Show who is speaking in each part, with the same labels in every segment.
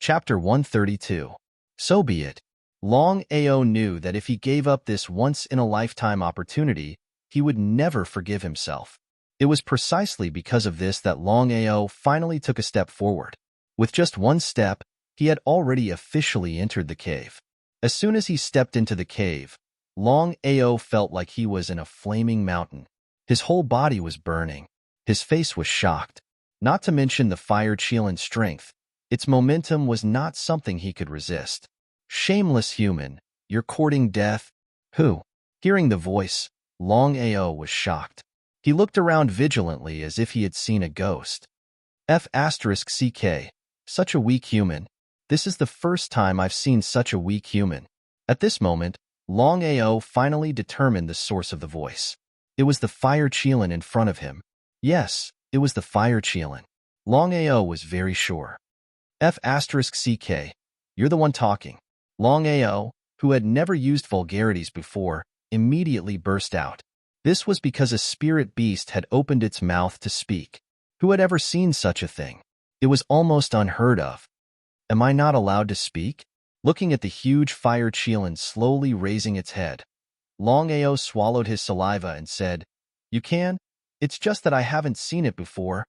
Speaker 1: Chapter 132. So be it. Longao knew that if he gave up this once-in-a-lifetime opportunity, he would never forgive himself. It was precisely because of this that Longao finally took a step forward. With just one step, he had already officially entered the cave. As soon as he stepped into the cave, Longao felt like he was in a flaming mountain. His whole body was burning. His face was shocked. Not to mention the fire Qilin's strength. Its momentum was not something he could resist. Shameless human, you're courting death? Who? Hearing the voice, Longao was shocked. He looked around vigilantly as if he had seen a ghost. F***ck, such a weak human. This is the first time I've seen such a weak human. At this moment, Longao finally determined the source of the voice. It was the fire Qilin in front of him. Yes, it was the fire Qilin. Longao was very sure. F***ck, you're the one talking. Longao, who had never used vulgarities before, immediately burst out. This was because a spirit beast had opened its mouth to speak. Who had ever seen such a thing? It was almost unheard of. Am I not allowed to speak? Looking at the huge fire Qilin slowly raising its head, Longao swallowed his saliva and said, You can? It's just that I haven't seen it before.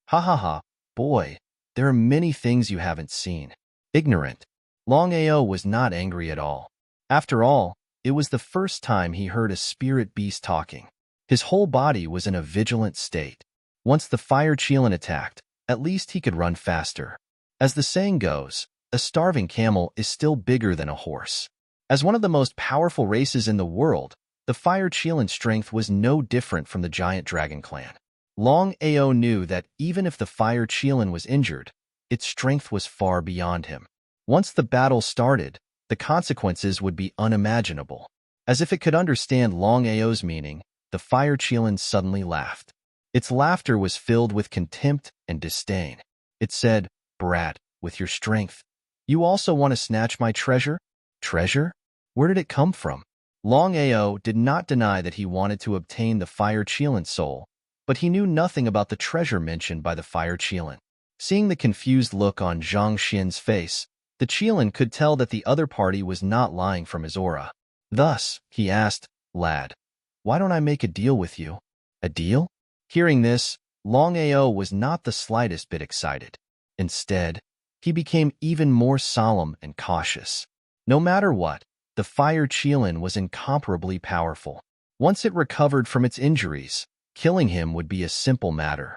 Speaker 1: Ha ha ha, boy, there are many things you haven't seen. Ignorant. Longao was not angry at all. After all, it was the first time he heard a spirit beast talking. His whole body was in a vigilant state. Once the fire Qilin attacked, at least he could run faster. As the saying goes, a starving camel is still bigger than a horse. As one of the most powerful races in the world, the fire Qilin's strength was no different from the giant dragon clan. Longao knew that even if the fire Qilin was injured, its strength was far beyond him. Once the battle started, the consequences would be unimaginable. As if it could understand Longao's meaning, the fire Qilin suddenly laughed. Its laughter was filled with contempt and disdain. It said, Brat, with your strength, you also want to snatch my treasure? Treasure? Where did it come from? Longao did not deny that he wanted to obtain the fire Qilin's soul, but he knew nothing about the treasure mentioned by the fire Qilin. Seeing the confused look on Zhang Xian's face, the Qilin could tell that the other party was not lying from his aura. Thus, he asked, Lad, why don't I make a deal with you? A deal? Hearing this, Longao was not the slightest bit excited. Instead, he became even more solemn and cautious. No matter what, the fire Qilin was incomparably powerful. Once it recovered from its injuries, killing him would be a simple matter.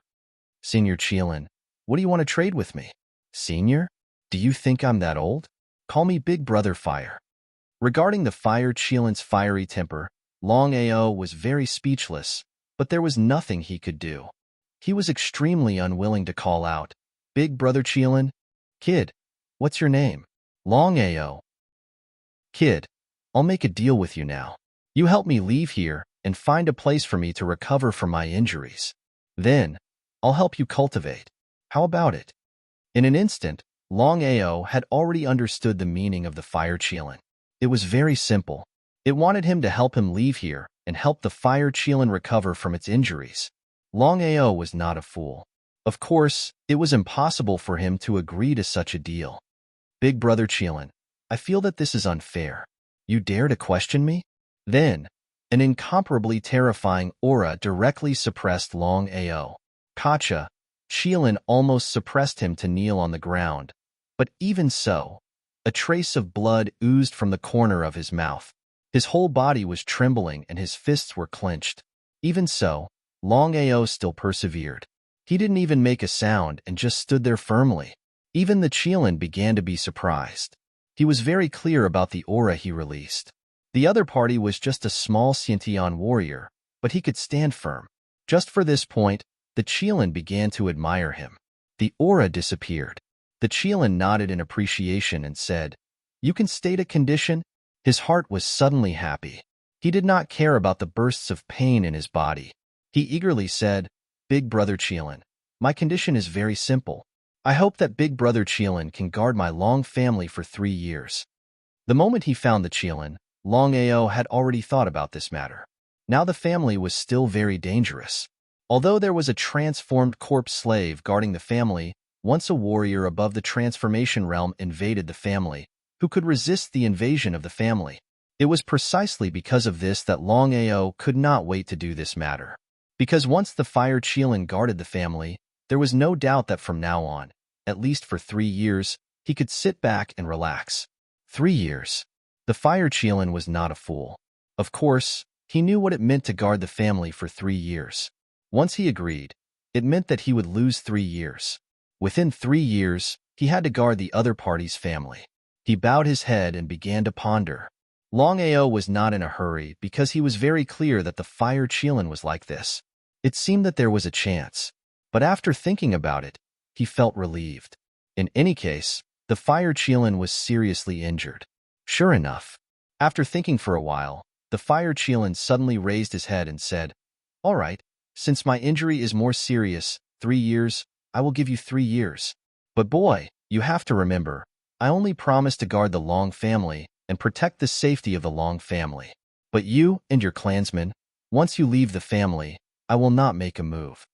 Speaker 1: Senior Qilin, what do you want to trade with me? Senior? Do you think I'm that old? Call me Big Brother Fire. Regarding the fire Qilin's fiery temper, Longao was very speechless, but there was nothing he could do. He was extremely unwilling to call out, Big Brother Qilin? Kid, what's your name? Longao. Kid, I'll make a deal with you now. You help me leave here and find a place for me to recover from my injuries. Then, I'll help you cultivate. How about it? In an instant, Longao had already understood the meaning of the fire Qilin. It was very simple. It wanted him to help him leave here and help the fire Qilin recover from its injuries. Longao was not a fool. Of course, it was impossible for him to agree to such a deal. Big Brother Qilin, I feel that this is unfair. You dare to question me? Then, an incomparably terrifying aura directly suppressed Longao. Kacha, Qilin almost suppressed him to kneel on the ground, but even so, a trace of blood oozed from the corner of his mouth. His whole body was trembling and his fists were clenched. Even so, Longao still persevered. He didn't even make a sound and just stood there firmly. Even the Qilin began to be surprised. He was very clear about the aura he released. The other party was just a small Xiantian warrior, but he could stand firm. Just for this point, the Qilin began to admire him. The aura disappeared. The Qilin nodded in appreciation and said, You can state a condition? His heart was suddenly happy. He did not care about the bursts of pain in his body. He eagerly said, Big Brother Qilin, my condition is very simple. I hope that Big Brother Qilin can guard my Long family for 3 years. The moment he found the Qilin, Longao had already thought about this matter. Now the family was still very dangerous. Although there was a transformed corpse slave guarding the family, once a warrior above the transformation realm, invaded the family. Who could resist the invasion of the family? It was precisely because of this that Longao could not wait to do this matter. Because once the fire Qilin guarded the family, there was no doubt that from now on, at least for 3 years, he could sit back and relax. 3 years. The fire Qilin was not a fool. Of course, he knew what it meant to guard the family for 3 years. Once he agreed, it meant that he would lose 3 years. Within 3 years, he had to guard the other party's family. He bowed his head and began to ponder. Longao was not in a hurry because he was very clear that the fire Qilin was like this. It seemed that there was a chance. But after thinking about it, he felt relieved. In any case, the fire Qilin was seriously injured. Sure enough, after thinking for a while, the fire Qilin suddenly raised his head and said, "All right, since my injury is more serious, 3 years, I will give you 3 years. But boy, you have to remember, I only promised to guard the Long family and protect the safety of the Long family. But you and your clansmen, once you leave the family, I will not make a move."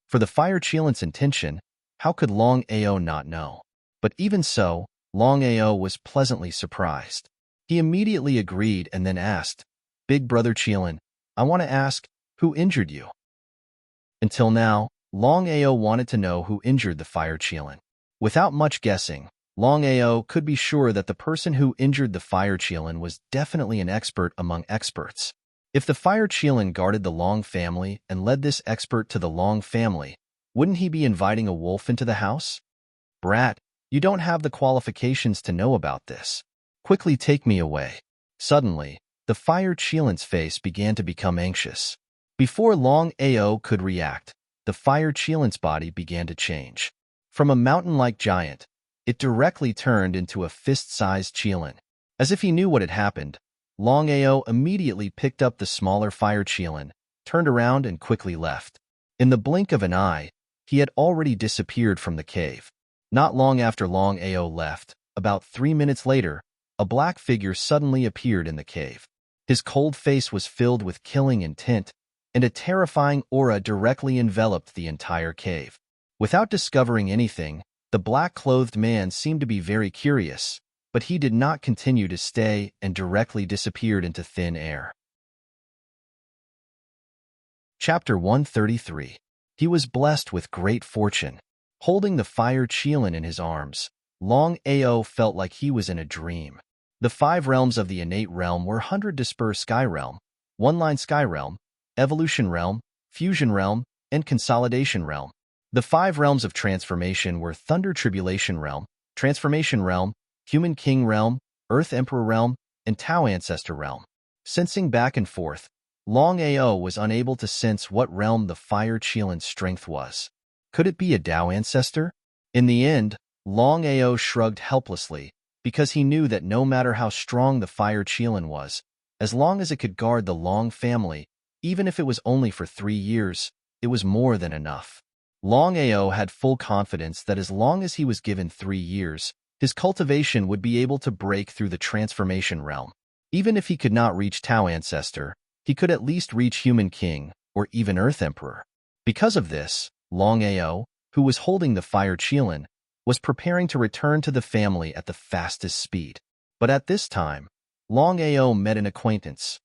Speaker 1: For the fire Qilin's intention, how could Longao not know? But even so, Longao was pleasantly surprised. He immediately agreed and then asked, "Big brother Qilin, I want to ask, who injured you?" Until now, Longao wanted to know who injured the fire Qilin. Without much guessing, Longao could be sure that the person who injured the fire Qilin was definitely an expert among experts. If the fire Qilin guarded the Long family and led this expert to the Long family, wouldn't he be inviting a wolf into the house? "Brat, you don't have the qualifications to know about this. Quickly take me away." Suddenly, the fire Qilin's face began to become anxious. Before Longao could react, the fire Qilin's body began to change. From a mountain-like giant, it directly turned into a fist-sized Qilin. As if he knew what had happened, Longao immediately picked up the smaller fire Qilin, turned around and quickly left. In the blink of an eye, he had already disappeared from the cave. Not long after Longao left, about 3 minutes later, a black figure suddenly appeared in the cave. His cold face was filled with killing intent, and a terrifying aura directly enveloped the entire cave. Without discovering anything, the black-clothed man seemed to be very curious, but he did not continue to stay and directly disappeared into thin air. Chapter 133. He was blessed with great fortune. Holding the fire Qilin in his arms, Longao felt like he was in a dream. The 5 realms of the innate realm were 100 dispersed sky realm, one-line sky realm, evolution realm, fusion realm, and consolidation realm. The 5 realms of transformation were Thunder Tribulation Realm, Transformation Realm, Human King Realm, Earth Emperor Realm, and Tao Ancestor Realm. Sensing back and forth, Longao was unable to sense what realm the fire Qilin's strength was. Could it be a Tao Ancestor? In the end, Longao shrugged helplessly, because he knew that no matter how strong the fire Qilin was, as long as it could guard the Long family, even if it was only for 3 years, it was more than enough. Longao had full confidence that as long as he was given 3 years, his cultivation would be able to break through the transformation realm. Even if he could not reach Tao Ancestor, he could at least reach Human King, or even Earth Emperor. Because of this, Longao, who was holding the fire Qilin, was preparing to return to the family at the fastest speed. But at this time, Longao met an acquaintance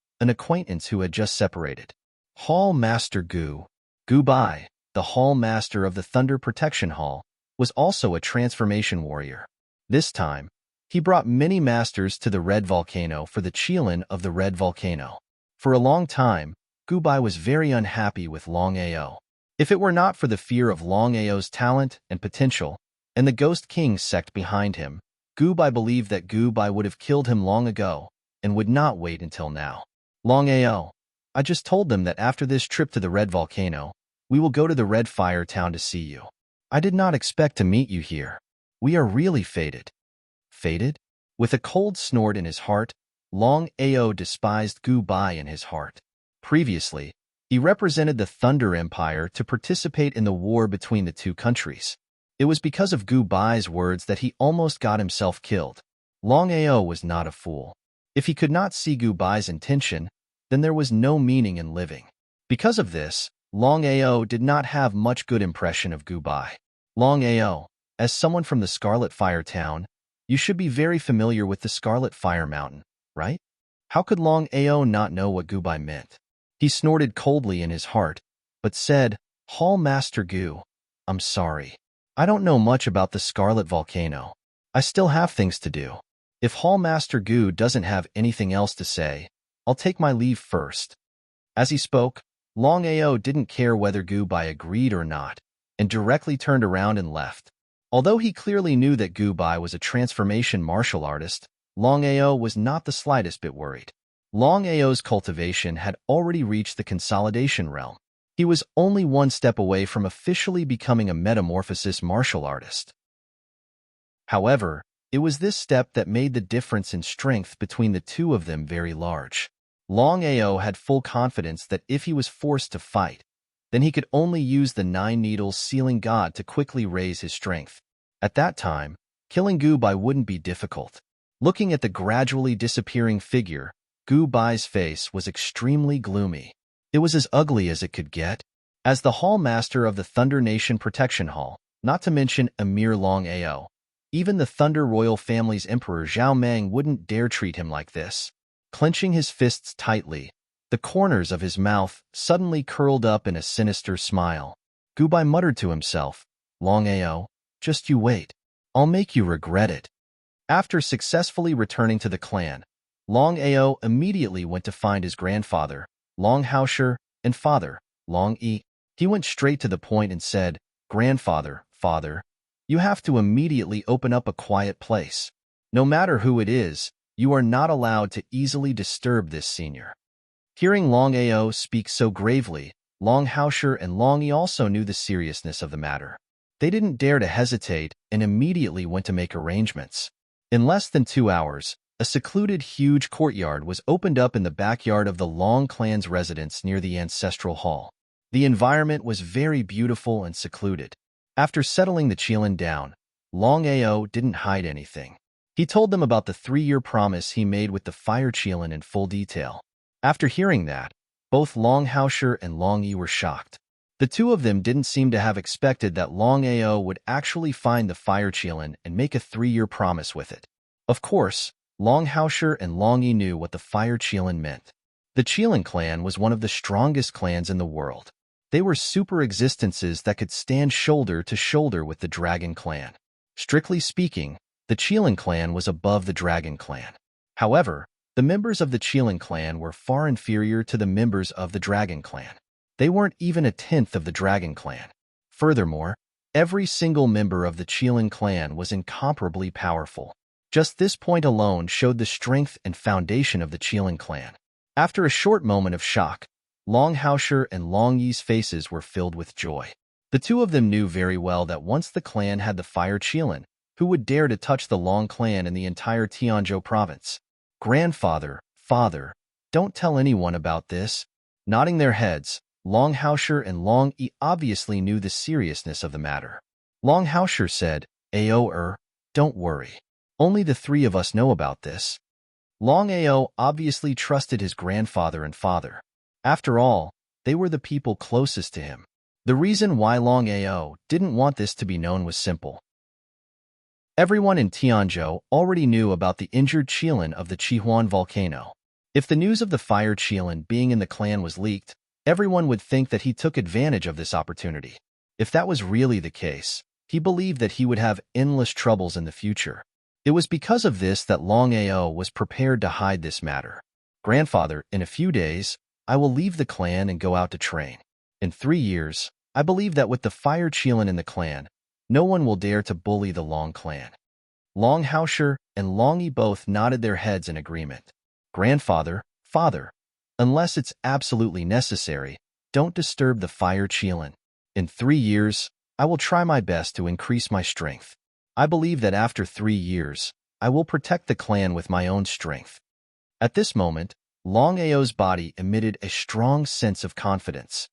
Speaker 1: who had just separated. Hall Master Gu Bai, the Hall Master of the Thunder Protection Hall, was also a transformation warrior. This time, he brought many masters to the Red Volcano for the Qilin of the Red Volcano. For a long time, Gu Bai was very unhappy with Longao. If it were not for the fear of Longao's talent and potential, and the Ghost King sect behind him, Gu Bai believed that Gu Bai would have killed him long ago and would not wait until now. "Longao, I just told them that after this trip to the Red Volcano, we will go to the Red Fire Town to see you. I did not expect to meet you here. We are really fated." Fated? With a cold snort in his heart, Longao despised Gu Bai in his heart. Previously, he represented the Thunder Empire to participate in the war between the two countries. It was because of Gu Bai's words that he almost got himself killed. Longao was not a fool. If he could not see Gu Bai's intention, then there was no meaning in living. Because of this, Longao did not have much good impression of Gu Bai. "Longao, As someone from the Scarlet Fire Town, you should be very familiar with the Scarlet Fire Mountain, right? How could Longao not know what Gubai meant? He snorted coldly in his heart, but said, Hall Master Gu, I'm sorry. I don't know much about the Scarlet Volcano. I still have things to do. If Hall Master Gu doesn't have anything else to say, I'll take my leave first. As he spoke, Longao didn't care whether Gubai agreed or not, and directly turned around and left. Although he clearly knew that Gubai was a transformation martial artist, Longao was not the slightest bit worried. Longao's cultivation had already reached the consolidation realm. He was only one step away from officially becoming a metamorphosis martial artist. However, it was this step that made the difference in strength between the two of them very large. Longao had full confidence that if he was forced to fight, then he could only use the 9 needles sealing god to quickly raise his strength. At that time, killing Gubai wouldn't be difficult. Looking at the gradually disappearing figure, Gubai's face was extremely gloomy. It was as ugly as it could get. As the Hall Master of the Thunder Nation Protection Hall, not to mention Emir Longao, even the Thunder Royal family's Emperor Zhao Meng wouldn't dare treat him like this. Clenching his fists tightly, the corners of his mouth suddenly curled up in a sinister smile. Gubai muttered to himself, Longao, just you wait. I'll make you regret it. After successfully returning to the clan, Longao immediately went to find his grandfather, Long Haosher, and father, Long Yi. He went straight to the point and said, Grandfather, father, you have to immediately open up a quiet place. No matter who it is, you are not allowed to easily disturb this senior. Hearing Longao speak so gravely, Long Haosher and Long Yi also knew the seriousness of the matter. They didn't dare to hesitate and immediately went to make arrangements. In less than 2 hours, a secluded huge courtyard was opened up in the backyard of the Long clan's residence near the ancestral hall. The environment was very beautiful and secluded. After settling the Qilin down, Longao didn't hide anything. He told them about the 3-year promise he made with the Fire Qilin in full detail. After hearing that, both Long Haosher and Long Yi were shocked. The two of them didn't seem to have expected that Longao would actually find the Fire Qilin and make a 3-year promise with it. Of course, Long Haosher and Long Yi knew what the Fire Qilin meant. The Qilin clan was one of the strongest clans in the world. They were super existences that could stand shoulder to shoulder with the Dragon clan. Strictly speaking, the Qilin clan was above the Dragon clan. However, the members of the Qilin clan were far inferior to the members of the Dragon clan. They weren't even a tenth of the Dragon clan. Furthermore, every single member of the Qilin clan was incomparably powerful. Just this point alone showed the strength and foundation of the Qilin clan. After a short moment of shock, Long Haosher and Long Yi's faces were filled with joy. The two of them knew very well that once the clan had the Fire Qilin, who would dare to touch the Long clan in the entire Tianzhou province? Grandfather, father, don't tell anyone about this. Nodding their heads, Long Haosher and Long Yi obviously knew the seriousness of the matter. Long Haosher said, Ao, don't worry. Only the 3 of us know about this. Long Ao obviously trusted his grandfather and father. After all, they were the people closest to him. The reason why Long Ao didn't want this to be known was simple. Everyone in Tianzhou already knew about the injured Qilin of the Qihuan volcano. If the news of the Fire Qilin being in the clan was leaked, everyone would think that he took advantage of this opportunity. If that was really the case, he believed that he would have endless troubles in the future. It was because of this that Long Ao was prepared to hide this matter. Grandfather, in a few days, I will leave the clan and go out to train. In 3 years, I believe that with the Fire Qilin in the clan, no one will dare to bully the Long clan. Long Haosher and Long Yi both nodded their heads in agreement. Grandfather, father, unless it's absolutely necessary, don't disturb the Fire Qilin. In 3 years, I will try my best to increase my strength. I believe that after 3 years, I will protect the clan with my own strength. At this moment, Long Ao's body emitted a strong sense of confidence.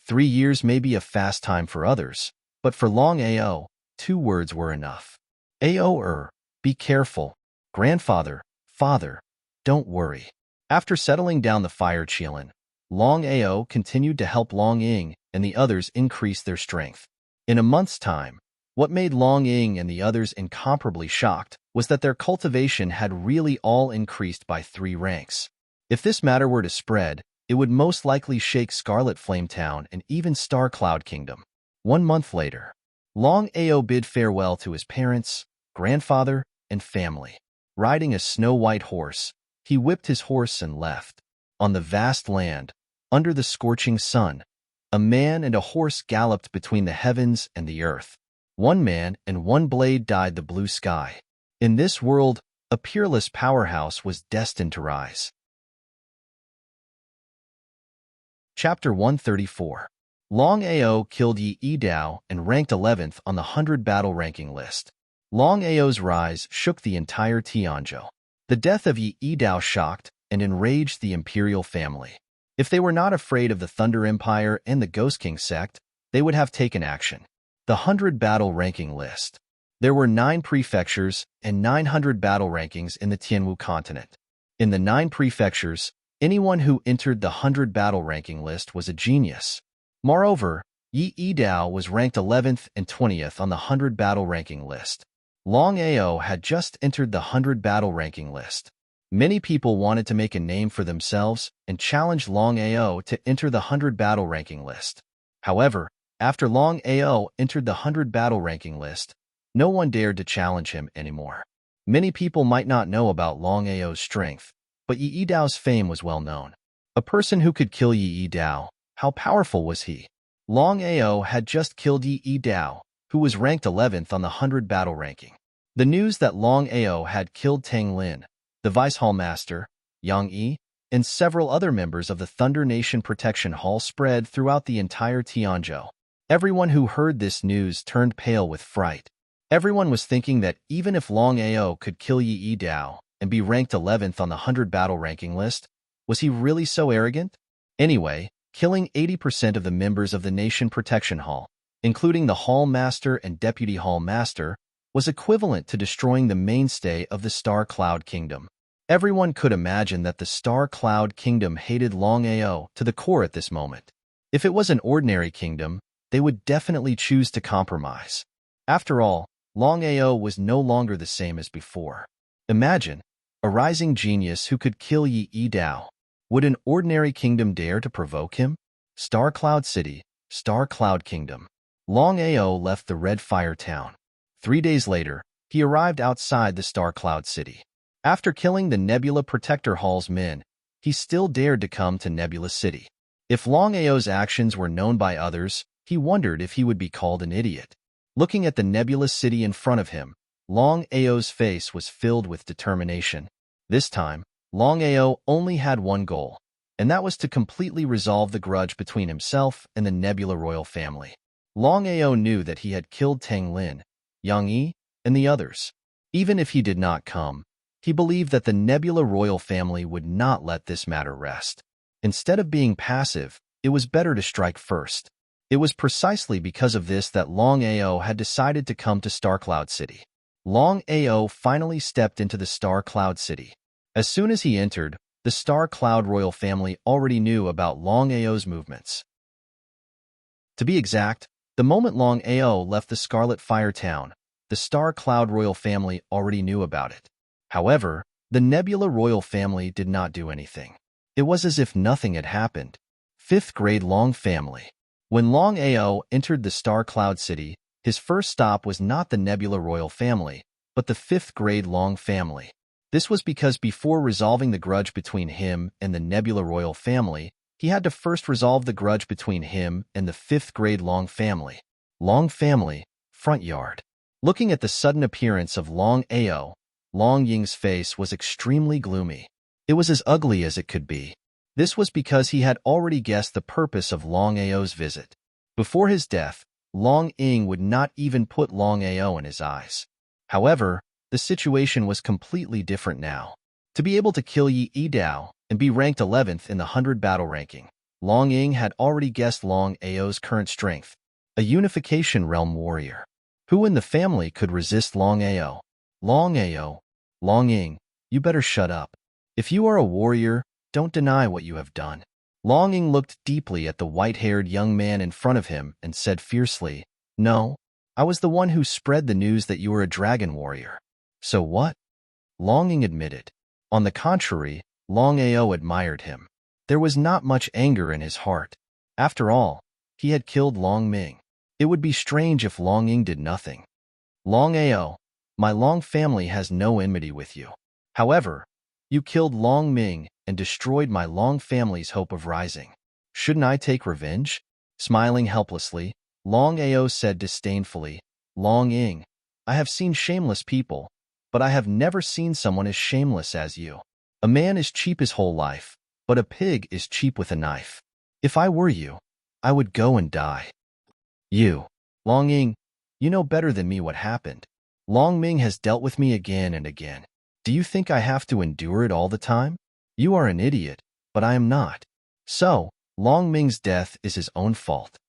Speaker 1: 3 years may be a fast time for others, but for Long Ao, 2 words were enough. Ao, be careful. Grandfather, father, don't worry. After settling down the Fire Qilin, Long Ao continued to help Long Ying and the others increase their strength. In a month's time, What made Long Ying and the others incomparably shocked was that their cultivation had really all increased by 3 ranks. If this matter were to spread, it would most likely shake Scarlet Flame Town and even Star Cloud Kingdom. 1 month later, Long Ao bid farewell to his parents, grandfather, and family. Riding a snow-white horse, he whipped his horse and left. On the vast land, under the scorching sun, a man and a horse galloped between the heavens and the earth. 1 man and 1 blade dyed the blue sky. In this world, a peerless powerhouse was destined to rise. Chapter 134. Long Ao killed Yi Dao and ranked 11th on the 100 battle ranking list. Long Ao's rise shook the entire Tianzhou. The death of Yi Dao shocked and enraged the imperial family. If they were not afraid of the Thunder Empire and the Ghost King sect, they would have taken action. The 100 battle ranking list. There were 9 prefectures and 900 battle rankings in the Tianwu continent. In the 9 prefectures, anyone who entered the 100 battle ranking list was a genius. Moreover, Yi Dao was ranked 11th and 20th on the 100 battle ranking list. Long Ao had just entered the 100 battle ranking list. Many people wanted to make a name for themselves and challenged Long Ao to enter the 100 battle ranking list. However, after Long Ao entered the 100 battle ranking list, no one dared to challenge him anymore. Many people might not know about Long Ao's strength, but Yi Dao's fame was well known. A person who could kill Yi Dao. How powerful was he? Long Ao had just killed Yi Dao, who was ranked 11th on the 100 battle ranking. The news that Long Ao had killed Tang Lin, the Vice Hall Master, Yang Yi, and several other members of the Thunder Nation Protection Hall spread throughout the entire Tianzhou. Everyone who heard this news turned pale with fright. Everyone was thinking that even if Long Ao could kill Yi Dao and be ranked 11th on the 100 battle ranking list, was he really so arrogant? Anyway, killing 80% of the members of the Nation Protection Hall, including the Hall Master and Deputy Hall Master, was equivalent to destroying the mainstay of the Star Cloud Kingdom. Everyone could imagine that the Star Cloud Kingdom hated Long Ao to the core at this moment. If it was an ordinary kingdom, they would definitely choose to compromise. After all, Long Ao was no longer the same as before. Imagine, a rising genius who could kill Yi Dao. Would an ordinary kingdom dare to provoke him? Star Cloud City, Star Cloud Kingdom. Long Ao left the Red Fire Town. 3 days later, he arrived outside the Star Cloud City. After killing the Nebula Protector Hall's men, he still dared to come to Nebula City. If Long Ao's actions were known by others, he wondered if he would be called an idiot. Looking at the Nebula City in front of him, Long Ao's face was filled with determination. This time, Long Ao only had one goal, and that was to completely resolve the grudge between himself and the Nebula royal family. Long Ao knew that he had killed Tang Lin, Yang Yi, and the others. Even if he did not come, he believed that the Nebula royal family would not let this matter rest. Instead of being passive, it was better to strike first. It was precisely because of this that Long Ao had decided to come to Star Cloud City. Long Ao finally stepped into the Star Cloud City. As soon as he entered, the Star Cloud royal family already knew about Long Ao's movements. To be exact, the moment Long Ao left the Scarlet Fire Town, the Star Cloud royal family already knew about it. However, the Nebula royal family did not do anything. It was as if nothing had happened. 5th grade Long family. When Long Ao entered the Star Cloud City, his first stop was not the Nebula royal family, but the 5th grade Long family. This was because before resolving the grudge between him and the Nebula royal family, he had to first resolve the grudge between him and the 5th grade Long family. Long family, front yard. Looking at the sudden appearance of Long Ao, Long Ying's face was extremely gloomy. It was as ugly as it could be. This was because he had already guessed the purpose of Long Ao's visit. Before his death, Long Ying would not even put Long Ao in his eyes. However, the situation was completely different now. To be able to kill Yi Dao and be ranked 11th in the 100 battle ranking, Long Ying had already guessed Long Ao's current strength. A unification realm warrior. Who in the family could resist Long Ao? Long Ao, Long Ying, you better shut up. If you are a warrior, don't deny what you have done. Long Ying looked deeply at the white-haired young man in front of him and said fiercely, No, I was the one who spread the news that you were a dragon warrior. So what? Longing admitted. On the contrary, Longao admired him. There was not much anger in his heart. After all, he had killed Long Ming. It would be strange if Long Ying did nothing. Longao, my Long family has no enmity with you. However, you killed Long Ming and destroyed my Long family's hope of rising. Shouldn't I take revenge? Smiling helplessly, Longao said disdainfully, Long Ying, I have seen shameless people, but I have never seen someone as shameless as you. A man is cheap his whole life, but a pig is cheap with a knife. If I were you, I would go and die. You, Long Ying, you know better than me what happened. Long Ming has dealt with me again and again. Do you think I have to endure it all the time? You are an idiot, but I am not. So, Long Ming's death is his own fault.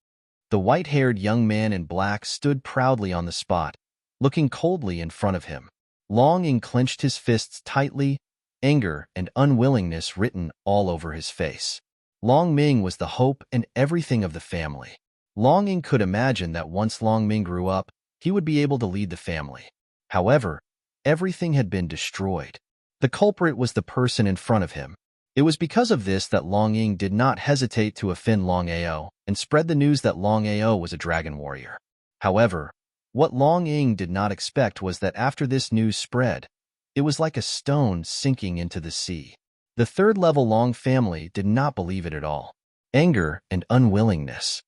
Speaker 1: The white-haired young man in black stood proudly on the spot, looking coldly in front of him. Long Ying clenched his fists tightly, anger and unwillingness written all over his face. Long Ming was the hope and everything of the family. Long Ying could imagine that once Long Ming grew up, he would be able to lead the family. However, everything had been destroyed. The culprit was the person in front of him. It was because of this that Long Ying did not hesitate to offend Longao and spread the news that Longao was a dragon warrior. However, what Long Ying did not expect was that after this news spread, it was like a stone sinking into the sea. The third-level Long family did not believe it at all. Anger and unwillingness.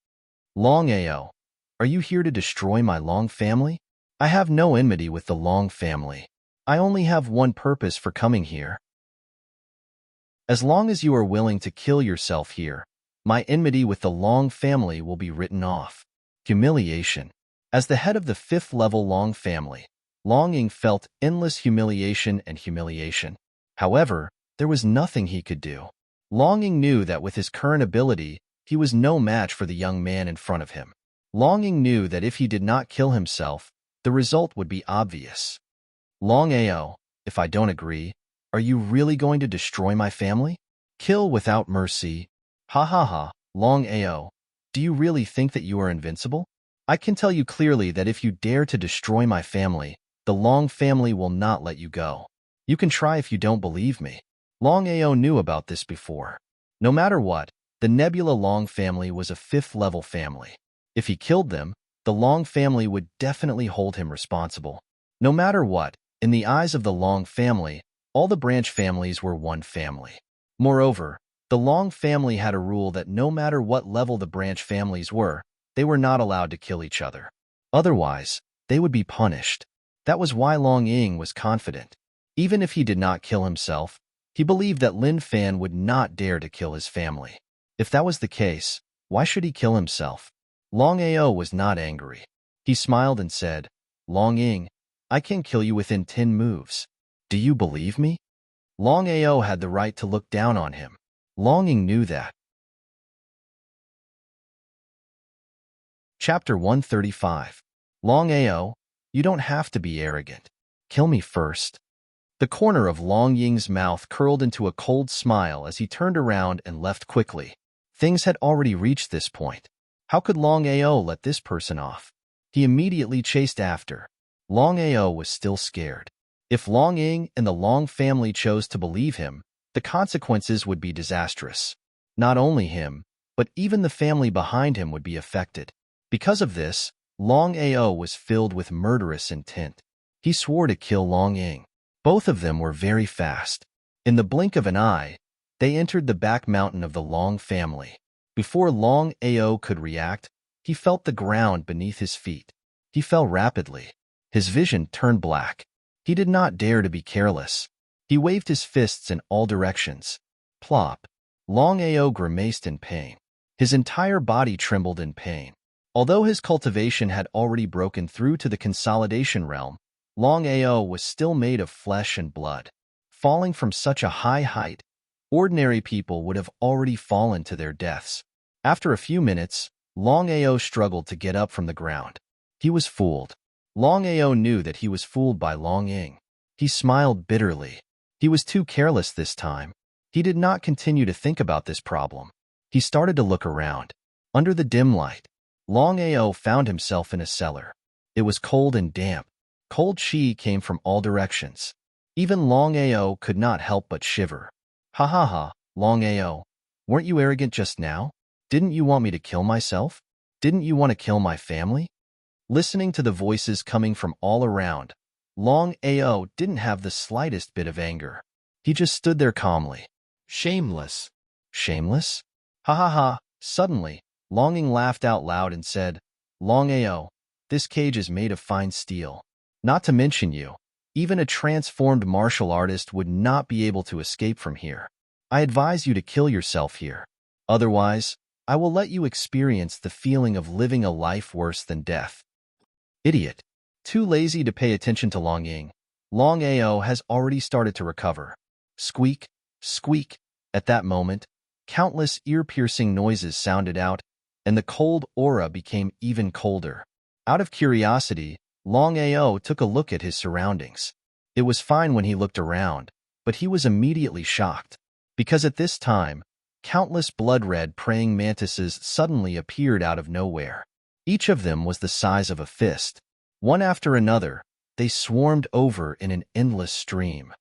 Speaker 1: Longao, are you here to destroy my Long family? I have no enmity with the Long family. I only have one purpose for coming here. As long as you are willing to kill yourself here, my enmity with the Long family will be written off. Humiliation. As the head of the fifth-level Long family, Long Ying felt endless humiliation and humiliation. However, there was nothing he could do. Long Ying knew that with his current ability, he was no match for the young man in front of him. Long Ying knew that if he did not kill himself, the result would be obvious. Longao, if I don't agree, are you really going to destroy my family? Kill without mercy. Ha ha ha, Longao, do you really think that you are invincible? I can tell you clearly that if you dare to destroy my family, the Long family will not let you go. You can try if you don't believe me. Longao knew about this before. No matter what, the Nebula Long family was a fifth-level family. If he killed them, the Long family would definitely hold him responsible. No matter what, in the eyes of the Long family, all the branch families were one family. Moreover, the Long family had a rule that no matter what level the branch families were, they were not allowed to kill each other. Otherwise, they would be punished. That was why Long Ying was confident. Even if he did not kill himself, he believed that Lin Fan would not dare to kill his family. If that was the case, why should he kill himself? Longao was not angry. He smiled and said, Long Ying, I can kill you within 10 moves. Do you believe me? Longao had the right to look down on him. Long Ying knew that. Chapter 135. Longao, you don't have to be arrogant. Kill me first. The corner of Long Ying's mouth curled into a cold smile as he turned around and left quickly. Things had already reached this point. How could Longao let this person off? He immediately chased after. Longao was still scared. If Long Ying and the Long family chose to believe him, the consequences would be disastrous. Not only him, but even the family behind him would be affected. Because of this, Longao was filled with murderous intent. He swore to kill Long Ying. Both of them were very fast. In the blink of an eye, they entered the back mountain of the Long family. Before Longao could react, he felt the ground beneath his feet. He fell rapidly. His vision turned black. He did not dare to be careless. He waved his fists in all directions. Plop. Longao grimaced in pain. His entire body trembled in pain. Although his cultivation had already broken through to the consolidation realm, Longao was still made of flesh and blood. Falling from such a high height, ordinary people would have already fallen to their deaths. After a few minutes, Longao struggled to get up from the ground. He was fooled. Longao knew that he was fooled by Long Ying. He smiled bitterly. He was too careless this time. He did not continue to think about this problem. He started to look around. Under the dim light, Longao found himself in a cellar. It was cold and damp. Cold chi came from all directions. Even Longao could not help but shiver. Ha ha ha, Longao. Weren't you arrogant just now? Didn't you want me to kill myself? Didn't you want to kill my family? Listening to the voices coming from all around, Longao didn't have the slightest bit of anger. He just stood there calmly.
Speaker 2: Shameless.
Speaker 1: Shameless? Ha ha ha. Suddenly, Longing laughed out loud and said, Longao, this cage is made of fine steel. Not to mention you. Even a transformed martial artist would not be able to escape from here. I advise you to kill yourself here. Otherwise, I will let you experience the feeling of living a life worse than death. Idiot. Too lazy to pay attention to Longing, Longao has already started to recover. Squeak, squeak. At that moment, countless ear-piercing noises sounded out, and the cold aura became even colder. Out of curiosity, Longao took a look at his surroundings. It was fine when he looked around, but he was immediately shocked, because at this time, countless blood-red praying mantises suddenly appeared out of nowhere. Each of them was the size of a fist. One after another, they swarmed over in an endless stream.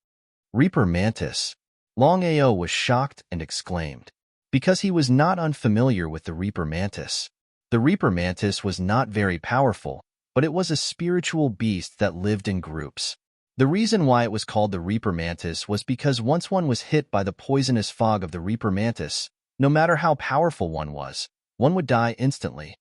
Speaker 1: Reaper Mantis. Longao was shocked and exclaimed, because he was not unfamiliar with the Reaper Mantis. The Reaper Mantis was not very powerful, but it was a spiritual beast that lived in groups. The reason why it was called the Reaper Mantis was because once one was hit by the poisonous fog of the Reaper Mantis, no matter how powerful one was, one would die instantly.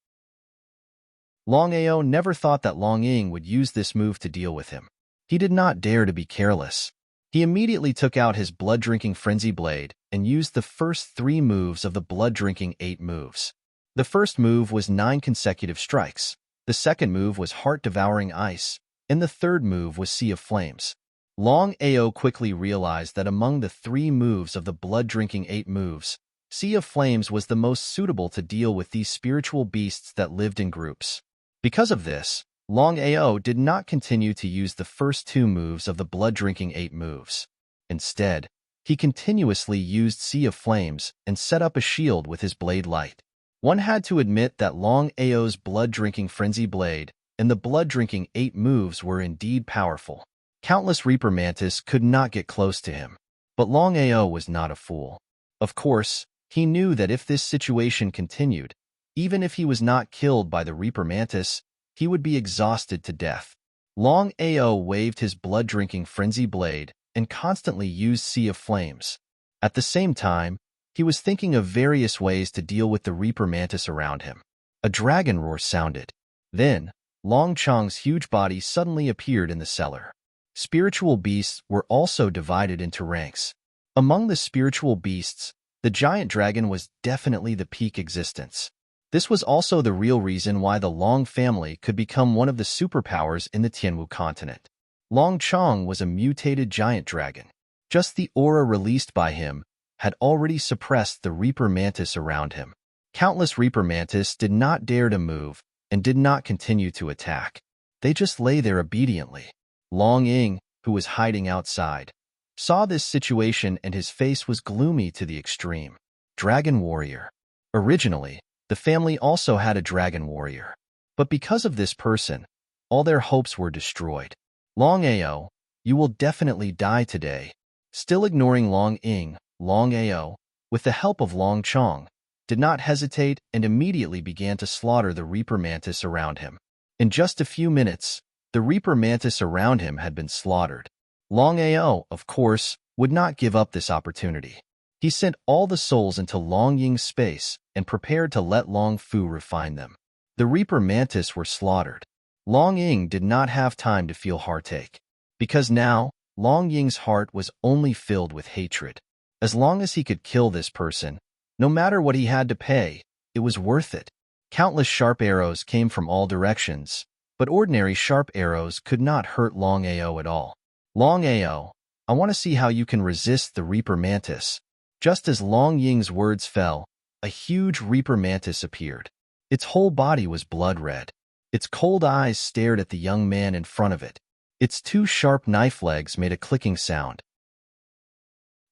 Speaker 1: Longao never thought that Longing would use this move to deal with him. He did not dare to be careless. He immediately took out his blood-drinking frenzy blade and used the first 3 moves of the blood-drinking 8 moves. The first move was 9 consecutive strikes, the second move was heart-devouring ice, and the third move was Sea of Flames. Longao quickly realized that among the 3 moves of the blood-drinking 8 moves, Sea of Flames was the most suitable to deal with these spiritual beasts that lived in groups. Because of this, Longao did not continue to use the first 2 moves of the blood-drinking 8 moves. Instead, he continuously used Sea of Flames and set up a shield with his blade light. One had to admit that Longao's blood-drinking frenzy blade and the blood-drinking 8 moves were indeed powerful. Countless Reaper Mantis could not get close to him, but Longao was not a fool. Of course, he knew that if this situation continued, even if he was not killed by the Reaper Mantis, he would be exhausted to death. Longao waved his blood-drinking frenzy blade and constantly used Sea of Flames. At the same time, he was thinking of various ways to deal with the Reaper Mantis around him. A dragon roar sounded. Then, Long Chong's huge body suddenly appeared in the cellar. Spiritual beasts were also divided into ranks. Among the spiritual beasts, the giant dragon was definitely the peak existence. This was also the real reason why the Long family could become one of the superpowers in the Tianwu continent. Long Chong was a mutated giant dragon. Just the aura released by him had already suppressed the Reaper Mantis around him. Countless Reaper Mantis did not dare to move and did not continue to attack. They just lay there obediently. Long Ying, who was hiding outside, saw this situation and his face was gloomy to the extreme. Dragon Warrior. Originally, the family also had a dragon warrior. But because of this person, all their hopes were destroyed. Longao, you will definitely die today. Still ignoring Long Ying, Longao, with the help of Long Chong, did not hesitate and immediately began to slaughter the Reaper Mantis around him. In just a few minutes, the Reaper Mantis around him had been slaughtered. Longao, of course, would not give up this opportunity. He sent all the souls into Long Ying's space and prepared to let Long Fu refine them. The Reaper Mantis were slaughtered. Long Ying did not have time to feel heartache, because now Long Ying's heart was only filled with hatred. As long as he could kill this person, no matter what he had to pay, it was worth it. Countless sharp arrows came from all directions, but ordinary sharp arrows could not hurt Longao at all. Longao, I want to see how you can resist the Reaper Mantis. Just as Long Ying's words fell, a huge Reaper Mantis appeared. Its whole body was blood red. Its cold eyes stared at the young man in front of it. Its 2 sharp knife legs made a clicking sound.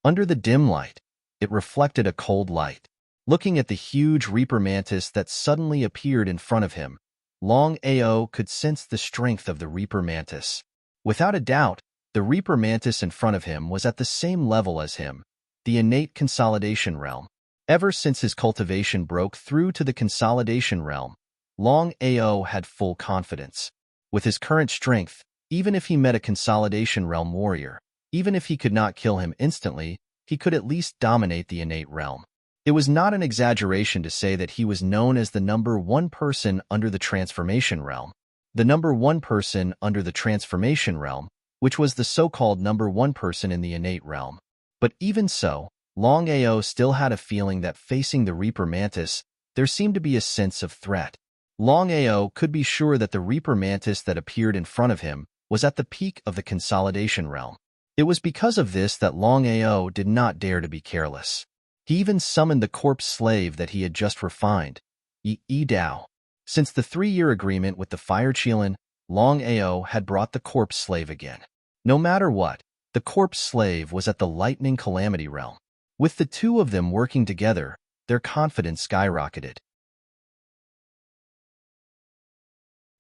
Speaker 1: Under the dim light, it reflected a cold light. Looking at the huge Reaper Mantis that suddenly appeared in front of him, Longao could sense the strength of the Reaper Mantis. Without a doubt, the Reaper Mantis in front of him was at the same level as him, the innate consolidation realm. Ever since his cultivation broke through to the consolidation realm, Longao had full confidence. With his current strength, even if he met a consolidation realm warrior, even if he could not kill him instantly, he could at least dominate the innate realm. It was not an exaggeration to say that he was known as the number one person under the transformation realm. The number one person under the transformation realm, which was the so-called number one person in the innate realm. But even so, Longao still had a feeling that facing the Reaper Mantis, there seemed to be a sense of threat. Longao could be sure that the Reaper Mantis that appeared in front of him was at the peak of the consolidation realm. It was because of this that Longao did not dare to be careless. He even summoned the corpse slave that he had just refined, Yi Dao. Since the 3-year agreement with the Fire Qilin, Longao had brought the corpse slave again. No matter what, the corpse slave was at the lightning calamity realm. With the two of them working together, their confidence skyrocketed.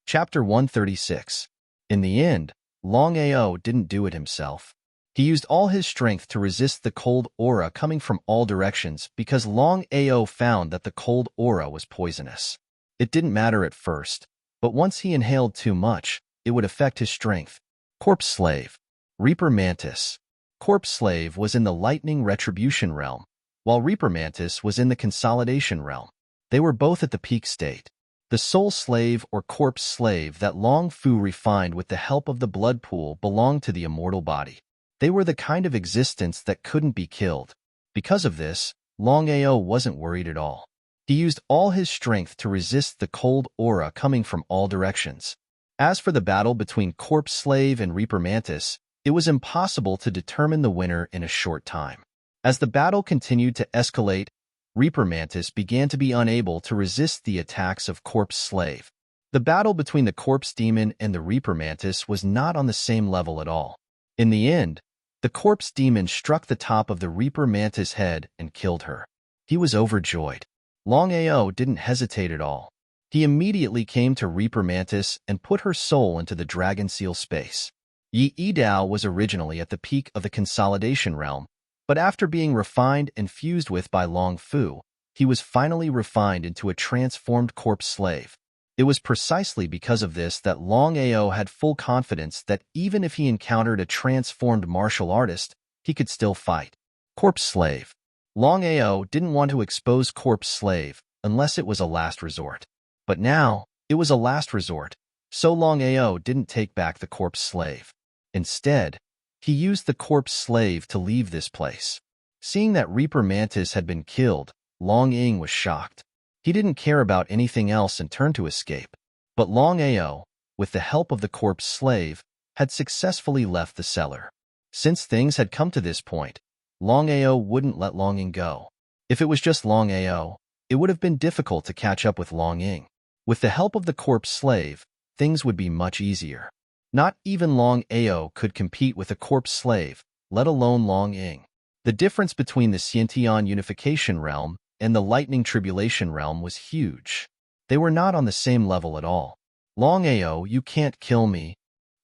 Speaker 1: Chapter 136. In the end, Longao didn't do it himself. He used all his strength to resist the cold aura coming from all directions because Longao found that the cold aura was poisonous. It didn't matter at first, but once he inhaled too much, it would affect his strength. Corpse Slave. Reaper Mantis. Corpse Slave was in the Lightning Retribution realm, while Reaper Mantis was in the Consolidation realm. They were both at the peak state. The Soul Slave or Corpse Slave that Long Fu refined with the help of the blood pool belonged to the immortal body. They were the kind of existence that couldn't be killed. Because of this, Longao wasn't worried at all. He used all his strength to resist the cold aura coming from all directions. As for the battle between Corpse Slave and Reaper Mantis, it was impossible to determine the winner in a short time. As the battle continued to escalate, Reaper Mantis began to be unable to resist the attacks of Corpse Slave. The battle between the Corpse Demon and the Reaper Mantis was not on the same level at all. In the end, the Corpse Demon struck the top of the Reaper Mantis' head and killed her. He was overjoyed. Longao didn't hesitate at all. He immediately came to Reaper Mantis and put her soul into the Dragon Seal space. Yi Dao was originally at the peak of the Consolidation realm, but after being refined and fused with by Long Fu, he was finally refined into a transformed Corpse Slave. It was precisely because of this that Longao had full confidence that even if he encountered a transformed martial artist, he could still fight. Corpse Slave. Longao didn't want to expose Corpse Slave unless it was a last resort. But now, it was a last resort, so Longao didn't take back the Corpse Slave. Instead, he used the Corpse Slave to leave this place. Seeing that Reaper Mantis had been killed, Longing was shocked. He didn't care about anything else and turned to escape. But Longao, with the help of the Corpse Slave, had successfully left the cellar. Since things had come to this point, Longao wouldn't let Longing go. If it was just Longao, it would have been difficult to catch up with Longing. With the help of the Corpse Slave, things would be much easier. Not even Longao could compete with a Corpse Slave, let alone Longing. The difference between the Xiantian Unification Realm and the Lightning Tribulation Realm was huge. They were not on the same level at all. Longao, you can't kill me.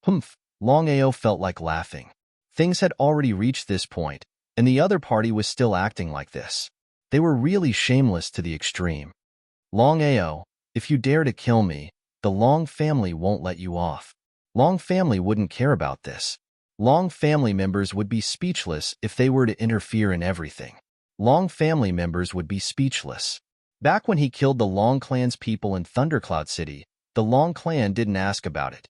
Speaker 1: Humph, Longao felt like laughing. Things had already reached this point, and the other party was still acting like this. They were really shameless to the extreme. Longao, if you dare to kill me, the Long family won't let you off. Long family wouldn't care about this. Long family members would be speechless if they were to interfere in everything. Long family members would be speechless. Back when he killed the Long clan's people in Thundercloud City, the Long clan didn't ask about it.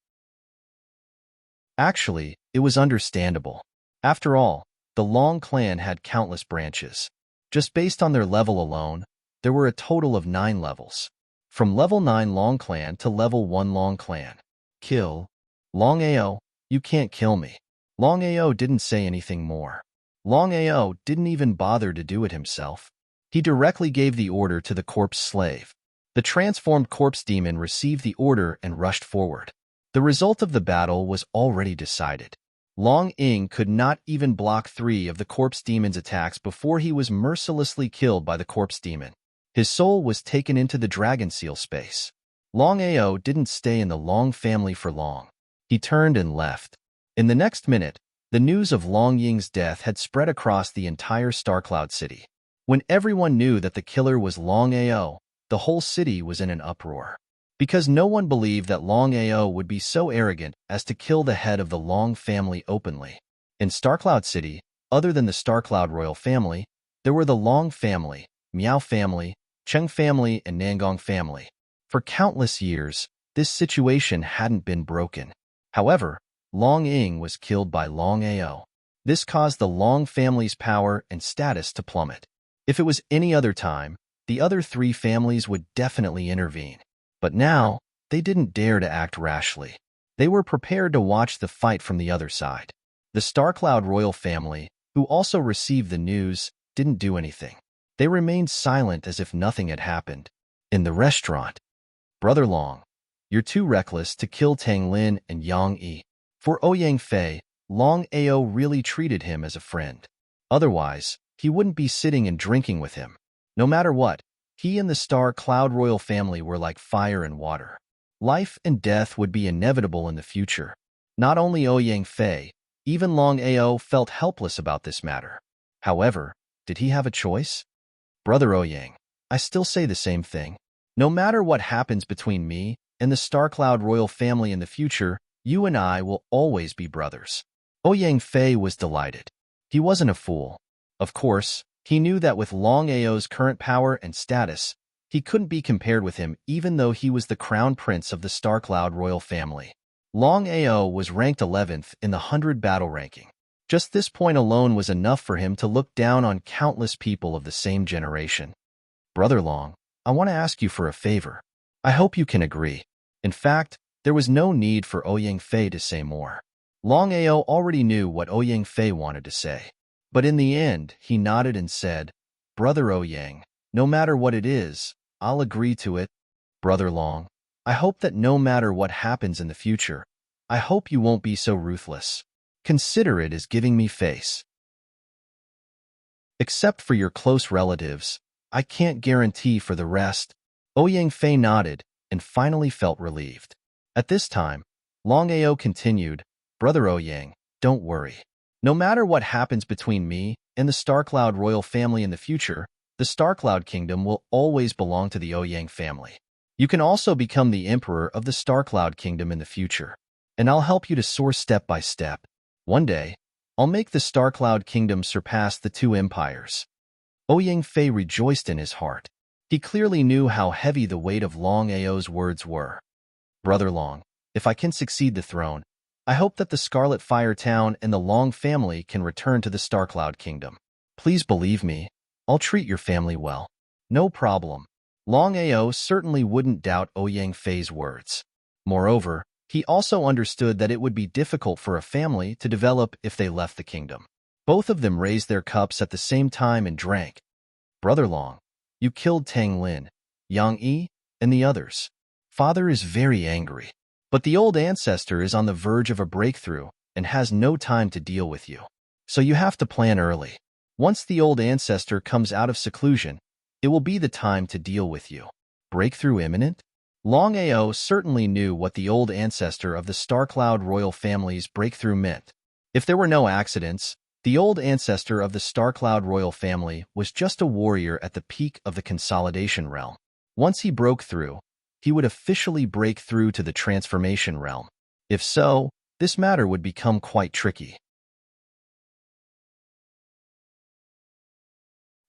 Speaker 1: Actually, it was understandable. After all, the Long clan had countless branches. Just based on their level alone, there were a total of 9 levels. From level 9 Long clan to level 1 Long clan. Kill. Longao, you can't kill me. Longao didn't say anything more. Longao didn't even bother to do it himself. He directly gave the order to the Corpse Slave. The transformed Corpse Demon received the order and rushed forward. The result of the battle was already decided. Long Ying could not even block 3 of the Corpse Demon's attacks before he was mercilessly killed by the Corpse Demon. His soul was taken into the Dragon Seal space. Longao didn't stay in the Long family for long. He turned and left. In the next minute, the news of Long Ying's death had spread across the entire Starcloud city. When everyone knew that the killer was Longao, the whole city was in an uproar. Because no one believed that Longao would be so arrogant as to kill the head of the Long family openly. In Starcloud City, other than the Starcloud royal family, there were the Long family, Miao family, Cheng family, and Nangong family. For countless years, this situation hadn't been broken. However, Long Ying was killed by Longao. This caused the Long family's power and status to plummet. If it was any other time, the other three families would definitely intervene. But now, they didn't dare to act rashly. They were prepared to watch the fight from the other side. The Starcloud royal family, who also received the news, didn't do anything. They remained silent as if nothing had happened. In the restaurant, Brother Long, you're too reckless to kill Tang Lin and Yang Yi. For Ouyang Fei, Long Ao really treated him as a friend. Otherwise, he wouldn't be sitting and drinking with him. No matter what, he and the Star Cloud royal family were like fire and water. Life and death would be inevitable in the future. Not only Ouyang Fei, even Long Ao felt helpless about this matter. However, did he have a choice? Brother Ouyang, I still say the same thing. No matter what happens between me and the Starcloud royal family in the future, you and I will always be brothers. Ouyang Fei was delighted. He wasn't a fool. Of course, he knew that with Long Ao's current power and status, he couldn't be compared with him even though he was the crown prince of the Starcloud royal family. Long Ao was ranked 11th in the 100 battle ranking. Just this point alone was enough for him to look down on countless people of the same generation. Brother Long, I want to ask you for a favor. I hope you can agree. In fact, there was no need for Ouyang Fei to say more. Long Ao already knew what Ouyang Fei wanted to say. But in the end, he nodded and said, Brother Ouyang, no matter what it is, I'll agree to it. Brother Long, I hope that no matter what happens in the future, I hope you won't be so ruthless. Consider it as giving me face. Except for your close relatives, I can't guarantee for the rest. Ouyang Fei nodded and finally felt relieved. At this time, Long Ao continued, Brother Ouyang, don't worry. No matter what happens between me and the Starcloud royal family in the future, the Starcloud kingdom will always belong to the Ouyang family. You can also become the emperor of the Starcloud kingdom in the future, and I'll help you to soar step by step. One day, I'll make the Starcloud kingdom surpass the two empires. Ouyang Fei rejoiced in his heart. He clearly knew how heavy the weight of Long Ao's words were. Brother Long, if I can succeed the throne, I hope that the Scarlet Fire Town and the Long family can return to the Starcloud kingdom. Please believe me, I'll treat your family well. No problem. Long Ao certainly wouldn't doubt Ouyang Fei's words. Moreover, he also understood that it would be difficult for a family to develop if they left the kingdom. Both of them raised their cups at the same time and drank. Brother Long, you killed Tang Lin, Yang Yi, and the others. Father is very angry. But the old ancestor is on the verge of a breakthrough and has no time to deal with you. So you have to plan early. Once the old ancestor comes out of seclusion, it will be the time to deal with you. Breakthrough imminent? Long Ao certainly knew what the old ancestor of the Starcloud royal family's breakthrough meant. If there were no accidents, the old ancestor of the Starcloud royal family was just a warrior at the peak of the consolidation realm. Once he broke through, he would officially break through to the transformation realm. If so, this matter would become quite tricky.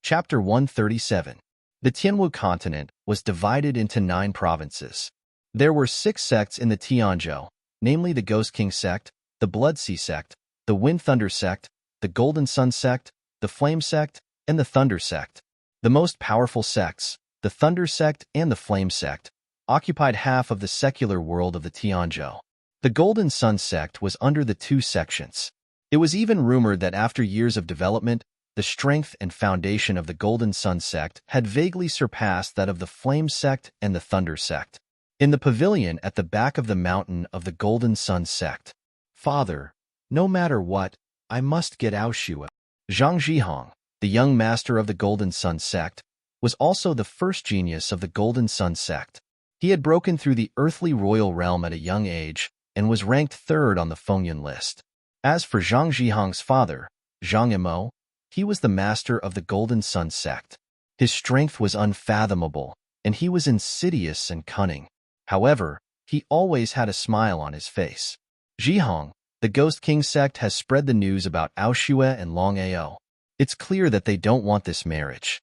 Speaker 1: Chapter 137. The Tianwu continent was divided into 9 provinces. There were 6 sects in the Tianzhou, namely the Ghost King sect, the Blood Sea sect, the Wind Thunder sect, the Golden Sun sect, the Flame sect, and the Thunder sect. The most powerful sects, the Thunder sect and the Flame sect, occupied half of the secular world of the Tianzhou. The Golden Sun sect was under the 2 sections. It was even rumored that after years of development, the strength and foundation of the Golden Sun sect had vaguely surpassed that of the Flame sect and the Thunder sect. In the pavilion at the back of the mountain of the Golden Sun sect, Father, no matter what, I must get Aoshua. Zhang Zhihong, the young master of the Golden Sun sect, was also the first genius of the Golden Sun sect. He had broken through the earthly royal realm at a young age and was ranked third on the Fengyun list. As for Zhang Zhihong's father, Zhang Yimou, he was the master of the Golden Sun sect. His strength was unfathomable, and he was insidious and cunning. However, he always had a smile on his face. Zhihong, the Ghost King sect, has spread the news about Aoshue and Longao. It's clear that they don't want this marriage.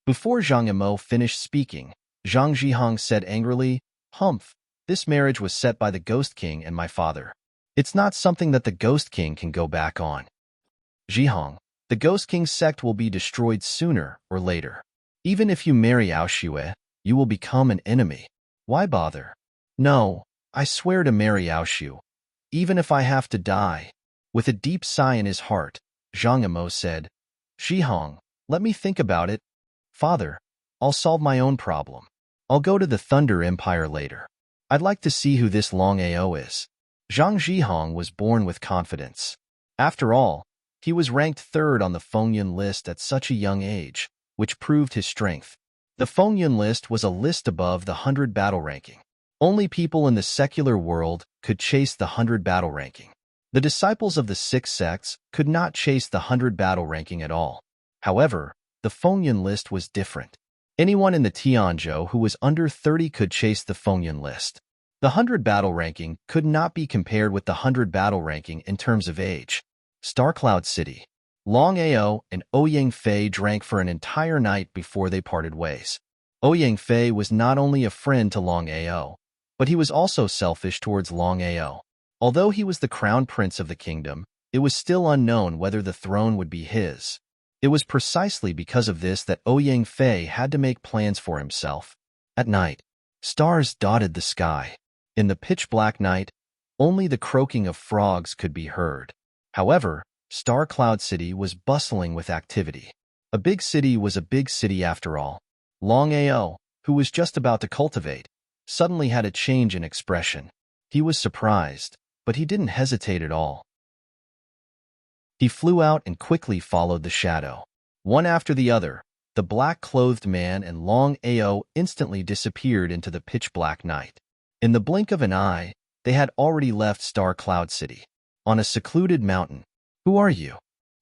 Speaker 1: Before Zhang Yimou finished speaking, Zhang Zhihong said angrily, "Humph, this marriage was set by the Ghost King and my father. It's not something that the Ghost King can go back on. Zhihong, the Ghost King sect will be destroyed sooner or later. Even if you marry Aoshue, you will become an enemy. Why bother? No, I swear to marry Aoshu, even if I have to die." With a deep sigh in his heart, Zhang Yimou said, "Zhihong, let me think about it. Father, I'll solve my own problem. I'll go to the Thunder Empire later. I'd like to see who this Longao is." Zhang Zhihong was born with confidence. After all, he was ranked third on the Fengyun list at such a young age, which proved his strength. The Fengyun list was a list above the 100 battle ranking. Only people in the secular world could chase the 100 battle ranking. The disciples of the 6 sects could not chase the 100 battle ranking at all. However, the Fengyun list was different. Anyone in the Tianzhou who was under 30 could chase the Fengyun list. The 100 battle ranking could not be compared with the 100 battle ranking in terms of age. Starcloud City. Longao and Ouyang Fei drank for an entire night before they parted ways. Ouyang Fei was not only a friend to Longao, but he was also selfish towards Longao. Although he was the crown prince of the kingdom, it was still unknown whether the throne would be his. It was precisely because of this that Ouyang Fei had to make plans for himself. At night, stars dotted the sky. In the pitch-black night, only the croaking of frogs could be heard. However, Starcloud City was bustling with activity. A big city was a big city after all. Longao, who was just about to cultivate, suddenly had a change in expression. He was surprised, but he didn't hesitate at all. He flew out and quickly followed the shadow. One after the other, the black-clothed man and Longao instantly disappeared into the pitch-black night. In the blink of an eye, they had already left Starcloud City. On a secluded mountain. "Who are you?"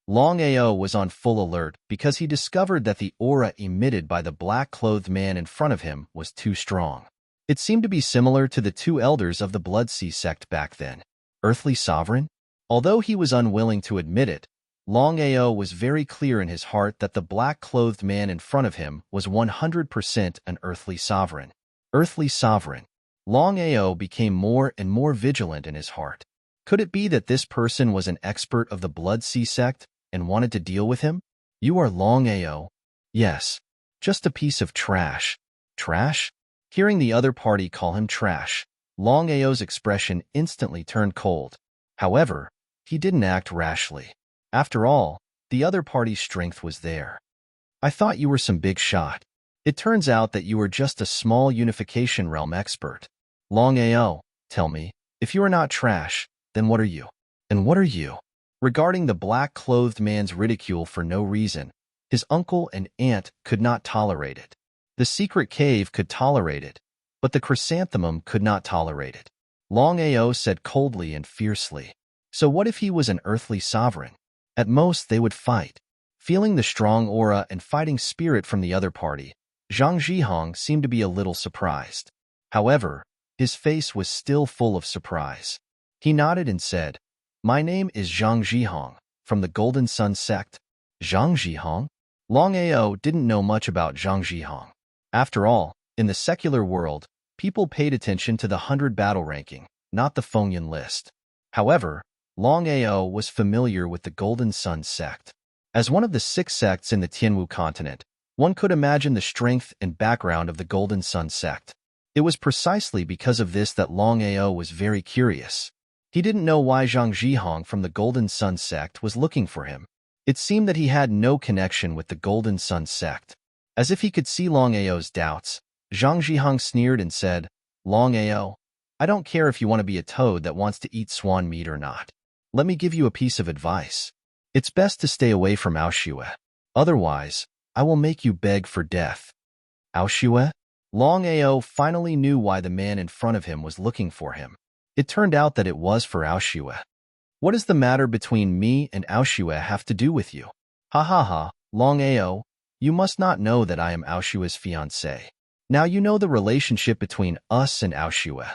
Speaker 1: Longao was on full alert because he discovered that the aura emitted by the black-clothed man in front of him was too strong. It seemed to be similar to the 2 elders of the Blood Sea sect back then. Earthly Sovereign? Although he was unwilling to admit it, Longao was very clear in his heart that the black-clothed man in front of him was 100% an Earthly Sovereign. Earthly Sovereign. Longao became more and more vigilant in his heart. Could it be that this person was an expert of the Blood Sea sect and wanted to deal with him? "You are Longao." "Yes, just a piece of trash." "Trash?" Hearing the other party call him trash, Longao's expression instantly turned cold. However, he didn't act rashly. After all, the other party's strength was there. "I thought you were some big shot. It turns out that you are just a small unification realm expert." "Longao, tell me, if you are not trash, then what are you?" "And what are you?" Regarding the black-clothed man's ridicule for no reason, his uncle and aunt could not tolerate it. The secret cave could tolerate it, but the chrysanthemum could not tolerate it. Longao said coldly and fiercely. So what if he was an earthly sovereign? At most, they would fight. Feeling the strong aura and fighting spirit from the other party, Zhang Zhihong seemed to be a little surprised. However, his face was still full of surprise. He nodded and said, "My name is Zhang Zhihong, from the Golden Sun sect." Zhang Zhihong? Longao didn't know much about Zhang Zhihong. After all, in the secular world, people paid attention to the 100 battle ranking, not the Fengyun list. However, Longao was familiar with the Golden Sun sect. As one of the 6 sects in the Tianwu continent, one could imagine the strength and background of the Golden Sun sect. It was precisely because of this that Longao was very curious. He didn't know why Zhang Zhihong from the Golden Sun sect was looking for him. It seemed that he had no connection with the Golden Sun sect. As if he could see Longao's doubts, Zhang Zhihong sneered and said, "Longao, I don't care if you want to be a toad that wants to eat swan meat or not. Let me give you a piece of advice. It's best to stay away from Aoshue. Otherwise, I will make you beg for death." "Aoshue?" Longao finally knew why the man in front of him was looking for him. It turned out that it was for Aoshue. What does the matter between me and Aoshue have to do with you? Ha ha ha, Longao, you must not know that I am Aoshue's fiancé. Now you know the relationship between us and Aoshue.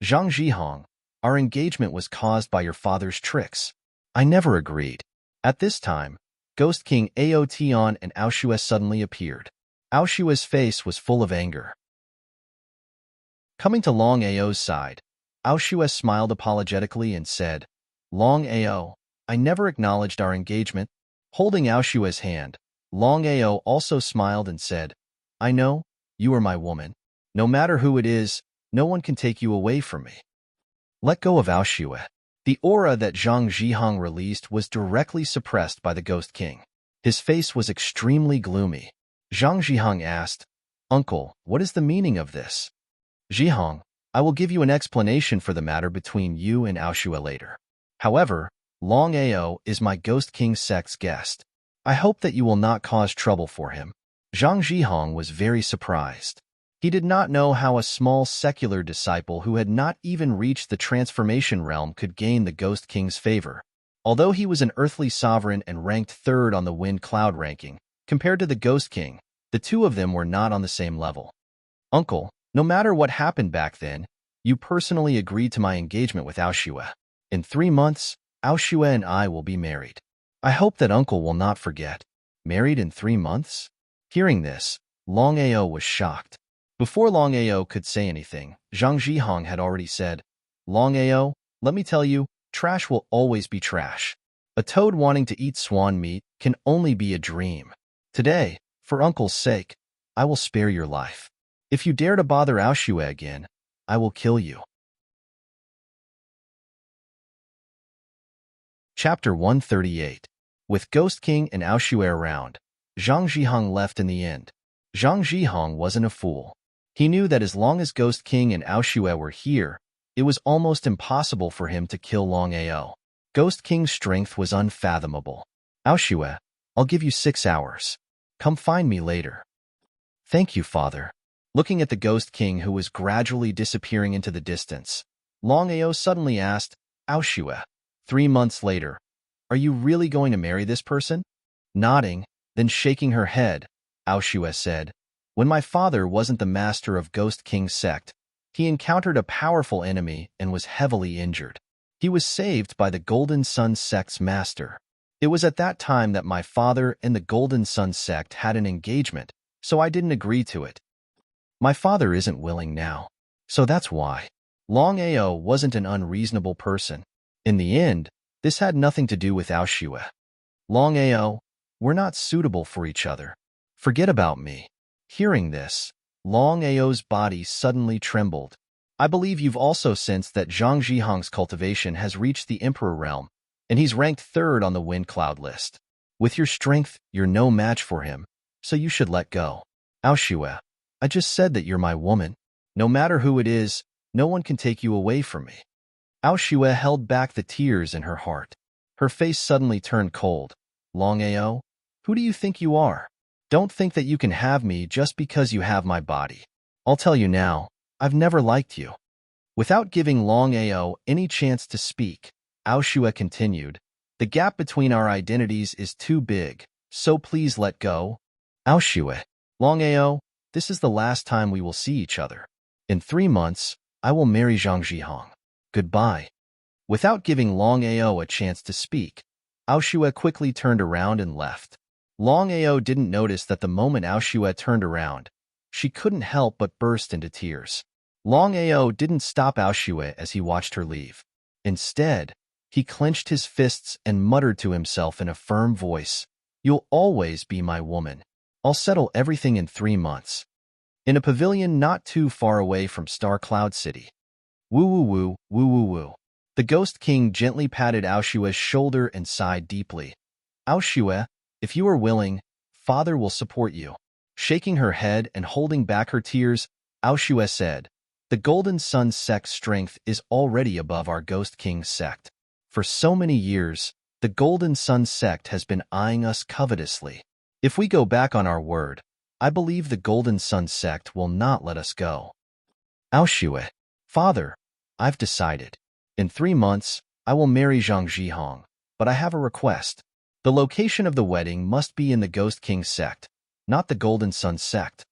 Speaker 1: Zhang Zhihong, our engagement was caused by your father's tricks. I never agreed. At this time, Ghost King Aotion and Aoshue suddenly appeared. Aoshue's face was full of anger. Coming to Long Ao's side, Aoshue smiled apologetically and said, Long Ao, I never acknowledged our engagement. Holding Aoshue's hand, Long Ao also smiled and said, I know, you are my woman. No matter who it is, no one can take you away from me. Let go of Aoshue. The aura that Zhang Zhihong released was directly suppressed by the Ghost King. His face was extremely gloomy. Zhang Zhihong asked, Uncle, what is the meaning of this? Zhihong, I will give you an explanation for the matter between you and Aoshue later. However, Long Ao is my Ghost King sect's guest. I hope that you will not cause trouble for him. Zhang Zhihong was very surprised. He did not know how a small secular disciple who had not even reached the transformation realm could gain the Ghost King's favor. Although he was an earthly sovereign and ranked third on the Wind Cloud ranking, compared to the Ghost King, the two of them were not on the same level. Uncle, no matter what happened back then, you personally agreed to my engagement with Aoshue. In 3 months, Aoshue and I will be married. I hope that Uncle will not forget. Married in 3 months? Hearing this, Long Ao was shocked. Before Long Ao could say anything, Zhang Zhihong had already said, Long Ao, let me tell you, trash will always be trash. A toad wanting to eat swan meat can only be a dream. Today, for Uncle's sake, I will spare your life. If you dare to bother Aoshue again, I will kill you. Chapter 138. With Ghost King and Aoshue around, Zhang Zhihong left in the end. Zhang Zhihong wasn't a fool. He knew that as long as Ghost King and Aoshue were here, it was almost impossible for him to kill Long Ao. Ghost King's strength was unfathomable. Aoshue, I'll give you 6 hours. Come find me later. Thank you, father. Looking at the Ghost King who was gradually disappearing into the distance, Long Ao suddenly asked, Aoshue, 3 months later, are you really going to marry this person? Nodding, then shaking her head, Aoshue said, when my father wasn't the master of Ghost King's sect, he encountered a powerful enemy and was heavily injured. He was saved by the Golden Sun sect's master. It was at that time that my father and the Golden Sun sect had an engagement, so I didn't agree to it. My father isn't willing now, so that's why. Long Ao wasn't an unreasonable person. In the end, this had nothing to do with Aoshue. Long Ao, we're not suitable for each other. Forget about me. Hearing this, Long Ao's body suddenly trembled. I believe you've also sensed that Zhang Zhihong's cultivation has reached the Emperor realm, and he's ranked third on the Wind Cloud list. With your strength, you're no match for him, so you should let go. Aoshue, I just said that you're my woman. No matter who it is, no one can take you away from me. Aoshue held back the tears in her heart. Her face suddenly turned cold. Long Ao, who do you think you are? Don't think that you can have me just because you have my body. I'll tell you now, I've never liked you. Without giving Long Ao any chance to speak, Aoshue continued, the gap between our identities is too big, so please let go. Aoshue, Long Ao, this is the last time we will see each other. In 3 months, I will marry Zhang Zhihong. Goodbye. Without giving Long Ao a chance to speak, Aoshue quickly turned around and left. Long Ao didn't notice that the moment Aoshue turned around, she couldn't help but burst into tears. Long Ao didn't stop Aoshue as he watched her leave. Instead, he clenched his fists and muttered to himself in a firm voice, You'll always be my woman. I'll settle everything in 3 months. In a pavilion not too far away from Star Cloud City. Woo woo woo, woo woo woo. The Ghost King gently patted Aoshue's shoulder and sighed deeply. Aoshue, if you are willing, father will support you. Shaking her head and holding back her tears, Aoshue said, the Golden Sun sect's strength is already above our Ghost King's sect. For so many years, the Golden Sun sect has been eyeing us covetously. If we go back on our word, I believe the Golden Sun sect will not let us go. Aoshue, Father, I've decided. In 3 months, I will marry Zhang Zhihong, but I have a request. The location of the wedding must be in the Ghost King sect, not the Golden Sun sect.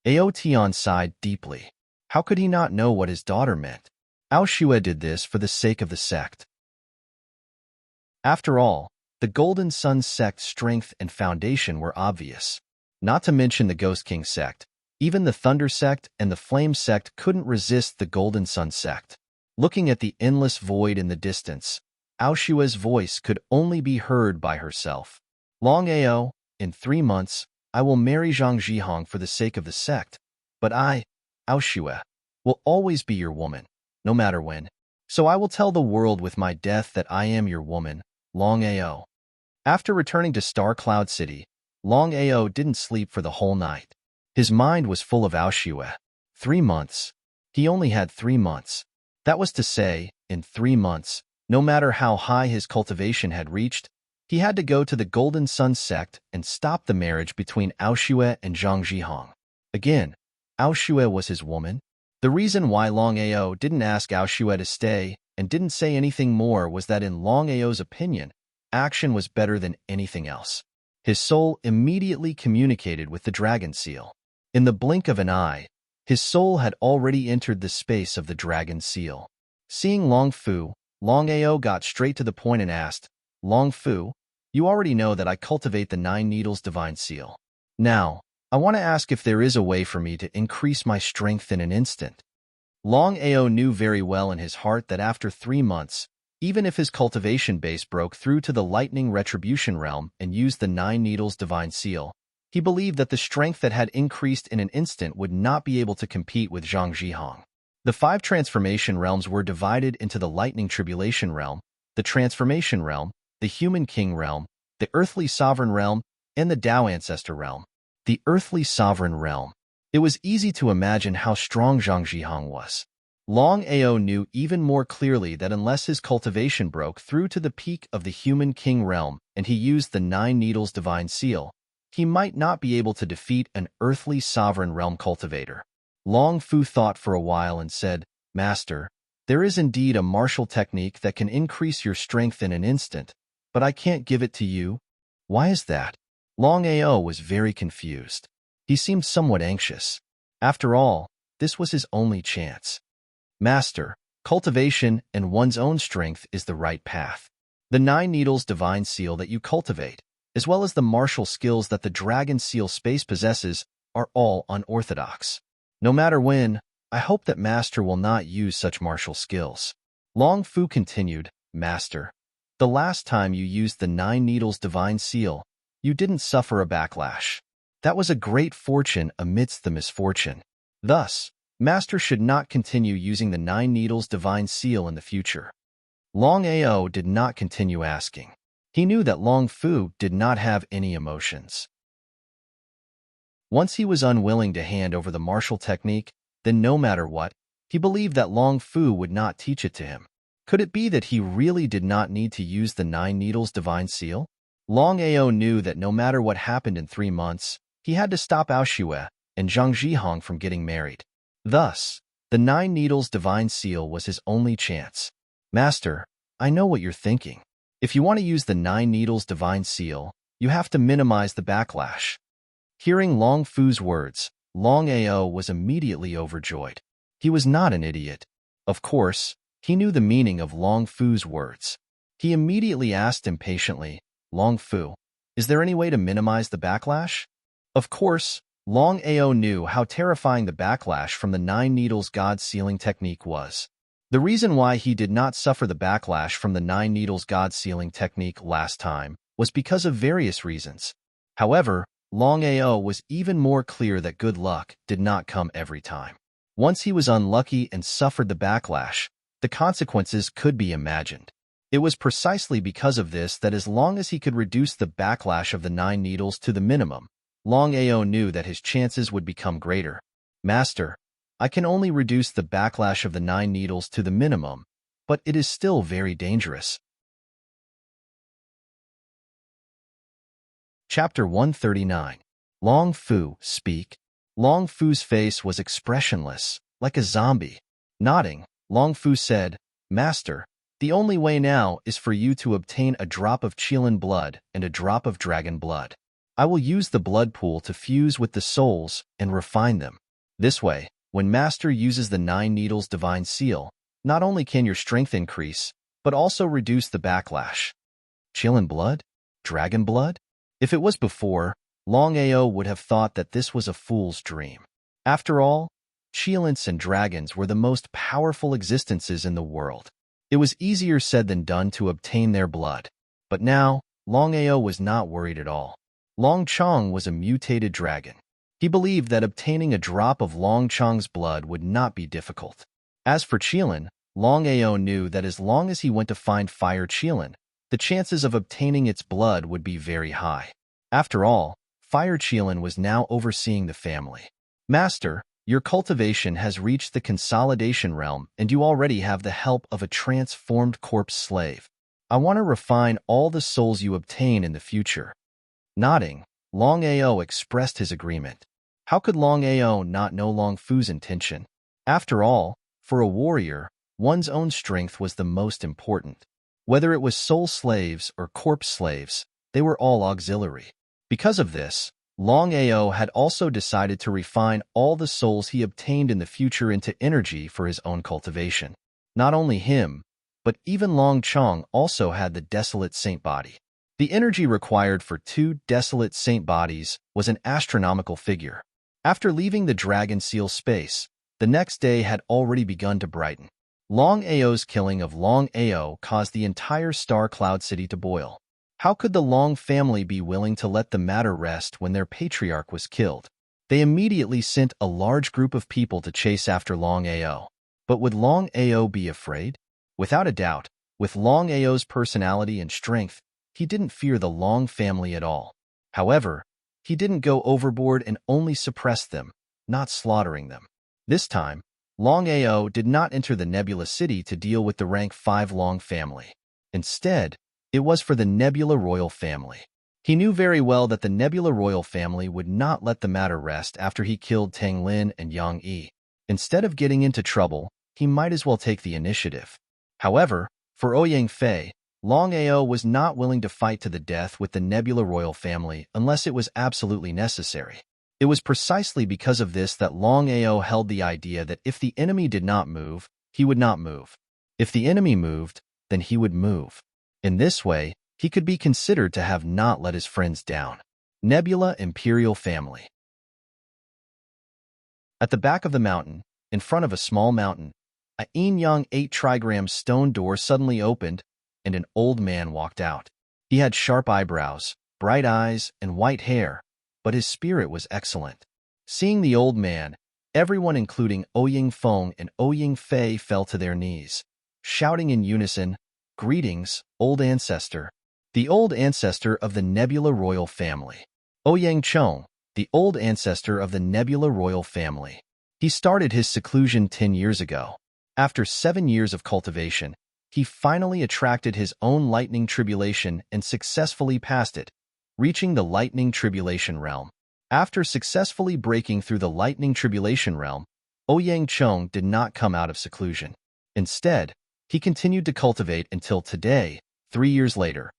Speaker 1: Aotian sighed deeply. How could he not know what his daughter meant? Aoshue did this for the sake of the sect. After all, the Golden Sun sect's strength and foundation were obvious. Not to mention the Ghost King sect. Even the Thunder sect and the Flame sect couldn't resist the Golden Sun sect. Looking at the endless void in the distance, Aoshue's voice could only be heard by herself. Longao, in 3 months, I will marry Zhang Zhihong for the sake of the sect, but I, Aoshue, will always be your woman, no matter when. So I will tell the world with my death that I am your woman, Longao. After returning to Star Cloud City, Longao didn't sleep for the whole night. His mind was full of Aoshue. 3 months. He only had 3 months. That was to say, in 3 months, no matter how high his cultivation had reached, he had to go to the Golden Sun sect and stop the marriage between Aoshue and Zhang Zhihong. Again, Aoshue was his woman. The reason why Longao didn't ask Aoshue to stay and didn't say anything more was that in Longao's opinion, action was better than anything else. His soul immediately communicated with the dragon seal. In the blink of an eye, his soul had already entered the space of the dragon seal. Seeing Long Fu, Longao got straight to the point and asked, Long Fu, you already know that I cultivate the 9 Needles Divine Seal. Now, I want to ask if there is a way for me to increase my strength in an instant. Longao knew very well in his heart that after 3 months, even if his cultivation base broke through to the Lightning Retribution realm and used the 9 Needles Divine Seal, he believed that the strength that had increased in an instant would not be able to compete with Zhang Zhihong. The 5 transformation realms were divided into the Lightning Tribulation realm, the Transformation realm, the Human King realm, the Earthly Sovereign realm, and the Tao Ancestor realm. The Earthly Sovereign realm. It was easy to imagine how strong Zhang Zhihong was. Longao knew even more clearly that unless his cultivation broke through to the peak of the Human King realm and he used the 9 Needles Divine Seal, he might not be able to defeat an Earthly Sovereign realm cultivator. Long Fu thought for a while and said, Master, there is indeed a martial technique that can increase your strength in an instant, but I can't give it to you. Why is that? Longao was very confused. He seemed somewhat anxious. After all, this was his only chance. Master, cultivation and one's own strength is the right path. The 9 Needles Divine Seal that you cultivate, as well as the martial skills that the Dragon Seal space possesses, are all unorthodox. No matter when, I hope that Master will not use such martial skills. Long Fu continued, Master, the last time you used the 9 Needles Divine Seal, you didn't suffer a backlash. That was a great fortune amidst the misfortune. Thus, Master should not continue using the 9 Needles Divine Seal in the future. Longao did not continue asking. He knew that Long Fu did not have any emotions. Once he was unwilling to hand over the martial technique, then no matter what, he believed that Long Fu would not teach it to him. Could it be that he really did not need to use the 9 Needles Divine Seal? Longao knew that no matter what happened in 3 months, he had to stop Aoshue and Zhang Zhihong from getting married. Thus, the 9 Needles Divine Seal was his only chance. Master, I know what you're thinking. If you want to use the 9 Needles Divine Seal, you have to minimize the backlash. Hearing Long Fu's words, Longao was immediately overjoyed. He was not an idiot. Of course, he knew the meaning of Long Fu's words. He immediately asked impatiently, Long Fu, is there any way to minimize the backlash? Of course, Longao knew how terrifying the backlash from the 9 Needles God Sealing technique was. The reason why he did not suffer the backlash from the 9 Needles God Sealing technique last time was because of various reasons. However, Longao was even more clear that good luck did not come every time. Once he was unlucky and suffered the backlash, the consequences could be imagined. It was precisely because of this that as long as he could reduce the backlash of the 9 Needles to the minimum, Longao knew that his chances would become greater. Master, I can only reduce the backlash of the 9 Needles to the minimum, but it is still very dangerous. Chapter 139. Long Fu, speak. Long Fu's face was expressionless, like a zombie. Nodding, Long Fu said, Master, the only way now is for you to obtain a drop of Qilin blood and a drop of dragon blood. I will use the blood pool to fuse with the souls and refine them. This way, when Master uses the 9 Needles Divine Seal, not only can your strength increase, but also reduce the backlash. Qilin blood? Dragon blood? If it was before, Longao would have thought that this was a fool's dream. After all, Qilins and dragons were the most powerful existences in the world. It was easier said than done to obtain their blood. But now, Longao was not worried at all. Long Chong was a mutated dragon. He believed that obtaining a drop of Long Chong's blood would not be difficult. As for Qilin, Longao knew that as long as he went to find Fire Qilin, the chances of obtaining its blood would be very high. After all, Fire Qilin was now overseeing the family. Master, your cultivation has reached the consolidation realm and you already have the help of a transformed corpse slave. I want to refine all the souls you obtain in the future. Nodding, Longao expressed his agreement. How could Longao not know Long Fu's intention? After all, for a warrior, one's own strength was the most important. Whether it was soul slaves or corpse slaves, they were all auxiliary. Because of this, Longao had also decided to refine all the souls he obtained in the future into energy for his own cultivation. Not only him, but even Long Chong also had the desolate saint body. The energy required for 2 desolate saint bodies was an astronomical figure. After leaving the Dragon Seal space, the next day had already begun to brighten. Long Ao's killing of Long Ao caused the entire Star Cloud City to boil. How could the Long family be willing to let the matter rest when their patriarch was killed? They immediately sent a large group of people to chase after Long Ao. But would Long Ao be afraid? Without a doubt, with Long Ao's personality and strength, he didn't fear the Long family at all. However, he didn't go overboard and only suppressed them, not slaughtering them. This time, Long Ao did not enter the Nebula City to deal with the rank 5 Long family. Instead, it was for the Nebula Royal family. He knew very well that the Nebula Royal family would not let the matter rest after he killed Tang Lin and Yang Yi. Instead of getting into trouble, he might as well take the initiative. However, for Ouyang Fei, Long Ao was not willing to fight to the death with the Nebula Royal family unless it was absolutely necessary. It was precisely because of this that Long Ao held the idea that if the enemy did not move, he would not move. If the enemy moved, then he would move. In this way, he could be considered to have not let his friends down. Nebula Imperial Family. At the back of the mountain, in front of a small mountain, a yin-yang 8 trigram stone door suddenly opened, and an old man walked out. He had sharp eyebrows, bright eyes, and white hair, but his spirit was excellent. Seeing the old man, everyone including Ouyang Feng and Ouyang Fei fell to their knees, shouting in unison, "Greetings, old ancestor." The old ancestor of the Nebula Royal family. Ouyang Chong, the old ancestor of the Nebula Royal family. He started his seclusion 10 years ago. After 7 years of cultivation, he finally attracted his own lightning tribulation and successfully passed it, reaching the lightning tribulation realm. After successfully breaking through the lightning tribulation realm, Ouyang Chong did not come out of seclusion. Instead, he continued to cultivate until today, 3 years later.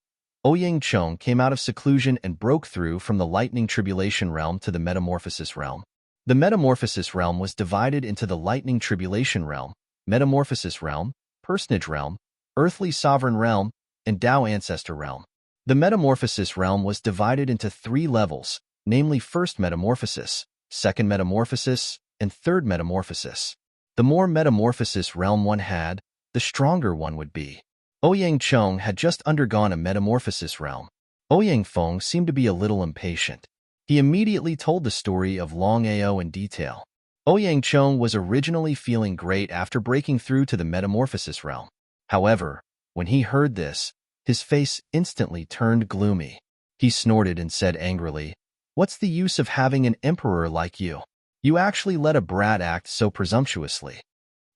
Speaker 1: Ouyang Chong came out of seclusion and broke through from the lightning tribulation realm to the metamorphosis realm. The metamorphosis realm was divided into the lightning tribulation realm, metamorphosis realm, personage realm, earthly sovereign realm, and Tao ancestor realm. The metamorphosis realm was divided into 3 levels, namely first metamorphosis, second metamorphosis, and third metamorphosis. The more metamorphosis realm one had, the stronger one would be. Ouyang Chong had just undergone a metamorphosis realm. Ouyang Feng seemed to be a little impatient. He immediately told the story of Long Ao in detail. Ouyang Chong was originally feeling great after breaking through to the metamorphosis realm. However, when he heard this, his face instantly turned gloomy. He snorted and said angrily, "What's the use of having an emperor like you? You actually let a brat act so presumptuously."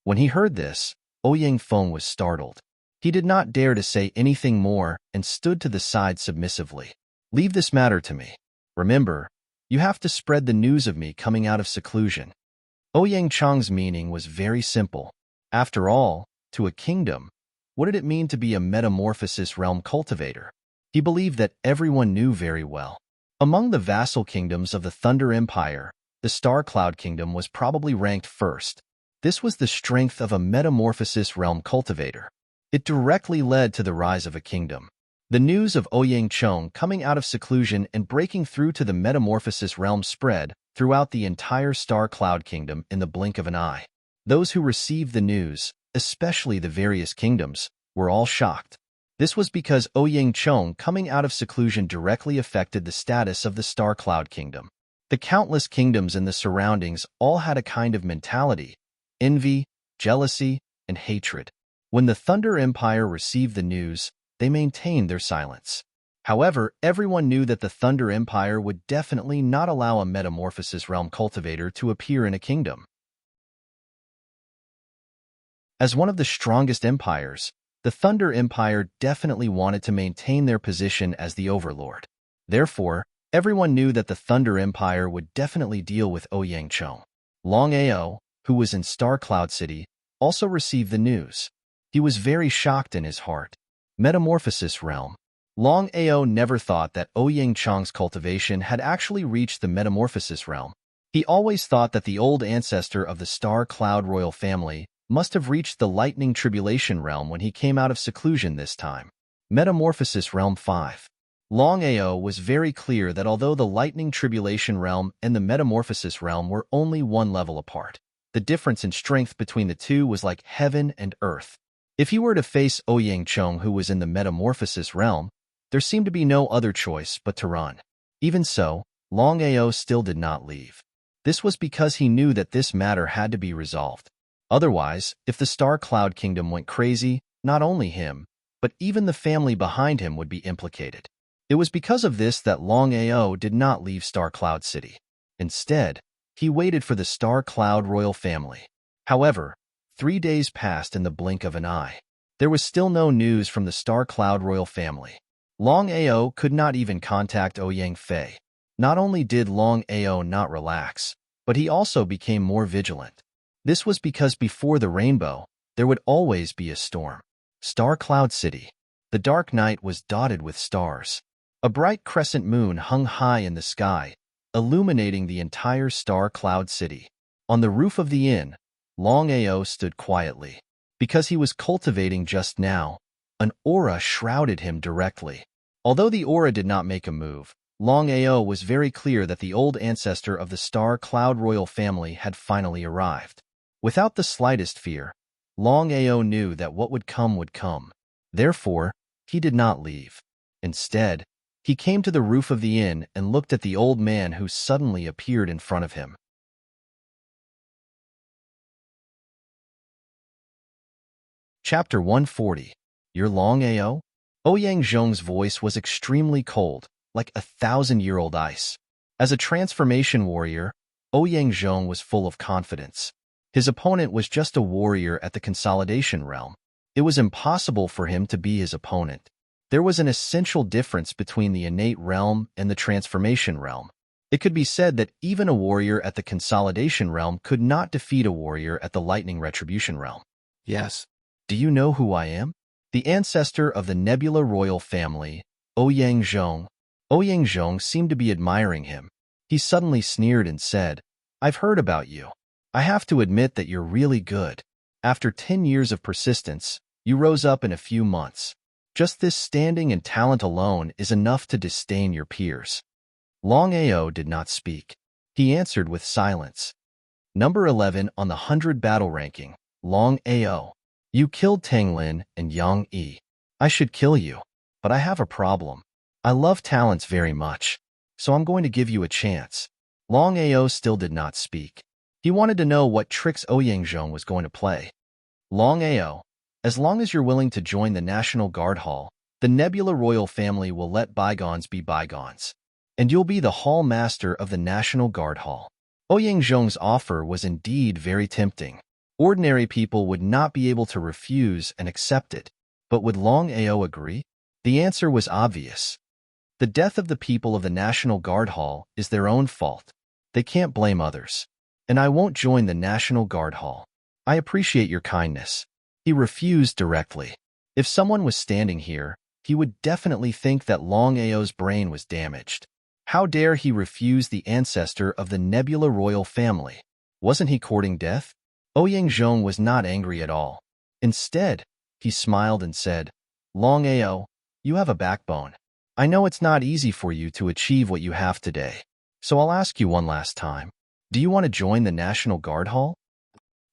Speaker 1: When he heard this, Ouyang Feng was startled. He did not dare to say anything more and stood to the side submissively. "Leave this matter to me. Remember, You have to spread the news of me coming out of seclusion. Ouyang Chang's meaning was very simple. After all, to a kingdom, what did it mean to be a metamorphosis realm cultivator? He believed that everyone knew very well. Among the vassal kingdoms of the Thunder Empire, the Star Cloud Kingdom was probably ranked first. This was the strength of a metamorphosis realm cultivator. It directly led to the rise of a kingdom. The news of Ouyang Chong coming out of seclusion and breaking through to the metamorphosis realm spread throughout the entire Star Cloud Kingdom in the blink of an eye. Those who received the news, especially the various kingdoms, were all shocked. This was because Ouyang Chong coming out of seclusion directly affected the status of the Star Cloud Kingdom. The countless kingdoms in the surroundings all had a kind of mentality: envy, jealousy, and hatred. When the Thunder Empire received the news, they maintained their silence. However, everyone knew that the Thunder Empire would definitely not allow a metamorphosis realm cultivator to appear in a kingdom. As one of the strongest empires, the Thunder Empire definitely wanted to maintain their position as the overlord. Therefore, everyone knew that the Thunder Empire would definitely deal with Ouyang Chong. Longao, who was in Star Cloud City, also received the news. He was very shocked in his heart. Metamorphosis realm. Longao never thought that Ouyang Chong's cultivation had actually reached the metamorphosis realm. He always thought that the old ancestor of the Star Cloud royal family must have reached the lightning tribulation realm when he came out of seclusion this time. Metamorphosis realm 5. Longao was very clear that although the lightning tribulation realm and the metamorphosis realm were only one level apart, the difference in strength between the two was like heaven and earth. If he were to face Ouyang Chong, who was in the metamorphosis realm, there seemed to be no other choice but to run. Even so, Longao still did not leave. This was because he knew that this matter had to be resolved. Otherwise, if the Star Cloud Kingdom went crazy, not only him, but even the family behind him would be implicated. It was because of this that Longao did not leave Star Cloud City. Instead, he waited for the Star Cloud royal family. However, 3 days passed in the blink of an eye. There was still no news from the Star Cloud royal family. Longao could not even contact Ouyang Fei. Not only did Longao not relax, but he also became more vigilant. This was because before the rainbow, there would always be a storm. Star Cloud City. The dark night was dotted with stars. A bright crescent moon hung high in the sky, illuminating the entire Star Cloud City. On the roof of the inn, Longao stood quietly. Because he was cultivating just now, an aura shrouded him directly. Although the aura did not make a move, Longao was very clear that the old ancestor of the Star Cloud royal family had finally arrived. Without the slightest fear, Longao knew that what would come would come. Therefore, he did not leave. Instead, he came to the roof of the inn and looked at the old man who suddenly appeared in front of him. Chapter 140. You're Longao? Ouyang Zhong's voice was extremely cold, like 1,000-year-old ice. As a transformation warrior, Ouyang Zhong was full of confidence. His opponent was just a warrior at the consolidation realm. It was impossible for him to be his opponent. There was an essential difference between the innate realm and the transformation realm. It could be said that even a warrior at the consolidation realm could not defeat a warrior at the lightning retribution realm. Yes. Do you know who I am? The ancestor of the Nebula royal family, Ouyang Zhong. Ouyang Zhong seemed to be admiring him. He suddenly sneered and said, "I've heard about you. I have to admit that you're really good. After 10 years of persistence, you rose up in a few months. Just this standing and talent alone is enough to disdain your peers." Longao did not speak. He answered with silence. Number 11 on the 100 battle ranking, Longao. You killed Tanglin and Yang Yi. I should kill you, but I have a problem. I love talents very much, so I'm going to give you a chance. Longao still did not speak. He wanted to know what tricks Ouyang Zhong was going to play. Longao, as long as you're willing to join the National Guard Hall, the Nebula royal family will let bygones be bygones, and you'll be the hall master of the National Guard Hall. Ouyang Zhong's offer was indeed very tempting. Ordinary people would not be able to refuse and accept it. But would Longao agree? The answer was obvious. The death of the people of the National Guard Hall is their own fault. They can't blame others. And I won't join the National Guard Hall. I appreciate your kindness. He refused directly. If someone was standing here, he would definitely think that Longao's brain was damaged. How dare he refuse the ancestor of the Nebula royal family? Wasn't he courting death? Ouyang was not angry at all. Instead, he smiled and said, Longao, you have a backbone. I know it's not easy for you to achieve what you have today. So I'll ask you one last time. Do you want to join the National Guard Hall?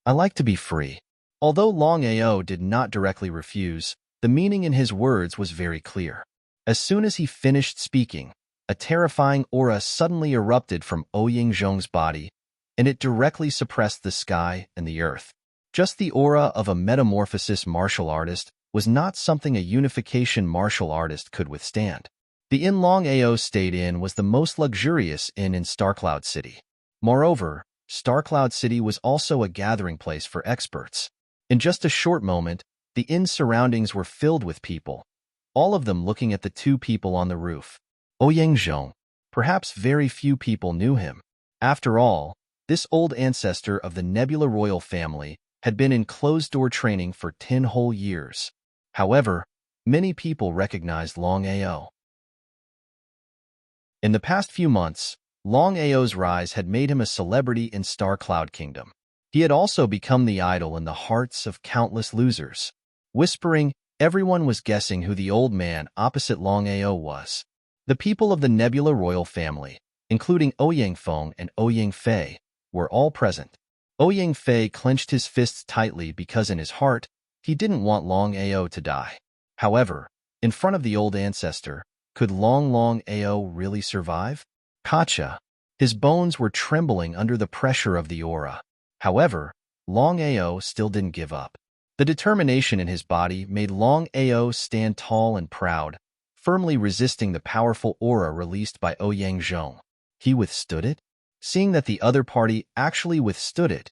Speaker 1: I like to be free. Although Longao did not directly refuse, the meaning in his words was very clear. As soon as he finished speaking, a terrifying aura suddenly erupted from Ouyang body, and it directly suppressed the sky and the earth. Just the aura of a metamorphosis martial artist was not something a unification martial artist could withstand. The inn Longao stayed in was the most luxurious inn in Starcloud City. Moreover, Starcloud City was also a gathering place for experts. In just a short moment, the inn's surroundings were filled with people, all of them looking at the two people on the roof. Ouyang. Perhaps very few people knew him. After all, this old ancestor of the Nebula royal family had been in closed-door training for 10 whole years. However, many people recognized Longao. In the past few months, Longao's rise had made him a celebrity in Starcloud Kingdom. He had also become the idol in the hearts of countless losers. Whispering, everyone was guessing who the old man opposite Longao was. The people of the Nebula royal family, including Ouyang and Ouyang, were all present. Ouyang clenched his fists tightly because in his heart, he didn't want Longao to die. However, in front of the old ancestor, could Longao really survive? Kacha. His bones were trembling under the pressure of the aura. However, Longao still didn't give up. The determination in his body made Longao stand tall and proud, firmly resisting the powerful aura released by Ouyang. He withstood it? Seeing that the other party actually withstood it,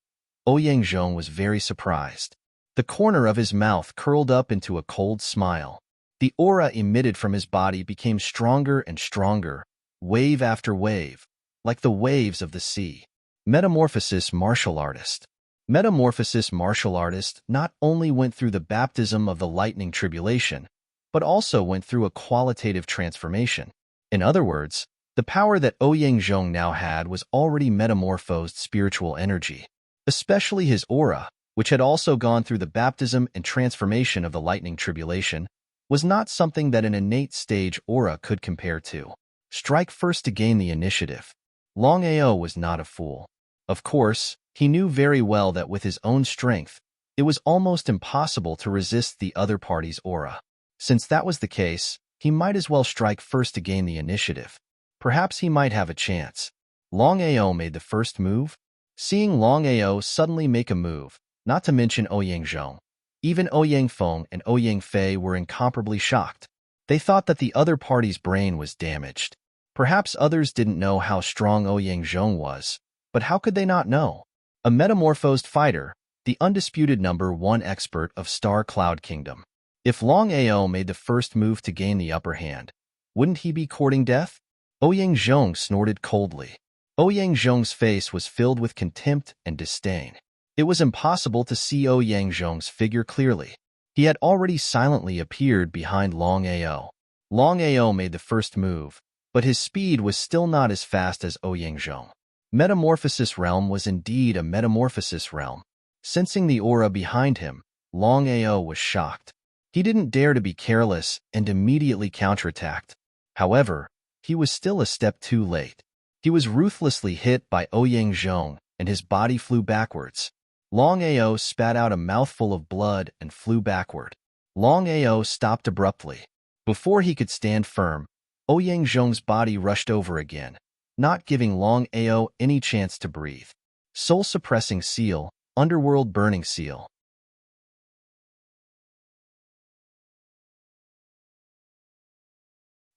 Speaker 1: Ouyang was very surprised. The corner of his mouth curled up into a cold smile. The aura emitted from his body became stronger and stronger, wave after wave, like the waves of the sea. Metamorphosis martial artist. Metamorphosis martial artist not only went through the baptism of the lightning tribulation, but also went through a qualitative transformation. In other words, the power that Ouyang now had was already metamorphosed spiritual energy. Especially his aura, which had also gone through the baptism and transformation of the lightning tribulation, was not something that an innate stage aura could compare to. Strike first to gain the initiative. Longao was not a fool. Of course, he knew very well that with his own strength, it was almost impossible to resist the other party's aura. Since that was the case, he might as well strike first to gain the initiative. Perhaps he might have a chance. Longao made the first move. Seeing Longao suddenly make a move, not to mention Ouyang, even Ouyang and Ouyang were incomparably shocked. They thought that the other party's brain was damaged. Perhaps others didn't know how strong Ouyang was, but how could they not know? A metamorphosed fighter, the undisputed #1 expert of Star Cloud Kingdom. If Longao made the first move to gain the upper hand, wouldn't he be courting death? Ouyang snorted coldly. Ouyang's face was filled with contempt and disdain. It was impossible to see Ouyang's figure clearly. He had already silently appeared behind Longao. Longao made the first move, but his speed was still not as fast as Ouyang. Metamorphosis realm was indeed a metamorphosis realm. Sensing the aura behind him, Longao was shocked. He didn't dare to be careless and immediately counterattacked. However, he was still a step too late. He was ruthlessly hit by Ouyang, and his body flew backwards. Longao spat out a mouthful of blood and flew backward. Longao stopped abruptly. Before he could stand firm, Ouyang's body rushed over again, not giving Longao any chance to breathe. Soul-suppressing seal, underworld burning seal.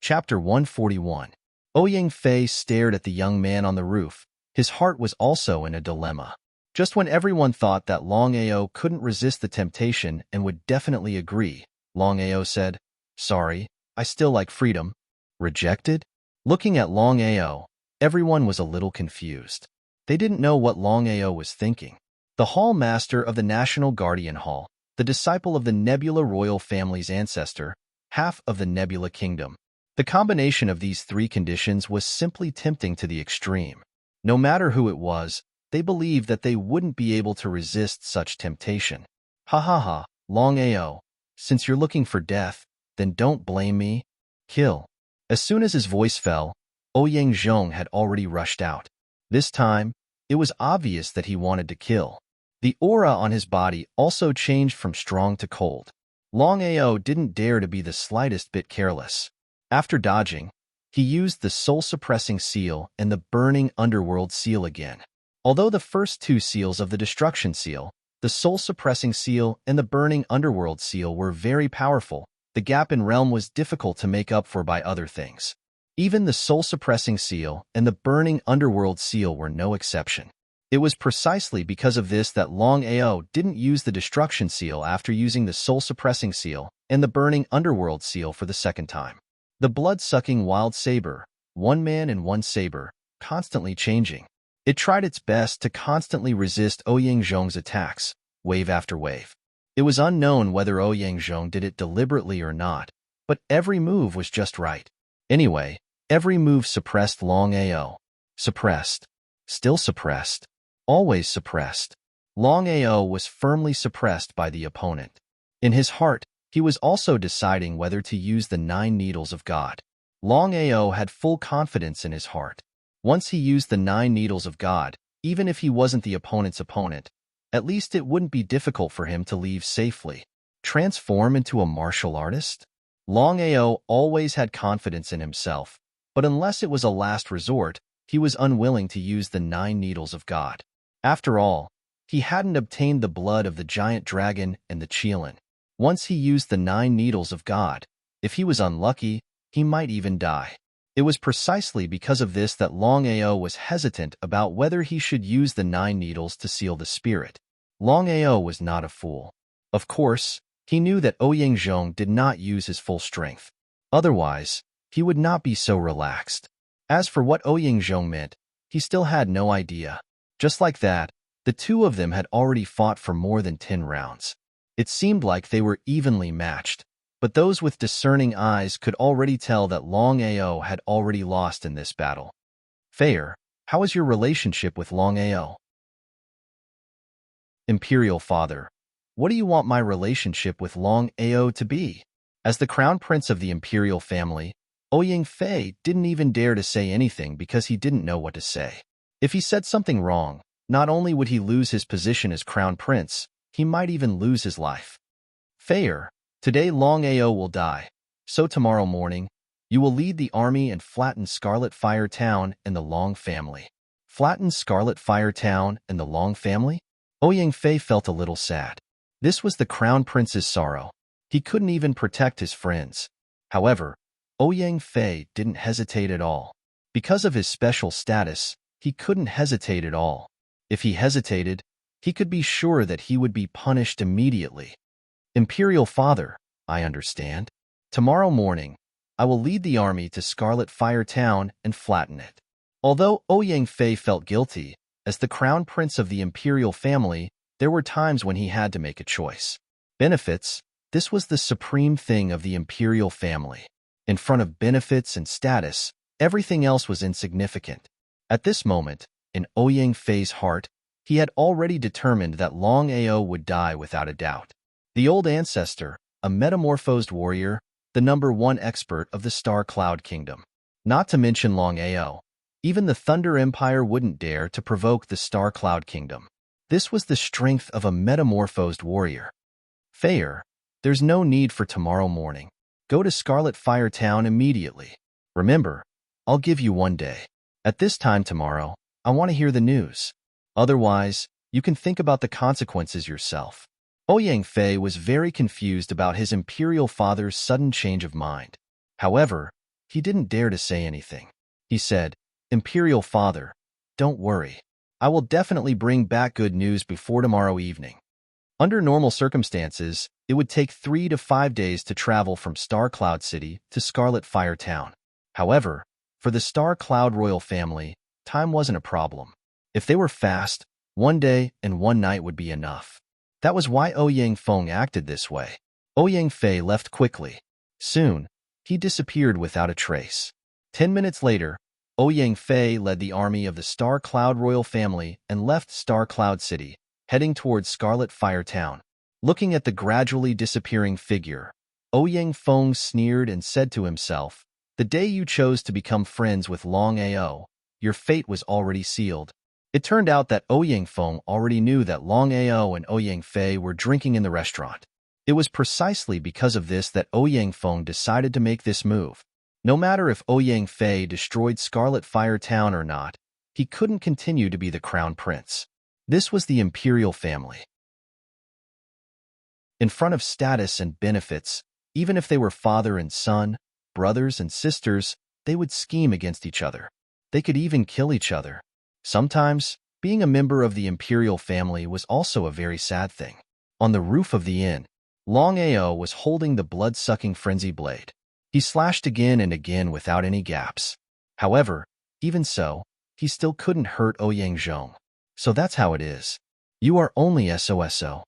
Speaker 1: Chapter 141. Ouyang stared at the young man on the roof. His heart was also in a dilemma. Just when everyone thought that Longao couldn't resist the temptation and would definitely agree, Longao said, "Sorry, I still like freedom." Rejected? Looking at Longao, everyone was a little confused. They didn't know what Longao was thinking. The Hall Master of the National Guardian Hall, the disciple of the Nebula royal family's ancestor, half of the Nebula Kingdom. The combination of these three conditions was simply tempting to the extreme. No matter who it was, they believed that they wouldn't be able to resist such temptation. Ha ha ha, Longao, since you're looking for death, then don't blame me. Kill. As soon as his voice fell, Ouyang Zhong had already rushed out. This time, it was obvious that he wanted to kill. The aura on his body also changed from strong to cold. Longao didn't dare to be the slightest bit careless. After dodging, he used the soul-suppressing seal and the burning underworld seal again. Although the first two seals of the destruction seal, the soul-suppressing seal and the burning underworld seal were very powerful, the gap in realm was difficult to make up for by other things. Even the soul-suppressing seal and the burning underworld seal were no exception. It was precisely because of this that Longao didn't use the destruction seal after using the soul-suppressing seal and the burning underworld seal for the second time. The blood-sucking wild saber, one man and one saber, constantly changing. It tried its best to constantly resist Ouyang Zhong's attacks, wave after wave. It was unknown whether Ouyang Zhong did it deliberately or not, but every move was just right. Anyway, every move suppressed Longao. Suppressed. Still suppressed. Always suppressed. Longao was firmly suppressed by the opponent. In his heart, he was also deciding whether to use the 9 Needles of God. Longao had full confidence in his heart. Once he used the 9 Needles of God, even if he wasn't the opponent's opponent, at least it wouldn't be difficult for him to leave safely. Transform into a martial artist? Longao always had confidence in himself, but unless it was a last resort, he was unwilling to use the 9 Needles of God. After all, he hadn't obtained the blood of the giant dragon and the Qilin. Once he used the 9 Needles of God, if he was unlucky, he might even die. It was precisely because of this that Longao was hesitant about whether he should use the 9 needles to seal the spirit. Longao was not a fool. Of course, he knew that Ouyang Zhong did not use his full strength. Otherwise, he would not be so relaxed. As for what Ouyang Zhong meant, he still had no idea. Just like that, the two of them had already fought for more than 10 rounds. It seemed like they were evenly matched, but those with discerning eyes could already tell that Longao had already lost in this battle. Fair, how is your relationship with Longao? Imperial Father, what do you want my relationship with Longao to be? As the crown prince of the imperial family, Ouyang Fei didn't even dare to say anything because he didn't know what to say. If he said something wrong, not only would he lose his position as crown prince, he might even lose his life. Fair, today Longao will die, so tomorrow morning, you will lead the army and flatten Scarlet Fire Town and the Long family. Flatten Scarlet Fire Town and the Long family? Ouyang Fei felt a little sad. This was the crown prince's sorrow. He couldn't even protect his friends. However, Ouyang Fei didn't hesitate at all. Because of his special status, he couldn't hesitate at all. If he hesitated, he could be sure that he would be punished immediately. Imperial Father, I understand. Tomorrow morning, I will lead the army to Scarlet Fire Town and flatten it. Although Ouyang Fei felt guilty, as the crown prince of the imperial family, there were times when he had to make a choice. Benefits, this was the supreme thing of the imperial family. In front of benefits and status, everything else was insignificant. At this moment, in Ouyang Fei's heart, he had already determined that Longao would die without a doubt. The old ancestor, a metamorphosed warrior, the #1 expert of the Star Cloud Kingdom. Not to mention Longao, even the Thunder Empire wouldn't dare to provoke the Star Cloud Kingdom. This was the strength of a metamorphosed warrior. Fair, there's no need for tomorrow morning. Go to Scarlet Fire Town immediately. Remember, I'll give you 1 day. At this time tomorrow, I want to hear the news. Otherwise, you can think about the consequences yourself. Ouyang Fei was very confused about his imperial father's sudden change of mind. However, he didn't dare to say anything. He said, Imperial Father, don't worry. I will definitely bring back good news before tomorrow evening. Under normal circumstances, it would take 3 to 5 days to travel from Star Cloud City to Scarlet Fire Town. However, for the Star Cloud royal family, time wasn't a problem. If they were fast, one day and one night would be enough. That was why Ouyang Feng acted this way. Ouyang Fei left quickly. Soon, he disappeared without a trace. 10 minutes later, Ouyang Fei led the army of the Star Cloud royal family and left Star Cloud City, heading towards Scarlet Fire Town. Looking at the gradually disappearing figure, Ouyang Feng sneered and said to himself, "The day you chose to become friends with Longao, your fate was already sealed." It turned out that Ouyang Feng already knew that Longao and Ouyang Fei were drinking in the restaurant. It was precisely because of this that Ouyang Feng decided to make this move. No matter if Ouyang Fei destroyed Scarlet Fire Town or not, he couldn't continue to be the crown prince. This was the imperial family. In front of status and benefits, even if they were father and son, brothers and sisters, they would scheme against each other. They could even kill each other. Sometimes, being a member of the imperial family was also a very sad thing. On the roof of the inn, Longao was holding the blood-sucking frenzy blade. He slashed again and again without any gaps. However, even so, he still couldn't hurt Ouyang Zhong. So that's how it is. You are only SOSO.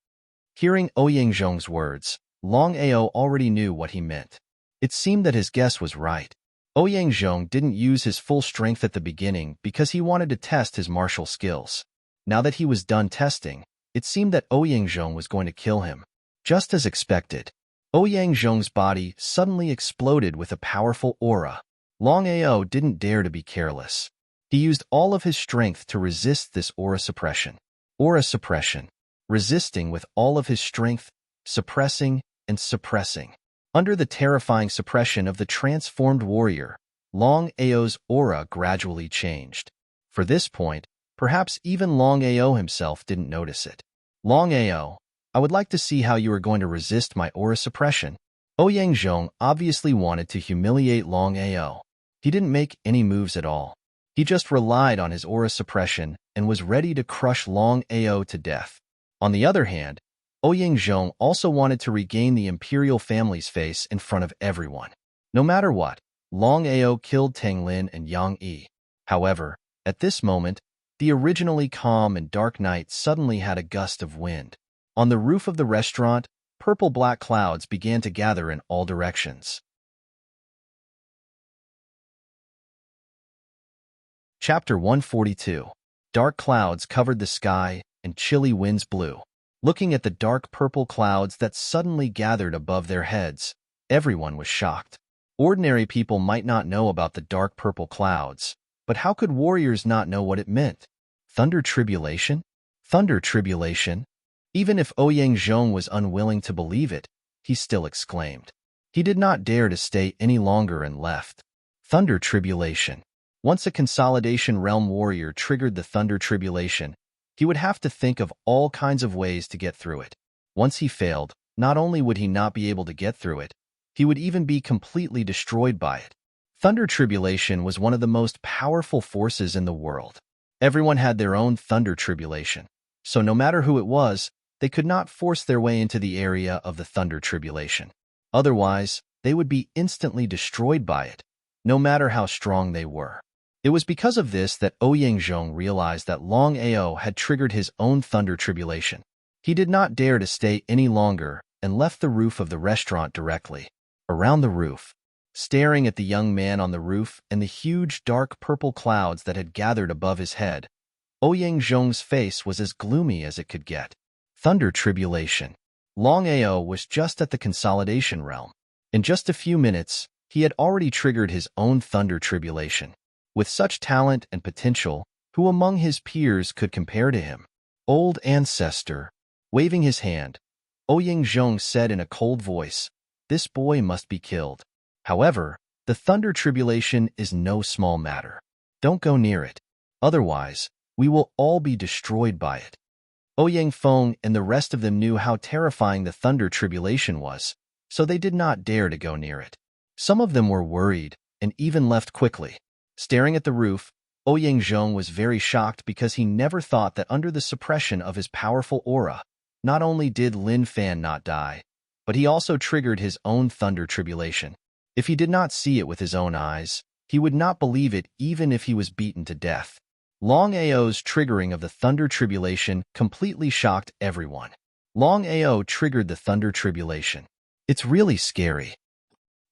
Speaker 1: Hearing Ouyang Zhong's words, Longao already knew what he meant. It seemed that his guess was right. Ouyang Zhong didn't use his full strength at the beginning because he wanted to test his martial skills. Now that he was done testing, it seemed that Ouyang Zhong was going to kill him. Just as expected, Ouyang Zhong's body suddenly exploded with a powerful aura. Longao didn't dare to be careless. He used all of his strength to resist this aura suppression. Aura suppression. Resisting with all of his strength, suppressing and suppressing. Under the terrifying suppression of the transformed warrior, Longao's aura gradually changed. For this point, perhaps even Longao himself didn't notice it. Longao, I would like to see how you are going to resist my aura suppression. Ouyang Zhong obviously wanted to humiliate Longao. He didn't make any moves at all. He just relied on his aura suppression and was ready to crush Longao to death. On the other hand, Ouyang Zhong also wanted to regain the imperial family's face in front of everyone. No matter what, Longao killed Tang Lin and Yang Yi. However, at this moment, the originally calm and dark night suddenly had a gust of wind. On the roof of the restaurant, purple-black clouds began to gather in all directions. Chapter 142. Dark clouds covered the sky, and chilly winds blew. Looking at the dark purple clouds that suddenly gathered above their heads, everyone was shocked. Ordinary people might not know about the dark purple clouds, but how could warriors not know what it meant? Thunder tribulation? Thunder tribulation? Even if Ouyang Zhong was unwilling to believe it, he still exclaimed. He did not dare to stay any longer and left. Thunder tribulation. Once a consolidation realm warrior triggered the thunder tribulation, he would have to think of all kinds of ways to get through it. Once he failed, not only would he not be able to get through it, he would even be completely destroyed by it. Thunder tribulation was one of the most powerful forces in the world. Everyone had their own thunder tribulation, so no matter who it was, they could not force their way into the area of the thunder tribulation. Otherwise, they would be instantly destroyed by it, no matter how strong they were. It was because of this that Ouyang Zhong realized that Longao had triggered his own thunder tribulation. He did not dare to stay any longer and left the roof of the restaurant directly. Around the roof, staring at the young man on the roof and the huge dark purple clouds that had gathered above his head, Ouyang Zhong's face was as gloomy as it could get. Thunder tribulation. Longao was just at the consolidation realm. In just a few minutes, he had already triggered his own thunder tribulation. With such talent and potential, who among his peers could compare to him? Old ancestor. Waving his hand, Ouyang Zhong said in a cold voice, "This boy must be killed." However, the thunder tribulation is no small matter. Don't go near it. Otherwise, we will all be destroyed by it. Ouyang Feng and the rest of them knew how terrifying the thunder tribulation was, so they did not dare to go near it. Some of them were worried and even left quickly. Staring at the roof, Ouyang Zhong was very shocked because he never thought that under the suppression of his powerful aura, not only did Lin Fan not die, but he also triggered his own thunder tribulation. If he did not see it with his own eyes, He would not believe it even if he was beaten to death. Longao's triggering of the Thunder Tribulation completely shocked everyone. Longao triggered the Thunder Tribulation. It's really scary.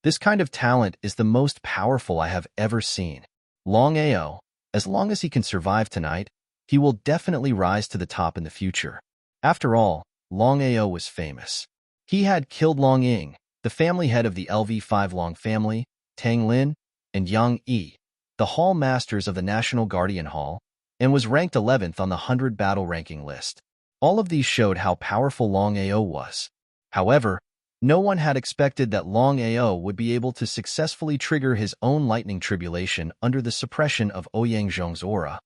Speaker 1: This kind of talent is the most powerful I have ever seen. Longao, as long as he can survive tonight, he will definitely rise to the top in the future. After all, Longao was famous. He had killed Long Ying, the family head of the LV5 Long family, Tang Lin, and Yang Yi, the Hall Masters of the National Guardian Hall, and was ranked 11th on the 100 battle ranking list. All of these showed how powerful Longao was. However, no one had expected that Longao would be able to successfully trigger his own lightning tribulation under the suppression of Ouyang Zhong's aura.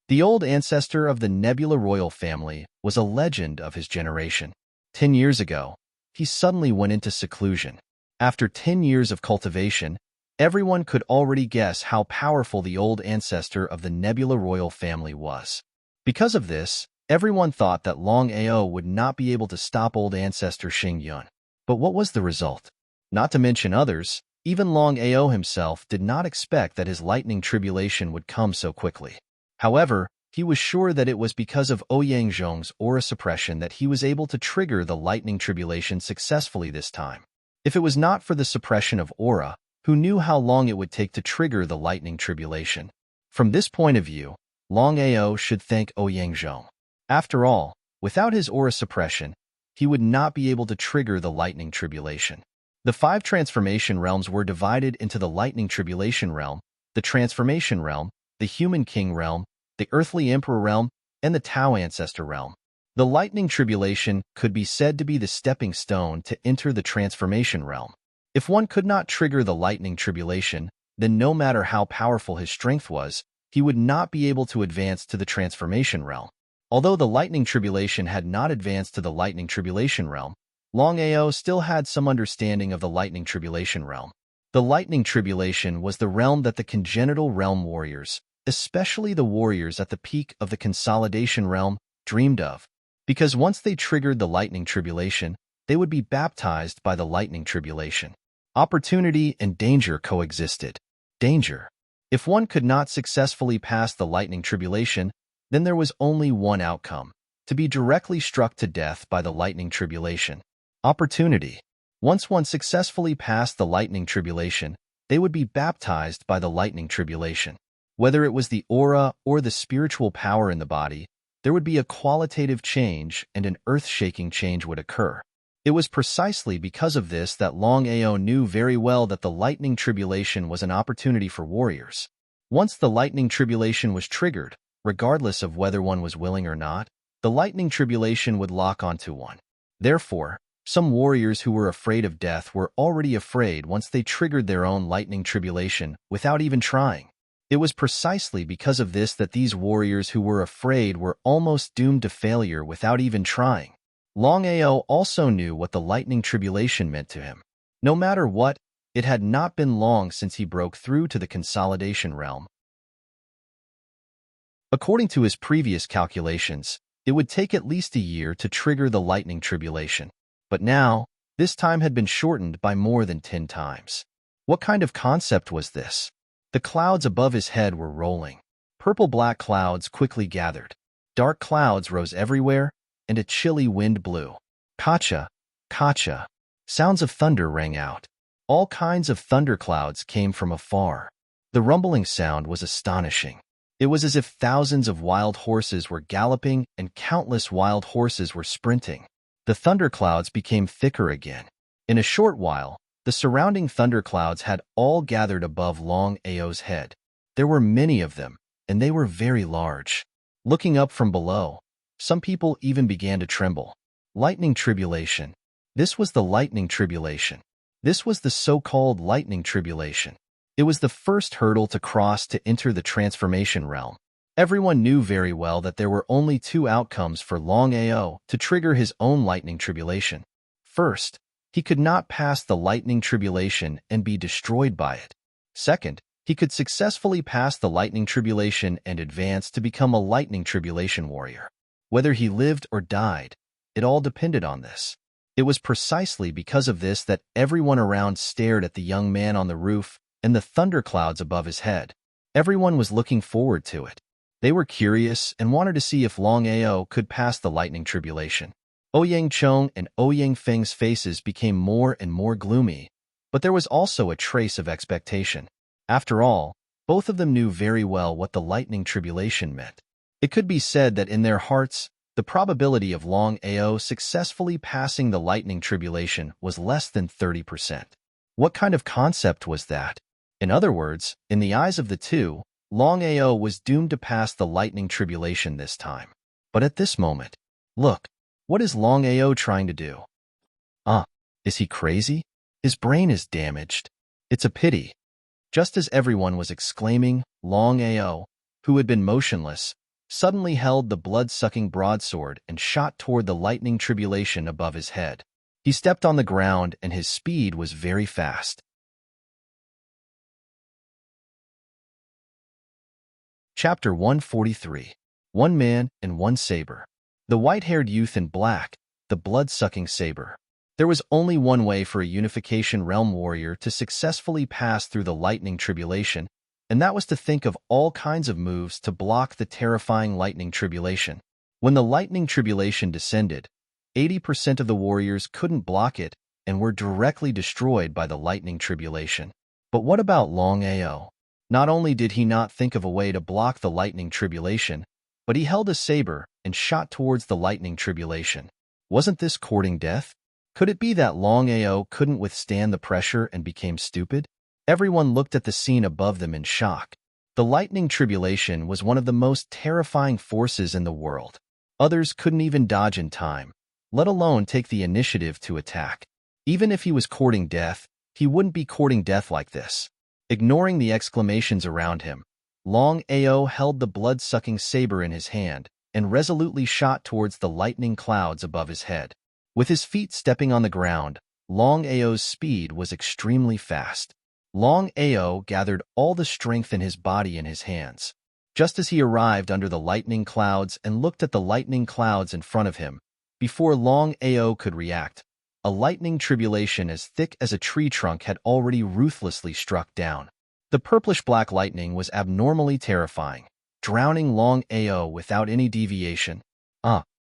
Speaker 1: The old ancestor of the Nebula royal family was a legend of his generation. 10 years ago, he suddenly went into seclusion. After 10 years of cultivation, everyone could already guess how powerful the old ancestor of the Nebula royal family was. Because of this, everyone thought that Longao would not be able to stop old ancestor Xingyun. But what was the result? Not to mention others, even Longao himself did not expect that his lightning tribulation would come so quickly. However, he was sure that it was because of Ouyang Zhong's aura suppression that he was able to trigger the lightning tribulation successfully this time. If it was not for the suppression of aura, who knew how long it would take to trigger the lightning tribulation? From this point of view, Longao should thank Ouyang Zhong. After all, without his aura suppression, he would not be able to trigger the lightning tribulation. The 5 transformation realms were divided into the lightning tribulation realm, the transformation realm, the human king realm, the earthly emperor realm, and the Tao ancestor realm. The lightning tribulation could be said to be the stepping stone to enter the transformation realm. If one could not trigger the lightning tribulation, then no matter how powerful his strength was, he would not be able to advance to the transformation realm. Although the lightning tribulation had not advanced to the lightning tribulation realm, Longao still had some understanding of the lightning tribulation realm. The lightning tribulation was the realm that the congenital realm warriors, especially the warriors at the peak of the consolidation realm, dreamed of. Because once they triggered the lightning tribulation, they would be baptized by the lightning tribulation. Opportunity and danger coexisted. Danger. If one could not successfully pass the lightning tribulation, then there was only one outcome: to be directly struck to death by the lightning tribulation. Opportunity. Once one successfully passed the lightning tribulation, they would be baptized by the lightning tribulation. Whether it was the aura or the spiritual power in the body, there would be a qualitative change and an earth-shaking change would occur. It was precisely because of this that Longao knew very well that the lightning tribulation was an opportunity for warriors. Once the lightning tribulation was triggered, regardless of whether one was willing or not, the lightning tribulation would lock onto one. Therefore, some warriors who were afraid of death were already afraid once they triggered their own lightning tribulation without even trying. It was precisely because of this that these warriors who were afraid were almost doomed to failure without even trying. Longao also knew what the lightning tribulation meant to him. No matter what, it had not been long since he broke through to the consolidation realm. According to his previous calculations, it would take at least a year to trigger the lightning tribulation. But now, this time had been shortened by more than 10 times. What kind of concept was this? The clouds above his head were rolling. Purple-black clouds quickly gathered. Dark clouds rose everywhere, and a chilly wind blew. Kacha, kacha. Sounds of thunder rang out. All kinds of thunderclouds came from afar. The rumbling sound was astonishing. It was as if thousands of wild horses were galloping and countless wild horses were sprinting. The thunderclouds became thicker again. In a short while, the surrounding thunderclouds had all gathered above Longao's head. There were many of them, and they were very large. Looking up from below, some people even began to tremble. Lightning tribulation. This was the lightning tribulation. This was the so-called lightning tribulation. It was the first hurdle to cross to enter the transformation realm. Everyone knew very well that there were only 2 outcomes for Longao to trigger his own lightning tribulation. First, he could not pass the lightning tribulation and be destroyed by it. Second, he could successfully pass the lightning tribulation and advance to become a lightning tribulation warrior. Whether he lived or died, it all depended on this. It was precisely because of this that everyone around stared at the young man on the roof and the thunderclouds above his head. Everyone was looking forward to it. They were curious and wanted to see if Longao could pass the lightning tribulation. Ouyang Chong and Ouyang Feng's faces became more and more gloomy, but there was also a trace of expectation. After all, both of them knew very well what the lightning tribulation meant. It could be said that in their hearts, the probability of Longao successfully passing the lightning tribulation was less than 30%. What kind of concept was that? In other words, in the eyes of the two, Longao was doomed to pass the lightning tribulation this time. But at this moment, look, what is Longao trying to do? Is he crazy? His brain is damaged. It's a pity. Just as everyone was exclaiming, Longao, who had been motionless, suddenly held the blood-sucking broadsword and shot toward the lightning tribulation above his head. He stepped on the ground and his speed was very fast. Chapter 143. One Man and One Saber. The white-haired youth in black, the blood-sucking saber. There was only one way for a Unification Realm warrior to successfully pass through the lightning tribulation, and that was to think of all kinds of moves to block the terrifying lightning tribulation. When the lightning tribulation descended, 80% of the warriors couldn't block it and were directly destroyed by the lightning tribulation. But what about Longao? Not only did he not think of a way to block the lightning tribulation, but he held a saber and shot towards the lightning tribulation. Wasn't this courting death? Could it be that Longao couldn't withstand the pressure and became stupid? Everyone looked at the scene above them in shock. The lightning tribulation was one of the most terrifying forces in the world. Others couldn't even dodge in time, let alone take the initiative to attack. Even if he was courting death, he wouldn't be courting death like this. Ignoring the exclamations around him, Longao held the blood-sucking saber in his hand and resolutely shot towards the lightning clouds above his head. With his feet stepping on the ground, Longao's speed was extremely fast. Longao gathered all the strength in his body in his hands. Just as he arrived under the lightning clouds and looked at the lightning clouds in front of him, before Longao could react, a lightning tribulation as thick as a tree trunk had already ruthlessly struck down. The purplish-black lightning was abnormally terrifying, drowning Longao without any deviation.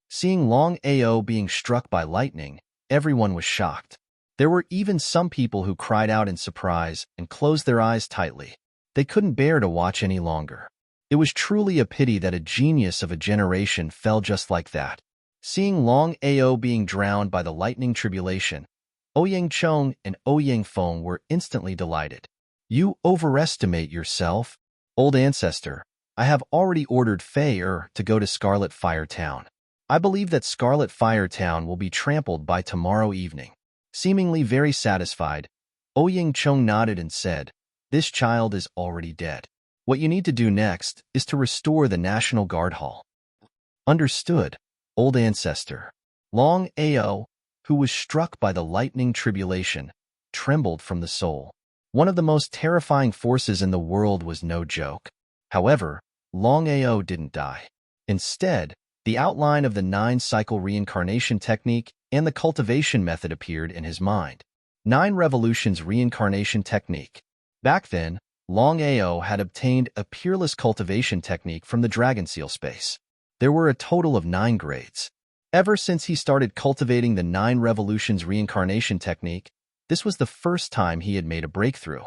Speaker 1: Seeing Longao being struck by lightning, everyone was shocked. There were even some people who cried out in surprise and closed their eyes tightly. They couldn't bear to watch any longer. It was truly a pity that a genius of a generation fell just like that. Seeing Longao being drowned by the lightning tribulation, Ouyang Chong and Ouyang Feng were instantly delighted. You overestimate yourself, old ancestor. I have already ordered Fei to go to Scarlet Fire Town. I believe that Scarlet Fire Town will be trampled by tomorrow evening. Seemingly very satisfied, Ouyang Chong nodded and said, This child is already dead. What you need to do next is to restore the National Guard Hall. Understood, old ancestor. Longao, who was struck by the lightning tribulation, trembled from the soul. One of the most terrifying forces in the world was no joke. However, Longao didn't die. Instead, the outline of the 9-cycle reincarnation technique and the cultivation method appeared in his mind. 9 Revolutions Reincarnation Technique. Back then, Longao had obtained a peerless cultivation technique from the Dragon Seal space. There were a total of 9 grades. Ever since he started cultivating the 9 Revolutions Reincarnation Technique, this was the first time he had made a breakthrough.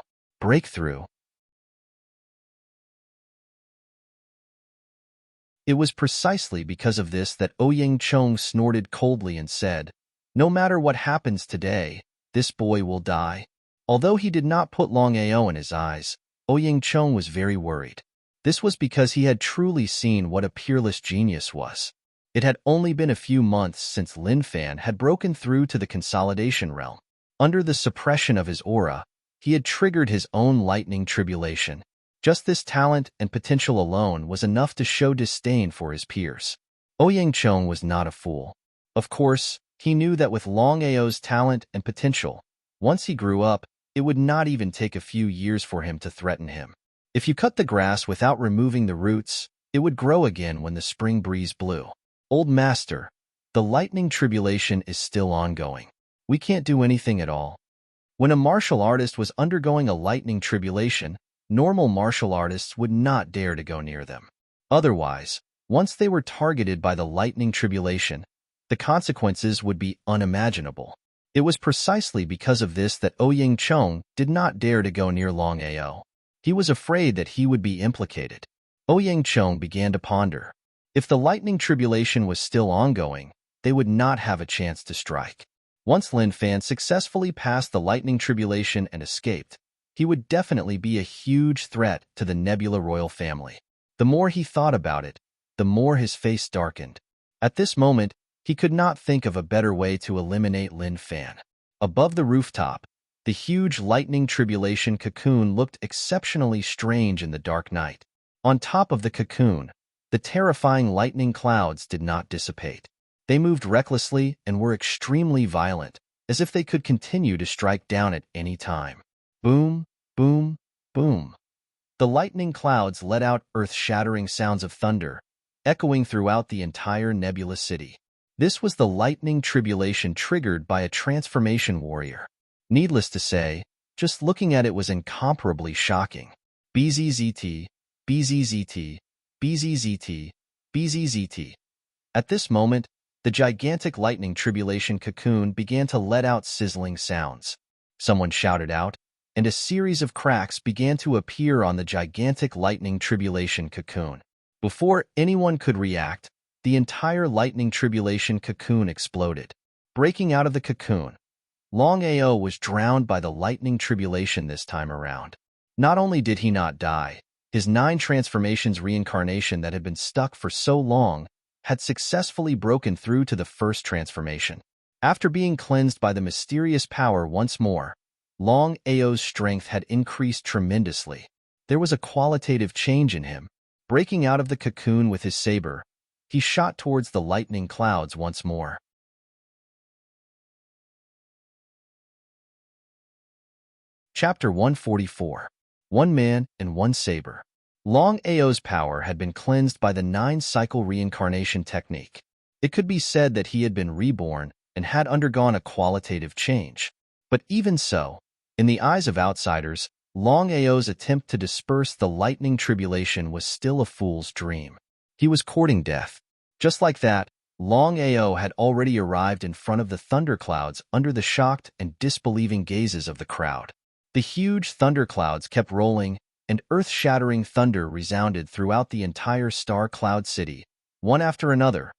Speaker 1: It was precisely because of this that Ouyang Chong snorted coldly and said, No matter what happens today, this boy will die. Although he did not put Longao in his eyes, Ouyang Chong was very worried. This was because he had truly seen what a peerless genius was. It had only been a few months since Lin Fan had broken through to the consolidation realm. Under the suppression of his aura, he had triggered his own lightning tribulation. Just this talent and potential alone was enough to show disdain for his peers. Ouyang Chong was not a fool. Of course, he knew that with Longao's talent and potential, once he grew up, it would not even take a few years for him to threaten him. If you cut the grass without removing the roots, it would grow again when the spring breeze blew. Old Master, The lightning tribulation is still ongoing. We can't do anything at all. When a martial artist was undergoing a lightning tribulation, normal martial artists would not dare to go near them. Otherwise, once they were targeted by the lightning tribulation, the consequences would be unimaginable. It was precisely because of this that Ouyang Chong did not dare to go near Longao. He was afraid that he would be implicated. Ouyang Chong began to ponder. If the lightning tribulation was still ongoing, they would not have a chance to strike. Once Lin Fan successfully passed the lightning tribulation and escaped, he would definitely be a huge threat to the Nebula royal family. The more he thought about it, the more his face darkened. At this moment, he could not think of a better way to eliminate Lin Fan. Above the rooftop, the huge lightning tribulation cocoon looked exceptionally strange in the dark night. On top of the cocoon, the terrifying lightning clouds did not dissipate. They moved recklessly and were extremely violent, as if they could continue to strike down at any time. Boom, boom, boom. The lightning clouds let out earth-shattering sounds of thunder, echoing throughout the entire Nebula City. This was the lightning tribulation triggered by a transformation warrior. Needless to say, just looking at it was incomparably shocking. BZZT, BZZT, BZZT, BZZT. At this moment, the gigantic lightning tribulation cocoon began to let out sizzling sounds. Someone shouted out, and a series of cracks began to appear on the gigantic lightning tribulation cocoon. Before anyone could react, the entire lightning tribulation cocoon exploded. Breaking out of the cocoon, Longao was drowned by the lightning tribulation this time around. Not only did he not die, his 9 transformations reincarnation that had been stuck for so long had successfully broken through to the first transformation. After being cleansed by the mysterious power once more, Longao's strength had increased tremendously. There was a qualitative change in him. Breaking out of the cocoon with his saber, he shot towards the lightning clouds once more. Chapter 144. One Man and One Saber. Longao's power had been cleansed by the 9-cycle reincarnation technique. It could be said that he had been reborn and had undergone a qualitative change. But even so, in the eyes of outsiders, Longao's attempt to disperse the lightning tribulation was still a fool's dream. He was courting death. Just like that, Longao had already arrived in front of the thunderclouds under the shocked and disbelieving gazes of the crowd. The huge thunderclouds kept rolling, and earth-shattering thunder resounded throughout the entire Star Cloud City, one after another,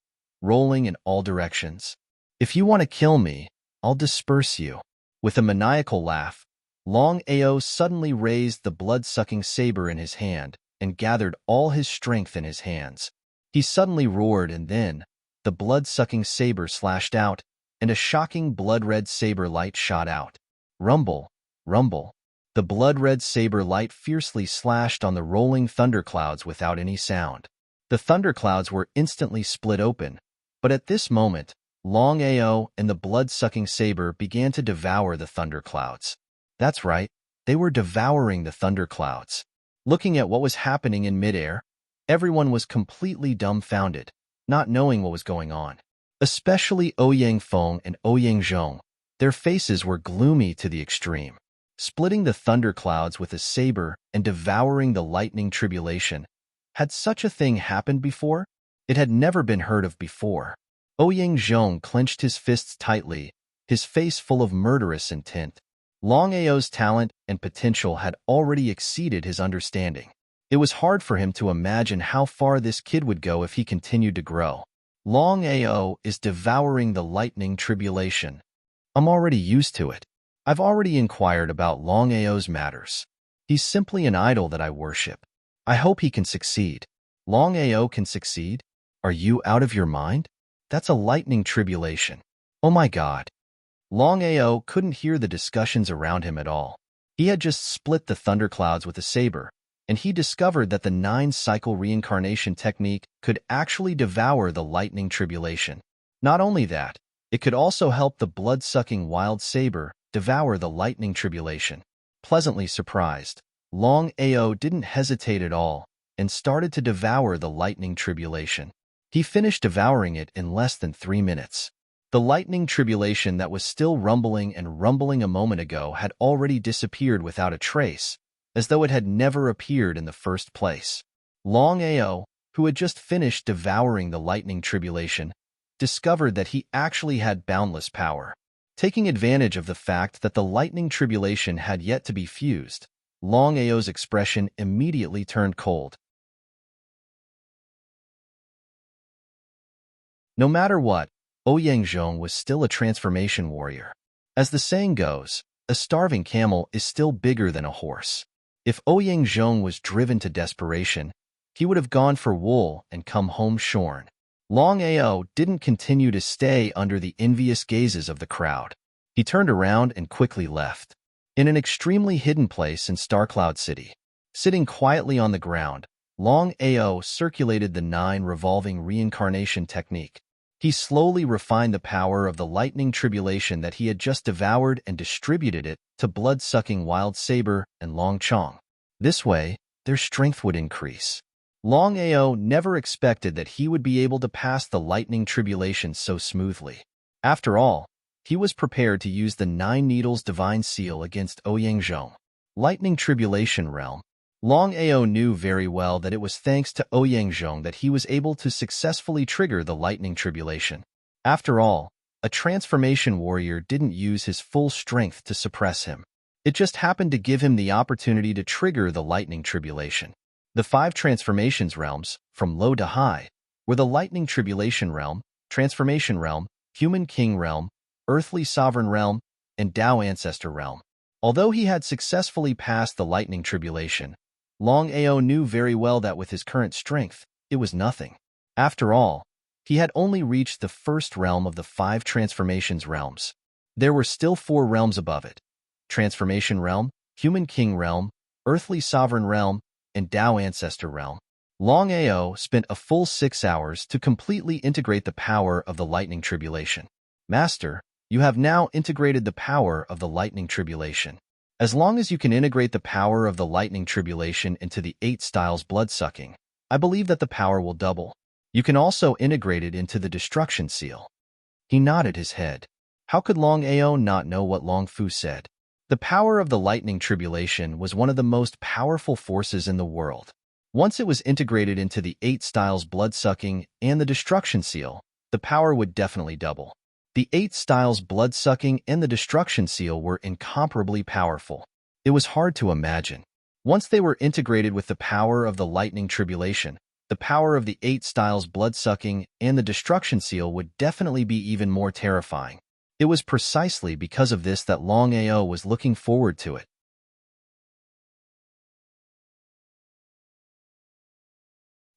Speaker 1: rolling in all directions. If you want to kill me, I'll disperse you. With a maniacal laugh, Longao suddenly raised the blood-sucking saber in his hand and gathered all his strength in his hands. He suddenly roared, and then the blood-sucking saber slashed out, and a shocking blood-red saber light shot out. Rumble, rumble. The blood-red saber light fiercely slashed on the rolling thunderclouds without any sound. The thunderclouds were instantly split open, but at this moment, Longao and the blood-sucking saber began to devour the thunderclouds. That's right, they were devouring the thunderclouds. Looking at what was happening in midair, everyone was completely dumbfounded, not knowing what was going on. Especially Ouyang Feng and Ouyang Zhong. Their faces were gloomy to the extreme. Splitting the thunderclouds with a saber and devouring the lightning tribulation. Had such a thing happened before? It had never been heard of before. Ouyang Zhong clenched his fists tightly, his face full of murderous intent. Longao's talent and potential had already exceeded his understanding. It was hard for him to imagine how far this kid would go if he continued to grow. Longao is devouring the lightning tribulation. I'm already used to it. I've already inquired about Longao's matters. He's simply an idol that I worship. I hope he can succeed. Longao can succeed? Are you out of your mind? That's a lightning tribulation. Oh my God. Longao couldn't hear the discussions around him at all. He had just split the thunderclouds with a saber, and he discovered that the 9-cycle reincarnation technique could actually devour the lightning tribulation. Not only that, it could also help the blood-sucking wild saber devour the lightning tribulation. Pleasantly surprised, Longao didn't hesitate at all and started to devour the lightning tribulation. He finished devouring it in less than 3 minutes. The lightning tribulation that was still rumbling and rumbling a moment ago had already disappeared without a trace, as though it had never appeared in the first place. Longao, who had just finished devouring the lightning tribulation, discovered that he actually had boundless power. Taking advantage of the fact that the lightning tribulation had yet to be fused, Longao's expression immediately turned cold. No matter what, Ouyang was still a transformation warrior. As the saying goes, a starving camel is still bigger than a horse. If Ouyang was driven to desperation, he would have gone for wool and come home shorn. Longao didn't continue to stay under the envious gazes of the crowd. He turned around and quickly left. In an extremely hidden place in Starcloud City, sitting quietly on the ground, Longao circulated the 9 revolving reincarnation technique. He slowly refined the power of the lightning tribulation that he had just devoured and distributed it to blood-sucking Wild Saber and Long Chong. This way, their strength would increase. Longao never expected that he would be able to pass the lightning tribulation so smoothly. After all, he was prepared to use the 9 Needles Divine Seal against Ouyang. Lightning Tribulation Realm. Longao knew very well that it was thanks to Ouyang that he was able to successfully trigger the lightning tribulation. After all, a transformation warrior didn't use his full strength to suppress him. It just happened to give him the opportunity to trigger the lightning tribulation. The 5 transformations realms, from low to high, were the lightning tribulation realm, transformation realm, human king realm, earthly sovereign realm, and Tao ancestor realm. Although he had successfully passed the lightning tribulation, Longao knew very well that with his current strength, it was nothing. After all, he had only reached the first realm of the 5 transformations realms. There were still 4 realms above it: Transformation Realm, Human King Realm, Earthly Sovereign Realm, and Tao Ancestor Realm. Longao spent a full 6 hours to completely integrate the power of the lightning tribulation. Master, you have now integrated the power of the lightning tribulation. As long as you can integrate the power of the lightning tribulation into the 8 styles blood-sucking, I believe that the power will double. You can also integrate it into the destruction seal. He nodded his head. How could Longao not know what Long Fu said? The power of the lightning tribulation was one of the most powerful forces in the world. Once it was integrated into the 8 styles blood-sucking and the destruction seal, the power would definitely double. The 8 styles blood-sucking and the destruction seal were incomparably powerful. It was hard to imagine. Once they were integrated with the power of the lightning tribulation, the power of the 8 styles blood-sucking and the destruction seal would definitely be even more terrifying. It was precisely because of this that Longao was looking forward to it.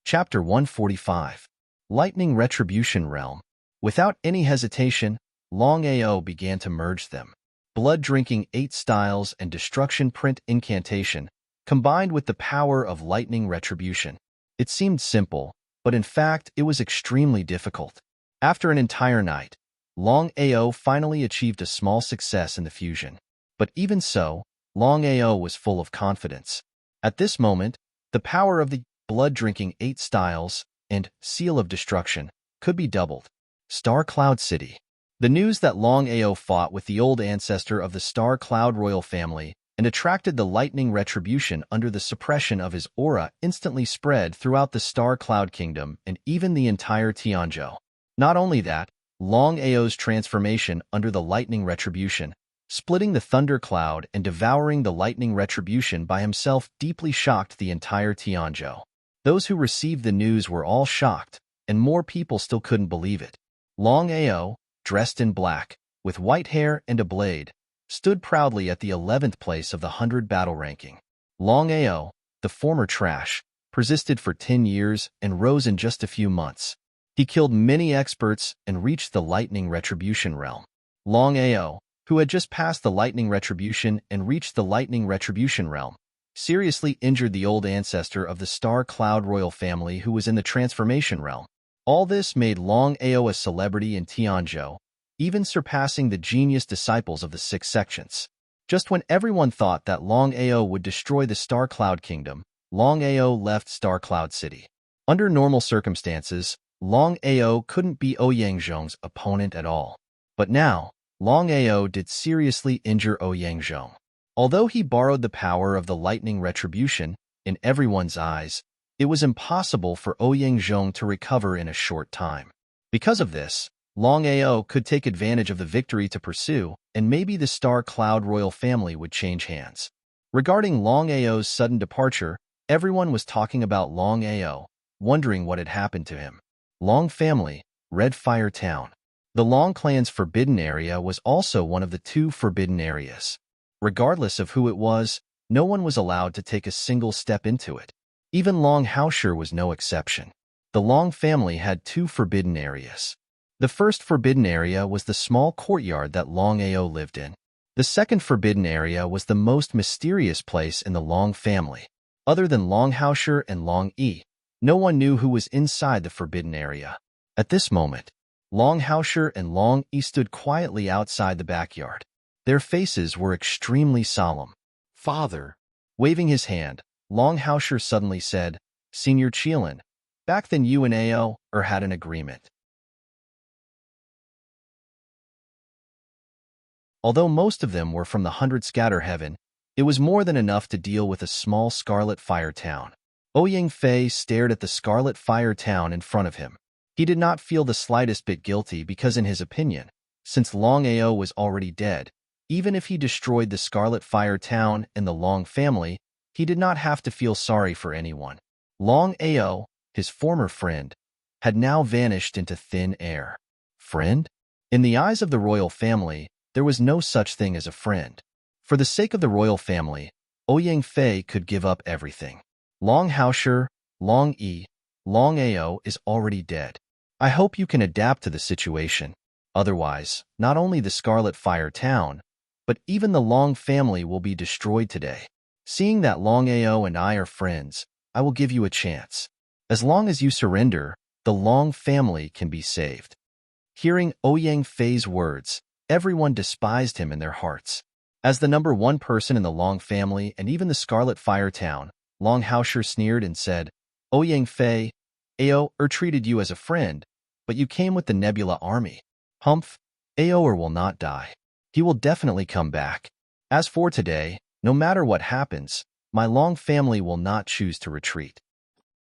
Speaker 1: Chapter 145. Lightning Retribution Realm. Without any hesitation, Longao began to merge them. Blood-drinking 8 styles and destruction print incantation, combined with the power of lightning retribution. It seemed simple, but in fact it was extremely difficult. After an entire night, Longao finally achieved a small success in the fusion. But even so, Longao was full of confidence. At this moment, the power of the blood-drinking 8 styles and seal of destruction could be doubled. Star Cloud City. The news that Longao fought with the old ancestor of the Star Cloud royal family and attracted the lightning retribution under the suppression of his aura instantly spread throughout the Star Cloud Kingdom and even the entire Tianzhou. Not only that, Longao's transformation under the lightning retribution, splitting the thunder cloud and devouring the lightning retribution by himself, deeply shocked the entire Tianzhou. Those who received the news were all shocked, and more people still couldn't believe it. Longao, dressed in black, with white hair and a blade, stood proudly at the 11th place of the 100 battle ranking. Longao, the former trash, persisted for 10 years and rose in just a few months. He killed many experts and reached the lightning retribution realm. Longao, who had just passed the lightning retribution and reached the lightning retribution realm, seriously injured the old ancestor of the Star Cloud royal family who was in the transformation realm. All this made Longao a celebrity in Tianzhou, even surpassing the genius disciples of the 6 sections. Just when everyone thought that Longao would destroy the Star Cloud Kingdom, Longao left Star Cloud City. Under normal circumstances, Longao couldn't be Ouyangzhong's opponent at all. But now, Longao did seriously injure Ouyangzhong. Although he borrowed the power of the lightning retribution, in everyone's eyes, it was impossible for Ouyangzhong to recover in a short time. Because of this, Longao could take advantage of the victory to pursue, and maybe the Star Cloud royal family would change hands. Regarding Longao's sudden departure, everyone was talking about Longao, wondering what had happened to him. Long family, Red Fire Town. The Long clan's forbidden area was also one of the 2 forbidden areas. Regardless of who it was, no one was allowed to take a single step into it. Even Long Haoshi was no exception. The Long family had 2 forbidden areas. The first forbidden area was the small courtyard that Longao lived in. The second forbidden area was the most mysterious place in the Long family. Other than Long Haoshi and Long Yi, no one knew who was inside the forbidden area. At this moment, Long Haoshi and Long Yi stood quietly outside the backyard. Their faces were extremely solemn. "Father." Waving his hand, Long Haoshi suddenly said, "Senior Qilin, back then you and Ao had an agreement." Although most of them were from the 100 Scatter Heaven, it was more than enough to deal with a small Scarlet Fire town. Ouyang Fei stared at the Scarlet Fire town in front of him. He did not feel the slightest bit guilty because in his opinion, since Long Ao was already dead, even if he destroyed the Scarlet Fire town and the Long family, he did not have to feel sorry for anyone. Long Ao, his former friend, had now vanished into thin air. Friend? In the eyes of the royal family, there was no such thing as a friend. For the sake of the royal family, Ouyang Fei could give up everything. Long Haoshi, Long Yi, Long Ao is already dead. I hope you can adapt to the situation. Otherwise, not only the Scarlet Fire town, but even the Long family will be destroyed today. Seeing that Long Ao and I are friends, I will give you a chance. As long as you surrender, the Long family can be saved. Hearing Ouyang Fei's words, everyone despised him in their hearts. As the number 1 person in the Long family and even the Scarlet Fire town, Long Haoshi sneered and said, "Ouyang Fei, Ao treated you as a friend, but you came with the Nebula army. Humph, Ao will not die. He will definitely come back. As for today, no matter what happens, my Long family will not choose to retreat.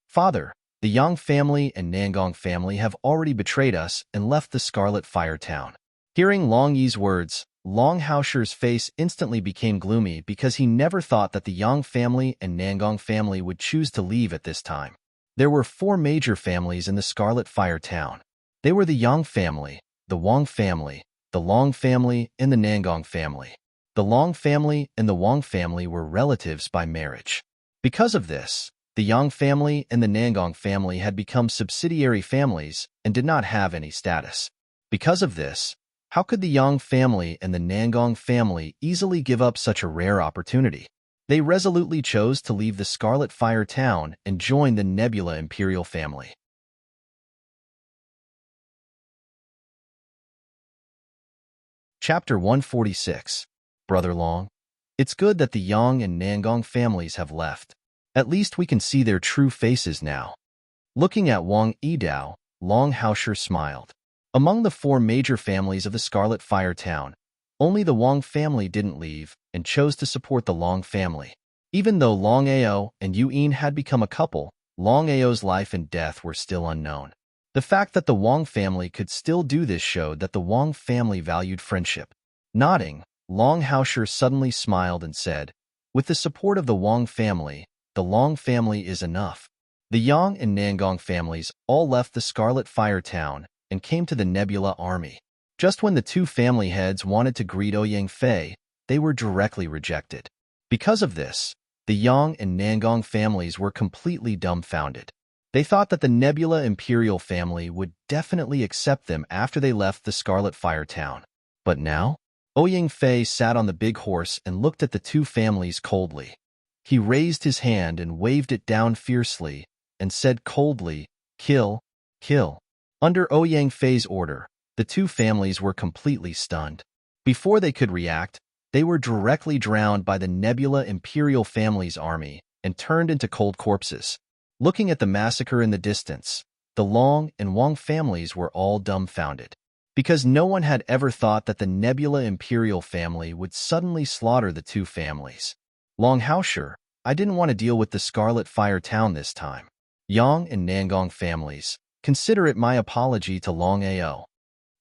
Speaker 1: Father, the Yang family and Nangong family have already betrayed us and left the Scarlet Fire town." Hearing Long Yi's words, Long Haoshi's face instantly became gloomy because he never thought that the Yang family and Nangong family would choose to leave at this time. There were 4 major families in the Scarlet Fire town. They were the Yang family, the Wang family, the Long family, and the Nangong family. The Long family and the Wang family were relatives by marriage. Because of this, the Yang family and the Nangong family had become subsidiary families and did not have any status. Because of this, how could the Yang family and the Nangong family easily give up such a rare opportunity? They resolutely chose to leave the Scarlet Fire town and join the Nebula Imperial family. Chapter 146. Brother Long. It's good that the Yang and Nangong families have left. At least we can see their true faces now. Looking at Wang Yidao, Long Haoshi smiled. Among the 4 major families of the Scarlet Fire town, only the Wang family didn't leave and chose to support the Long family. Even though Long Ao and Yuyin had become a couple, Long Ao's life and death were still unknown. The fact that the Wang family could still do this showed that the Wang family valued friendship. Nodding, Long Haoshi suddenly smiled and said, "With the support of the Wang family, the Long family is enough." The Yang and Nangong families all left the Scarlet Fire town and came to the Nebula army. Just when the 2 family heads wanted to greet Ouyang Fei, they were directly rejected. Because of this, the Yang and Nangong families were completely dumbfounded. They thought that the Nebula Imperial family would definitely accept them after they left the Scarlet Fire town. But now, Ouyang Fei sat on the big horse and looked at the 2 families coldly. He raised his hand and waved it down fiercely and said coldly, "Kill, kill." Under Ouyang Fei's order, the 2 families were completely stunned. Before they could react, they were directly drowned by the Nebula Imperial family's army and turned into cold corpses. Looking at the massacre in the distance, the Long and Wang families were all dumbfounded, because no one had ever thought that the Nebula imperial family would suddenly slaughter the two families. Longao, I didn't want to deal with the Scarlet Fire Town this time. Yang and Nangong families, consider it my apology to Longao.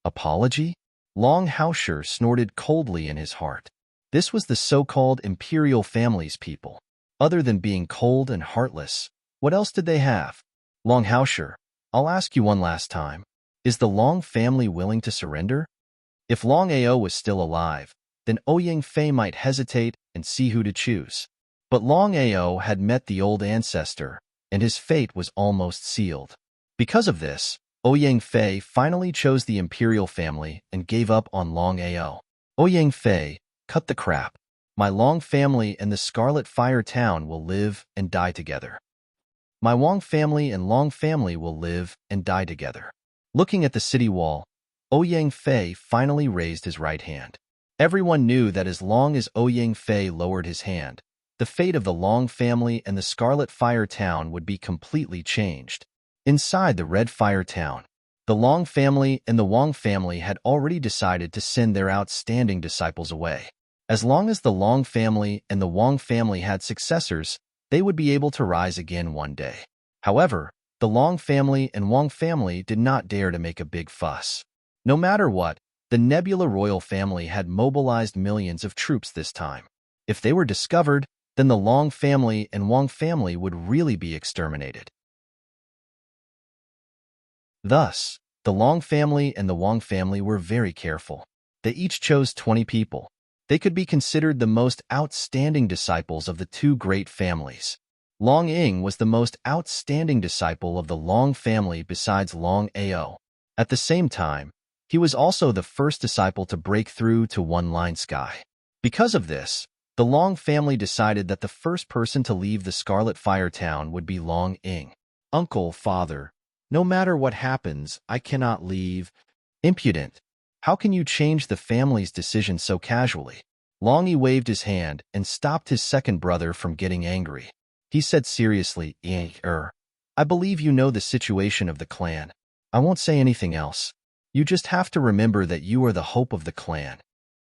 Speaker 1: Apology? Longao snorted coldly in his heart. This was the so-called imperial family's people. Other than being cold and heartless, what else did they have? Longao, I'll ask you one last time. Is the Long family willing to surrender? If Longao was still alive, then Ouyang Fei might hesitate and see who to choose. But Longao had met the old ancestor, and his fate was almost sealed. Because of this, Ouyang Fei finally chose the imperial family and gave up on Longao. Ouyang Fei, cut the crap. My Long family and the Scarlet Fire Town will live and die together. My Wang family and Long family will live and die together. Looking at the city wall, Ouyang Fei finally raised his right hand. Everyone knew that as long as Ouyang Fei lowered his hand, the fate of the Long family and the Scarlet Fire Town would be completely changed. Inside the Red Fire Town, the Long family and the Wang family had already decided to send their outstanding disciples away. As long as the Long family and the Wang family had successors, they would be able to rise again one day. However, the Long family and Wang family did not dare to make a big fuss. No matter what, the Nebula royal family had mobilized millions of troops this time. If they were discovered, then the Long family and Wang family would really be exterminated. Thus, the Long family and the Wang family were very careful. They each chose 20 people. They could be considered the most outstanding disciples of the two great families. Long Ying was the most outstanding disciple of the Long family besides Longao. At the same time, he was also the first disciple to break through to one-line sky. Because of this, the Long family decided that the first person to leave the Scarlet Fire Town would be Long Ying. Uncle, father, no matter what happens, I cannot leave. Impudent. How can you change the family's decision so casually? Long Yi waved his hand and stopped his second brother from getting angry. He said seriously, I believe you know the situation of the clan. I won't say anything else. You just have to remember that you are the hope of the clan.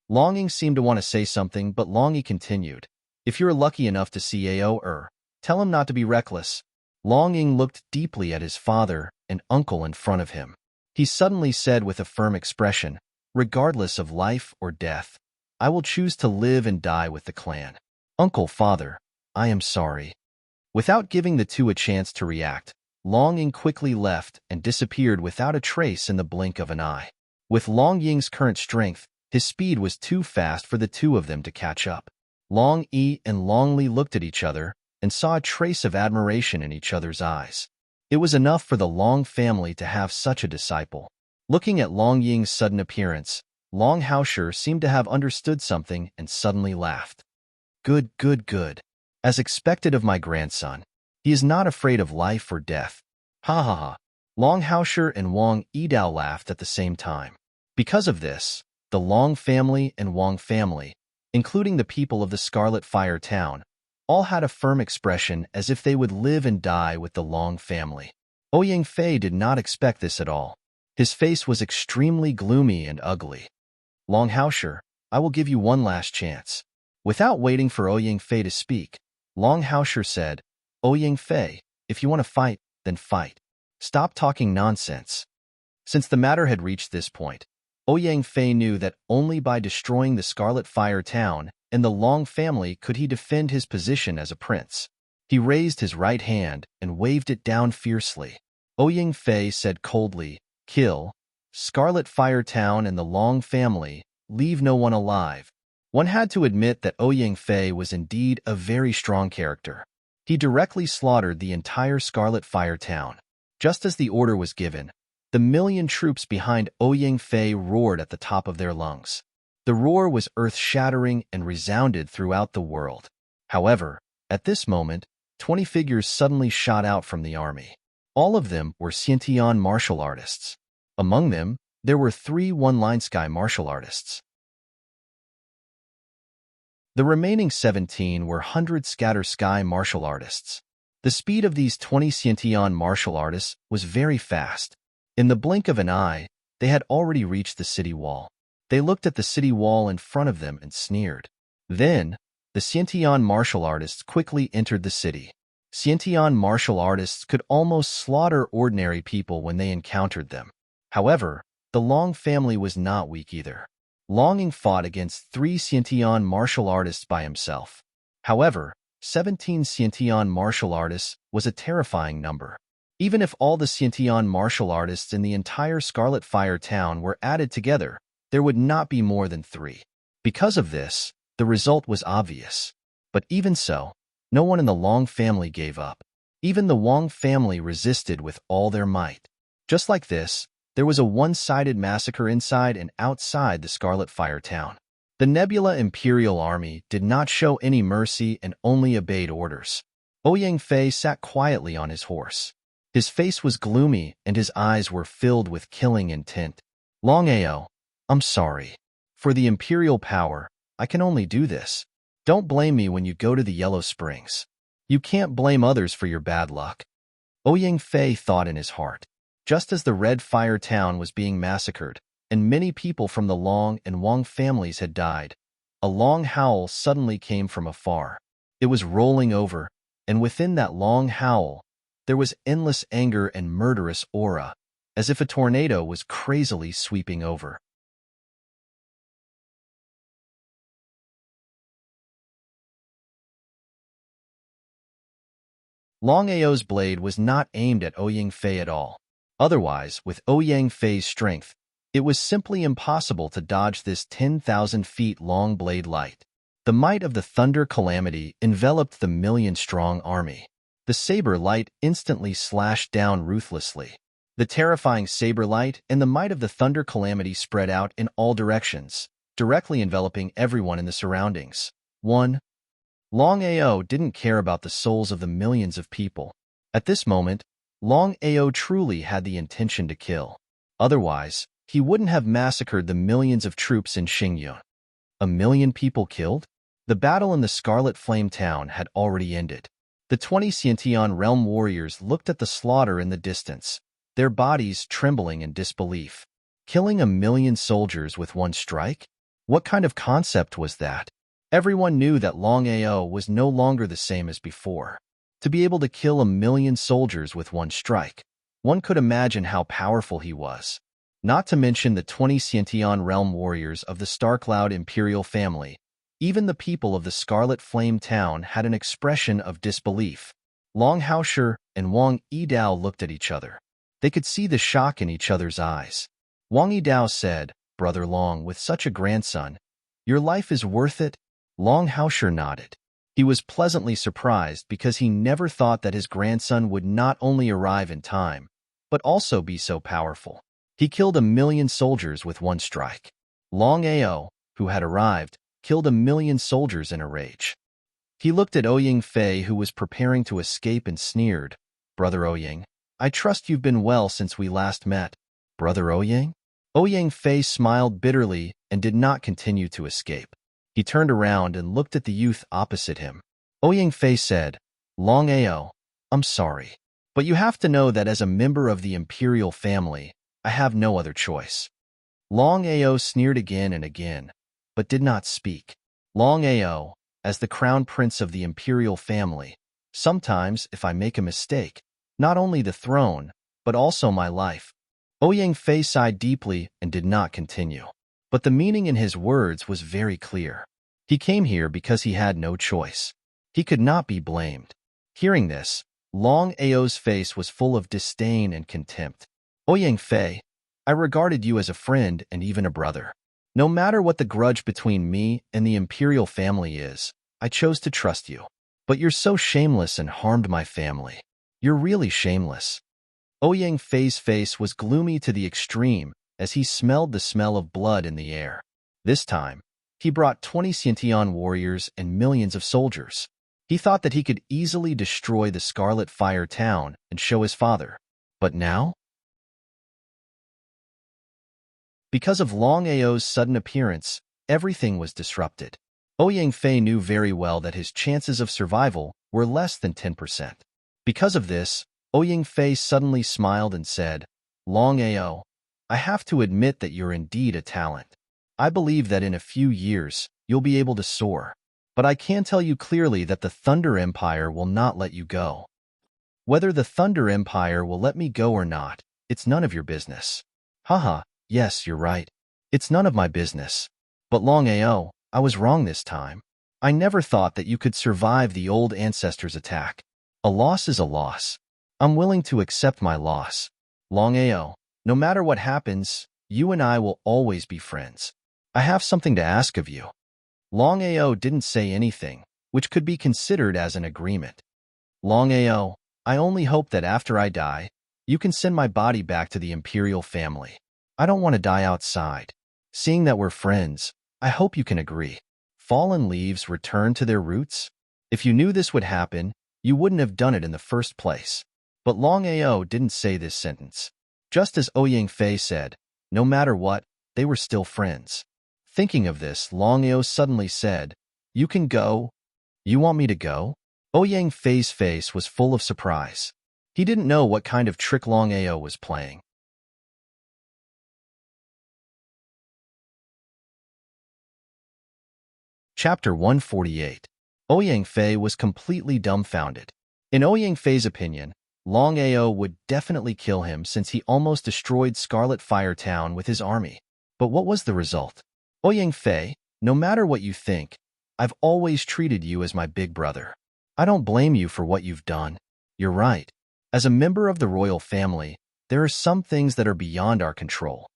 Speaker 1: Long Ying seemed to want to say something, but Long Yi continued. If you're lucky enough to see Ao, tell him not to be reckless. Long Ying looked deeply at his father and uncle in front of him. He suddenly said with a firm expression, regardless of life or death, I will choose to live and die with the clan. Uncle, father, I am sorry. Without giving the two a chance to react, Long Ying quickly left and disappeared without a trace in the blink of an eye. With Long Ying's current strength, his speed was too fast for the two of them to catch up. Long Yi and Long Li looked at each other and saw a trace of admiration in each other's eyes. It was enough for the Long family to have such a disciple. Looking at Long Ying's sudden appearance, Longao seemed to have understood something and suddenly laughed. Good, good, good. As expected of my grandson. He is not afraid of life or death. Ha ha ha. Longao and Wang Yidao laughed at the same time. Because of this, the Long family and Wang family, including the people of the Scarlet Fire Town, all had a firm expression as if they would live and die with the Long family. Ouyang Fei did not expect this at all. His face was extremely gloomy and ugly. Longao, I will give you one last chance. Without waiting for Ouyang Fei to speak, Longao said, Ouyang Fei, if you want to fight, then fight. Stop talking nonsense. Since the matter had reached this point, Ouyang Fei knew that only by destroying the Scarlet Fire Town and the Long family could he defend his position as a prince. He raised his right hand and waved it down fiercely. Ouyang Fei said coldly, Kill, Scarlet Fire Town and the Long family, leave no one alive. One had to admit that Ouyang Fei was indeed a very strong character. He directly slaughtered the entire Scarlet Fire Town. Just as the order was given, the million troops behind Ouyang Fei roared at the top of their lungs. The roar was earth-shattering and resounded throughout the world. However, at this moment, 20 figures suddenly shot out from the army. All of them were Xiantian martial artists. Among them, there were 3 one-line sky martial artists. The remaining 17 were 100 scatter sky martial artists. The speed of these 20 Xiantian martial artists was very fast. In the blink of an eye, they had already reached the city wall. They looked at the city wall in front of them and sneered. Then, the Xiantian martial artists quickly entered the city. Xiantian martial artists could almost slaughter ordinary people when they encountered them. However, the Long family was not weak either. Longing fought against 3 Xiantian martial artists by himself. However, 17 Xiantian martial artists was a terrifying number. Even if all the Xiantian martial artists in the entire Scarlet Fire town were added together, there would not be more than 3. Because of this, the result was obvious. But even so, no one in the Long family gave up. Even the Wang family resisted with all their might. Just like this, there was a one-sided massacre inside and outside the Scarlet Fire town. The Nebula Imperial Army did not show any mercy and only obeyed orders. Ouyang Fei sat quietly on his horse. His face was gloomy and his eyes were filled with killing intent. Longao, I'm sorry. For the Imperial power, I can only do this. Don't blame me when you go to the Yellow Springs. You can't blame others for your bad luck. Ouyang Fei thought in his heart. Just as the Red Fire town was being massacred, and many people from the Long and Wang families had died, a long howl suddenly came from afar. It was rolling over, and within that long howl, there was endless anger and murderous aura, as if a tornado was crazily sweeping over. Longao's blade was not aimed at Ouyang Fei at all. Otherwise, with Ouyang Fei's strength, it was simply impossible to dodge this 10,000 feet long blade light. The might of the thunder calamity enveloped the million-strong army. The saber light instantly slashed down ruthlessly. The terrifying saber light and the might of the thunder calamity spread out in all directions, directly enveloping everyone in the surroundings. 1. Long Ao didn't care about the souls of the millions of people. At this moment, Long Ao truly had the intention to kill. Otherwise, he wouldn't have massacred the millions of troops in Xingyun. 1,000,000 people killed? The battle in the Scarlet Flame Town had already ended. The 20 Xiantian realm warriors looked at the slaughter in the distance, their bodies trembling in disbelief. Killing 1,000,000 soldiers with one strike? What kind of concept was that? Everyone knew that Long Ao was no longer the same as before. To be able to kill 1,000,000 soldiers with one strike, one could imagine how powerful he was. Not to mention the 20 Xiantian realm warriors of the Starcloud Imperial family. Even the people of the Scarlet Flame Town had an expression of disbelief. Long Haosher and Wang Yidao looked at each other. They could see the shock in each other's eyes. Wang Yidao said, "Brother Long, with such a grandson, your life is worth it?" Long Haosher nodded. He was pleasantly surprised because he never thought that his grandson would not only arrive in time, but also be so powerful. He killed 1,000,000 soldiers with one strike. Long Ao, who had arrived, killed 1,000,000 soldiers in a rage. He looked at Ouyang Fei, who was preparing to escape, and sneered, "Brother Ouyang, I trust you've been well since we last met." "Brother Ouyang?" Ouyang Fei smiled bitterly and did not continue to escape. He turned around and looked at the youth opposite him. Ouyang Fei said, "Long Ao, I'm sorry, but you have to know that as a member of the Imperial family, I have no other choice." Long Ao sneered again and again, but did not speak. Long Ao, as the crown prince of the Imperial family, sometimes if I make a mistake, not only the throne, but also my life. Ouyang Fei sighed deeply and did not continue. But the meaning in his words was very clear. He came here because he had no choice. He could not be blamed. Hearing this, Long Ao's face was full of disdain and contempt. "Ouyang Fei, I regarded you as a friend and even a brother. No matter what the grudge between me and the Imperial family is, I chose to trust you. But you're so shameless and harmed my family. You're really shameless." Ouyang Fei's face was gloomy to the extreme as he smelled the smell of blood in the air. This time, he brought 20 Xiantian warriors and millions of soldiers. He thought that he could easily destroy the Scarlet Fire town and show his father. But now? Because of Long Ao's sudden appearance, everything was disrupted. Ouyang Fei knew very well that his chances of survival were less than 10%. Because of this, Ouyang Fei suddenly smiled and said, Longao, I have to admit that you're indeed a talent. I believe that in a few years, you'll be able to soar. But I can tell you clearly that the Thunder Empire will not let you go. Whether the Thunder Empire will let me go or not, it's none of your business. Haha, yes, you're right. It's none of my business. But Longao, I was wrong this time. I never thought that you could survive the old ancestors' attack. A loss is a loss. I'm willing to accept my loss. Longao, no matter what happens, you and I will always be friends. I have something to ask of you. Longao didn't say anything, which could be considered as an agreement. Longao, I only hope that after I die, you can send my body back to the imperial family. I don't want to die outside. Seeing that we're friends, I hope you can agree. Fallen leaves return to their roots? If you knew this would happen, you wouldn't have done it in the first place. But Longao didn't say this sentence. Just as Ouyang Fei said, no matter what, they were still friends. Thinking of this, Longao suddenly said, You can go. You want me to go? Ouyang Fei's face was full of surprise. He didn't know what kind of trick Longao was playing. Chapter 148. Ouyang Fei was completely dumbfounded. In Ouyang Fei's opinion, Longao would definitely kill him since he almost destroyed Scarlet Fire Town with his army. But what was the result? Ouyang Fei, no matter what you think, I've always treated you as my big brother. I don't blame you for what you've done. You're right. As a member of the royal family, there are some things that are beyond our control.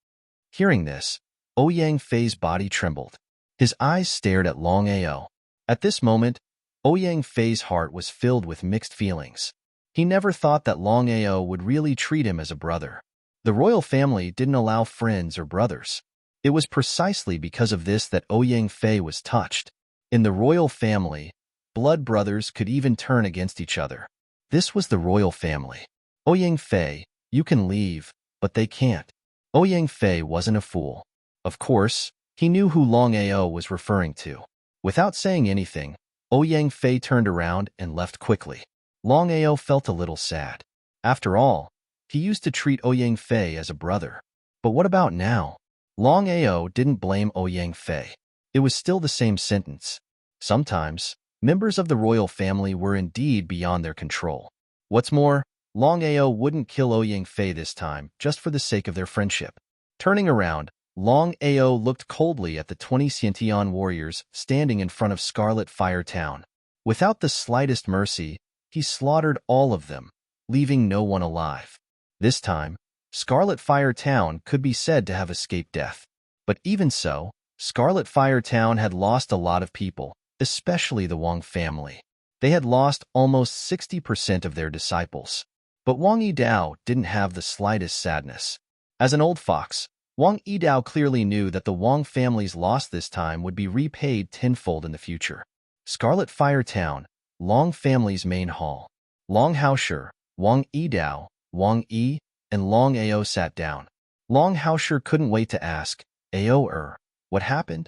Speaker 1: Hearing this, Ouyang Fei's body trembled. His eyes stared at Longao. At this moment, Ouyang Fei's heart was filled with mixed feelings. He never thought that Longao would really treat him as a brother. The royal family didn't allow friends or brothers. It was precisely because of this that Ouyang Fei was touched. In the royal family, blood brothers could even turn against each other. This was the royal family. Ouyang Fei, you can leave, but they can't. Ouyang Fei wasn't a fool. Of course, he knew who Longao was referring to. Without saying anything, Ouyang Fei turned around and left quickly. Longao felt a little sad. After all, he used to treat Ouyang Fei as a brother. But what about now? Longao didn't blame Ouyang Fei. It was still the same sentence. Sometimes, members of the royal family were indeed beyond their control. What's more, Longao wouldn't kill Ouyang Fei this time just for the sake of their friendship. Turning around, Longao looked coldly at the 20 Xiantian warriors standing in front of Scarlet Fire Town. Without the slightest mercy, he slaughtered all of them, leaving no one alive. This time, Scarlet Fire Town could be said to have escaped death. But even so, Scarlet Fire Town had lost a lot of people, especially the Wang family. They had lost almost 60% of their disciples. But Wang Yidao didn't have the slightest sadness. As an old fox, Wang Yidao clearly knew that the Wang family's loss this time would be repaid tenfold in the future. Scarlet Fire Town, Long family's main hall. Long Haosher, Wang Yidao, Wang Yi, and Long Ao sat down. Long Haosher couldn't wait to ask, Ao, what happened?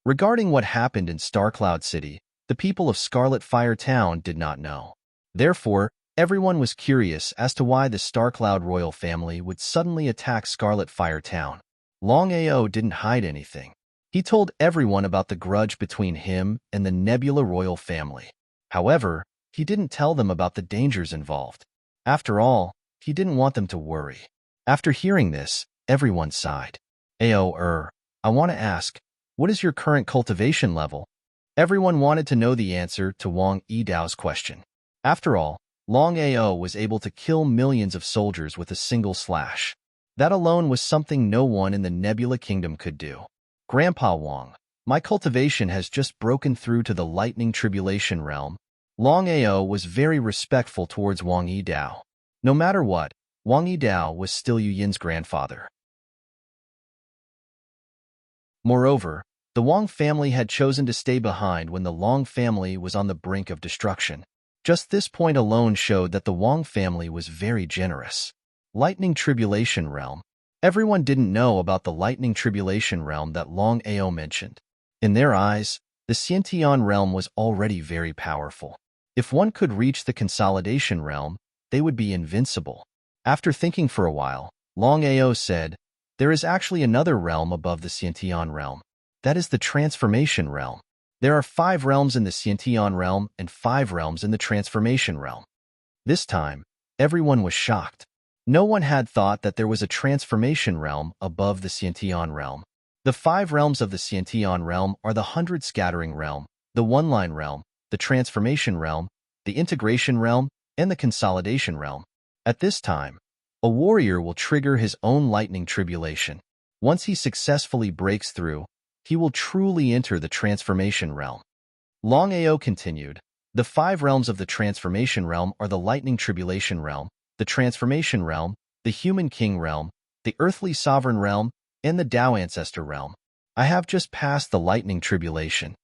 Speaker 1: Regarding what happened in Starcloud City, the people of Scarlet Fire Town did not know. Therefore, everyone was curious as to why the Starcloud royal family would suddenly attack Scarlet Fire Town. Long Ao didn't hide anything. He told everyone about the grudge between him and the Nebula royal family. However, he didn't tell them about the dangers involved. After all, he didn't want them to worry. After hearing this, everyone sighed. Ao, I want to ask, what is your current cultivation level? Everyone wanted to know the answer to Wang Yidao's question. After all, Long Ao was able to kill millions of soldiers with a single slash. That alone was something no one in the Nebula Kingdom could do. Grandpa Wang, my cultivation has just broken through to the Lightning Tribulation realm. Long Ao was very respectful towards Wang Yidao. No matter what, Wang Yidao was still Yu Yin's grandfather. Moreover, the Wang family had chosen to stay behind when the Long family was on the brink of destruction. Just this point alone showed that the Wang family was very generous. Lightning Tribulation Realm. Everyone didn't know about the Lightning Tribulation Realm that Long Ao mentioned. In their eyes, the Xiantian realm was already very powerful. If one could reach the Consolidation Realm, they would be invincible. After thinking for a while, Longao said, "There is actually another realm above the Xiantian realm. That is the transformation realm. There are 5 realms in the Xiantian realm and 5 realms in the transformation realm." This time, everyone was shocked. No one had thought that there was a transformation realm above the Xiantian realm. The 5 realms of the Xiantian realm are the 100 scattering realm, the one-line realm, the transformation realm, the integration realm, and the consolidation realm. At this time, a warrior will trigger his own lightning tribulation. Once he successfully breaks through, he will truly enter the transformation realm. Longao continued, "The 5 realms of the transformation realm are the lightning tribulation realm, the transformation realm, the human king realm, the earthly sovereign realm, and the Tao ancestor realm. I have just passed the lightning tribulation."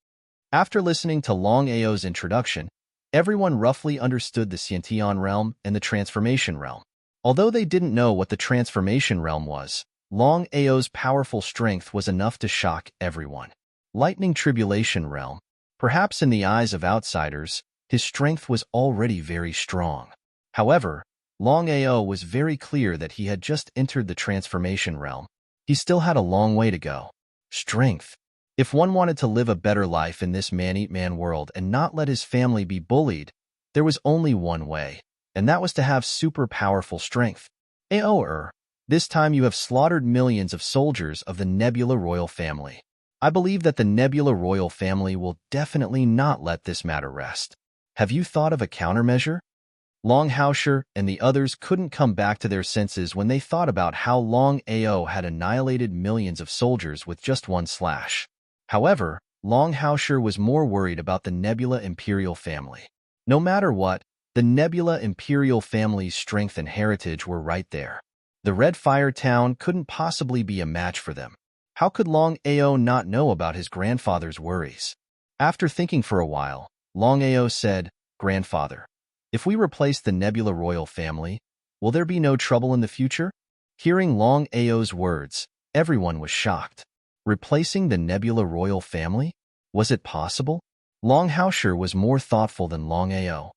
Speaker 1: After listening to Longao's introduction, everyone roughly understood the Xiantian realm and the transformation realm. Although they didn't know what the transformation realm was, Longao's powerful strength was enough to shock everyone. Lightning tribulation realm. Perhaps in the eyes of outsiders, his strength was already very strong. However, Longao was very clear that he had just entered the transformation realm. He still had a long way to go. Strength. If one wanted to live a better life in this man-eat-man world and not let his family be bullied, there was only one way, and that was to have super powerful strength. This time you have slaughtered millions of soldiers of the Nebula royal family. I believe that the Nebula royal family will definitely not let this matter rest. Have you thought of a countermeasure? Longao and the others couldn't come back to their senses when they thought about how Longao had annihilated millions of soldiers with just one slash. However, Longao was more worried about the Nebula Imperial family. No matter what, the Nebula Imperial family's strength and heritage were right there. The Red Fire Town couldn't possibly be a match for them. How could Longao not know about his grandfather's worries? After thinking for a while, Longao said, "Grandfather, if we replace the Nebula royal family, will there be no trouble in the future?" Hearing Longao's words, everyone was shocked. Replacing the Nebula royal family? Was it possible? Longao was more thoughtful than Longao.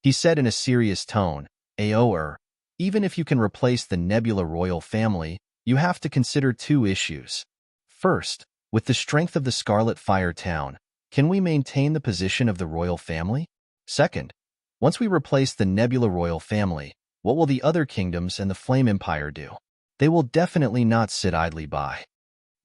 Speaker 1: He said in a serious tone, "Even if you can replace the Nebula royal family, you have to consider 2 issues. First, with the strength of the Scarlet Fire Town, can we maintain the position of the royal family? Second, once we replace the Nebula royal family, what will the other kingdoms and the Flame Empire do? They will definitely not sit idly by."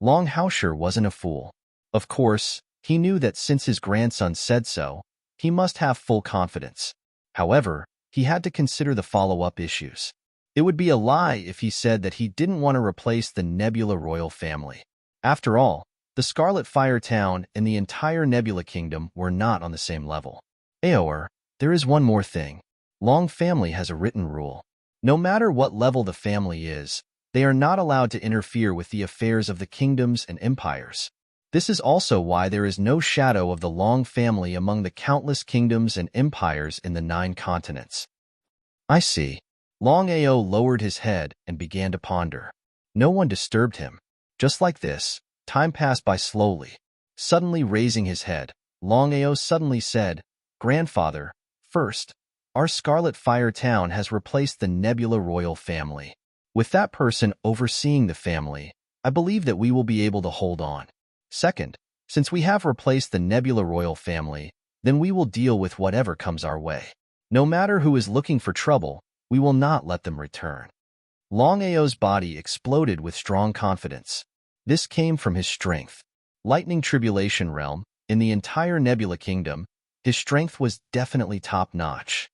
Speaker 1: Longao wasn't a fool. Of course, he knew that since his grandson said so, he must have full confidence. However, he had to consider the follow-up issues. It would be a lie if he said that he didn't want to replace the Nebula royal family. After all, the Scarlet Fire Town and the entire Nebula Kingdom were not on the same level. There is one more thing. Long family has a written rule. No matter what level the family is, they are not allowed to interfere with the affairs of the kingdoms and empires. This is also why there is no shadow of the Long family among the countless kingdoms and empires in the 9 continents. I see. Longao lowered his head and began to ponder. No one disturbed him. Just like this, time passed by slowly. Suddenly raising his head, Longao suddenly said, "Grandfather, first, our Scarlet Fire Town has replaced the Nebula royal family. With that person overseeing the family, I believe that we will be able to hold on. Second, since we have replaced the Nebula royal family, then we will deal with whatever comes our way. No matter who is looking for trouble, we will not let them return." Longao's body exploded with strong confidence. This came from his strength. Lightning Tribulation Realm, in the entire Nebula Kingdom, his strength was definitely top-notch.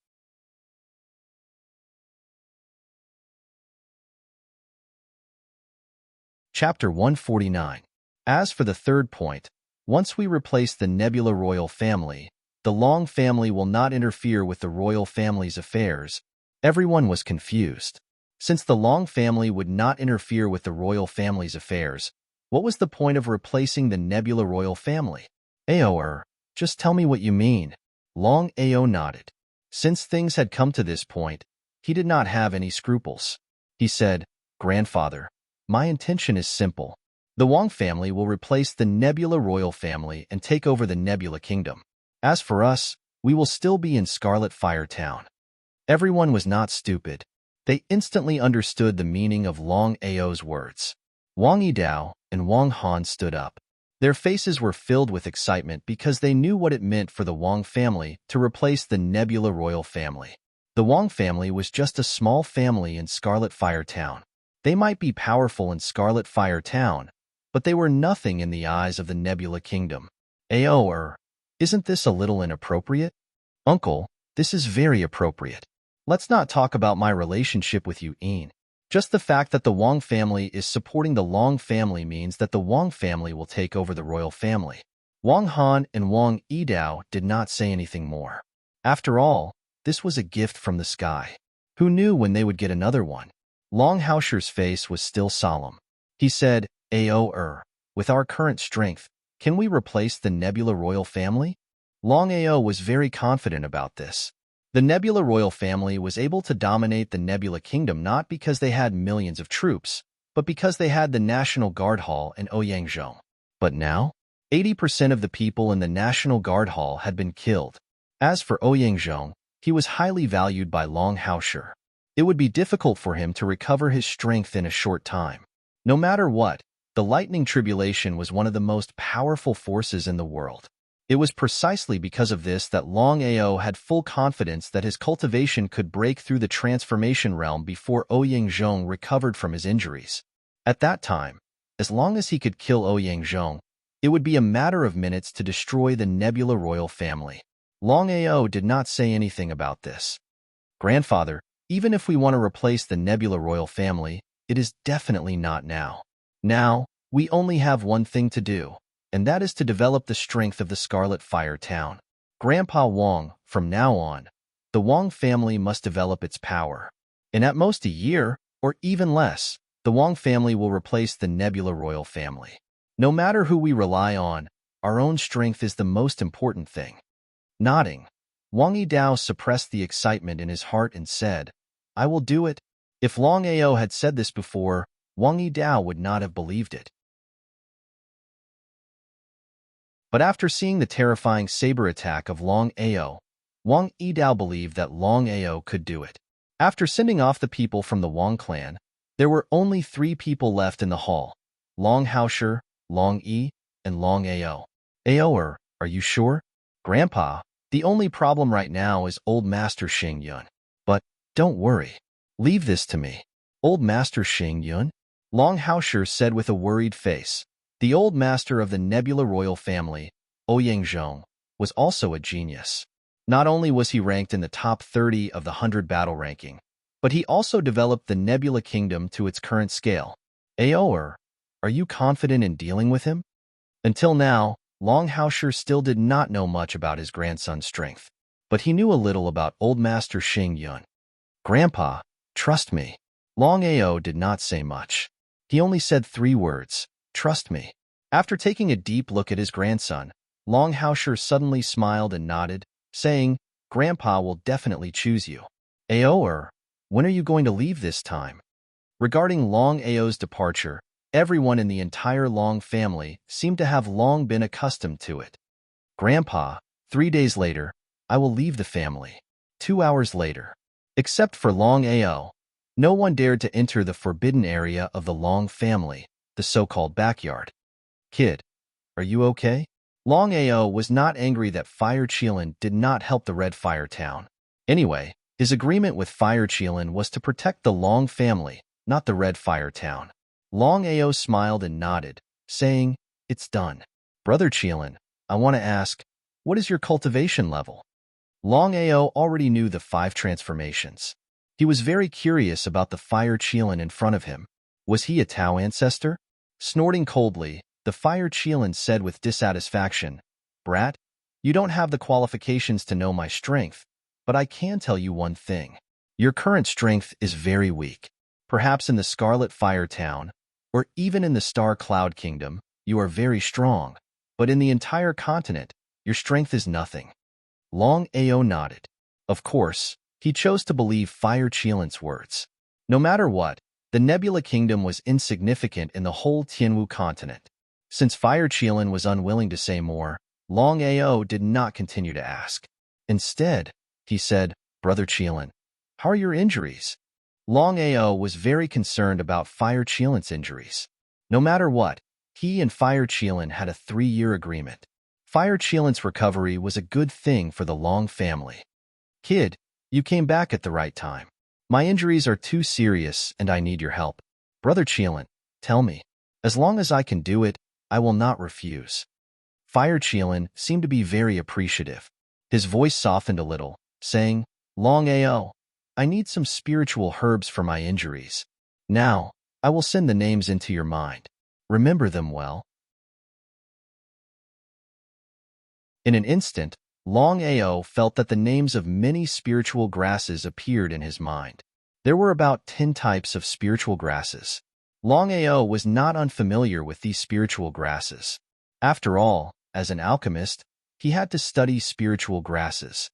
Speaker 1: Chapter 149. As for the third point, once we replace the Nebula royal family, the Long family will not interfere with the royal family's affairs. Everyone was confused. Since the Long family would not interfere with the royal family's affairs, what was the point of replacing the Nebula royal family? Just tell me what you mean. Longao nodded. Since things had come to this point, he did not have any scruples. He said, "Grandfather, my intention is simple. The Wang family will replace the Nebula royal family and take over the Nebula Kingdom. As for us, we will still be in Scarlet Fire Town. Everyone was not stupid. They instantly understood the meaning of Long Ao's words. Wang Yidao and Wang Han stood up. Their faces were filled with excitement because they knew what it meant for the Wang family to replace the Nebula royal family. The Wang family was just a small family in Scarlet Fire Town. They might be powerful in Scarlet Fire Town, but they were nothing in the eyes of the Nebula Kingdom. Isn't this a little inappropriate? Uncle, this is very appropriate. Let's not talk about my relationship with you, Ian. Just the fact that the Wang family is supporting the Long family means that the Wang family will take over the royal family. Wang Han and Wang Yidao did not say anything more. After all, this was a gift from the sky. Who knew when they would get another one? Long Haosher's face was still solemn. He said, with our current strength, can we replace the Nebula royal family? Long Ao was very confident about this. The Nebula royal family was able to dominate the Nebula Kingdom not because they had millions of troops, but because they had the National Guard Hall and Ouyangzhong. But now, 80% of the people in the National Guard Hall had been killed. As for Ouyangzhong, he was highly valued by Long Haosher. It would be difficult for him to recover his strength in a short time. No matter what, the Lightning Tribulation was one of the most powerful forces in the world. It was precisely because of this that Long Ao had full confidence that his cultivation could break through the transformation realm before Ouyangzhong recovered from his injuries. At that time, as long as he could kill Ouyangzhong, it would be a matter of minutes to destroy the Nebula royal family. Long Ao did not say anything about this. Grandfather, even if we want to replace the Nebula royal family, it is definitely not now. Now, we only have one thing to do, and that is to develop the strength of the Scarlet Fire Town. Grandpa Wang, from now on, the Wang family must develop its power. And at most a year, or even less, the Wang family will replace the Nebula royal family. No matter who we rely on, our own strength is the most important thing. Nodding, Wang Yidao suppressed the excitement in his heart and said, I will do it. If Long Ao had said this before, Wang Yidao would not have believed it. But after seeing the terrifying saber attack of Long Ao, Wang Yidao believed that Long Ao could do it. After sending off the people from the Wang clan, there were only 3 people left in the hall: Long Haosher, Long Yi, and Long Ao. Are you sure? Grandpa, the only problem right now is Old Master Xing Yun. But don't worry. Leave this to me. Old Master Xing Yun? Long Haosher said with a worried face. The old master of the Nebula royal family, Ouyangzhong, was also a genius. Not only was he ranked in the top 30 of the 100 battle ranking, but he also developed the Nebula Kingdom to its current scale. Are you confident in dealing with him? Until now, Long Haosher still did not know much about his grandson's strength, but he knew a little about Old Master Xing Yun. Grandpa, trust me. Long Ao did not say much. He only said 3 words. Trust me. After taking a deep look at his grandson, Long Haosher suddenly smiled and nodded, saying, Grandpa will definitely choose you. When are you going to leave this time? Regarding Long Ao's departure, everyone in the entire Long family seemed to have long been accustomed to it. Grandpa, 3 days later, I will leave the family. 2 hours later. Except for Long Ao, no one dared to enter the forbidden area of the Long family, the so-called backyard. Kid, are you okay? Long Ao was not angry that Fire Qilin did not help the Red Fire Town. Anyway, his agreement with Fire Qilin was to protect the Long family, not the Red Fire Town. Long Ao smiled and nodded, saying, It's done. Brother Qilin, I want to ask, what is your cultivation level? Long Ao already knew the 5 transformations. He was very curious about the Fire Qilin in front of him. Was he a Tao ancestor? Snorting coldly, the Fire Qilin said with dissatisfaction, Brat, you don't have the qualifications to know my strength, but I can tell you one thing. Your current strength is very weak. Perhaps in the Scarlet Fire Town, or even in the Star Cloud Kingdom, you are very strong, but in the entire continent, your strength is nothing. Long Ao nodded. Of course, he chose to believe Fire Qilin's words. No matter what, the Nebula Kingdom was insignificant in the whole Tianwu continent. Since Fire Qilin was unwilling to say more, Long Ao did not continue to ask. Instead, he said, "Brother Qilin, how are your injuries?" Long Ao was very concerned about Fire Qilin's injuries. No matter what, he and Fire Qilin had a 3-year agreement. Fire Qilin's recovery was a good thing for the Long family. "Kid, you came back at the right time. My injuries are too serious and I need your help. Brother Qilin, tell me. As long as I can do it, I will not refuse." Fire Qilin seemed to be very appreciative. His voice softened a little, saying, "Long Ao, I need some spiritual herbs for my injuries. Now, I will send the names into your mind. Remember them well." In an instant, Long Ao felt that the names of many spiritual grasses appeared in his mind. There were about 10 types of spiritual grasses. Long Ao was not unfamiliar with these spiritual grasses. After all, as an alchemist, he had to study spiritual grasses.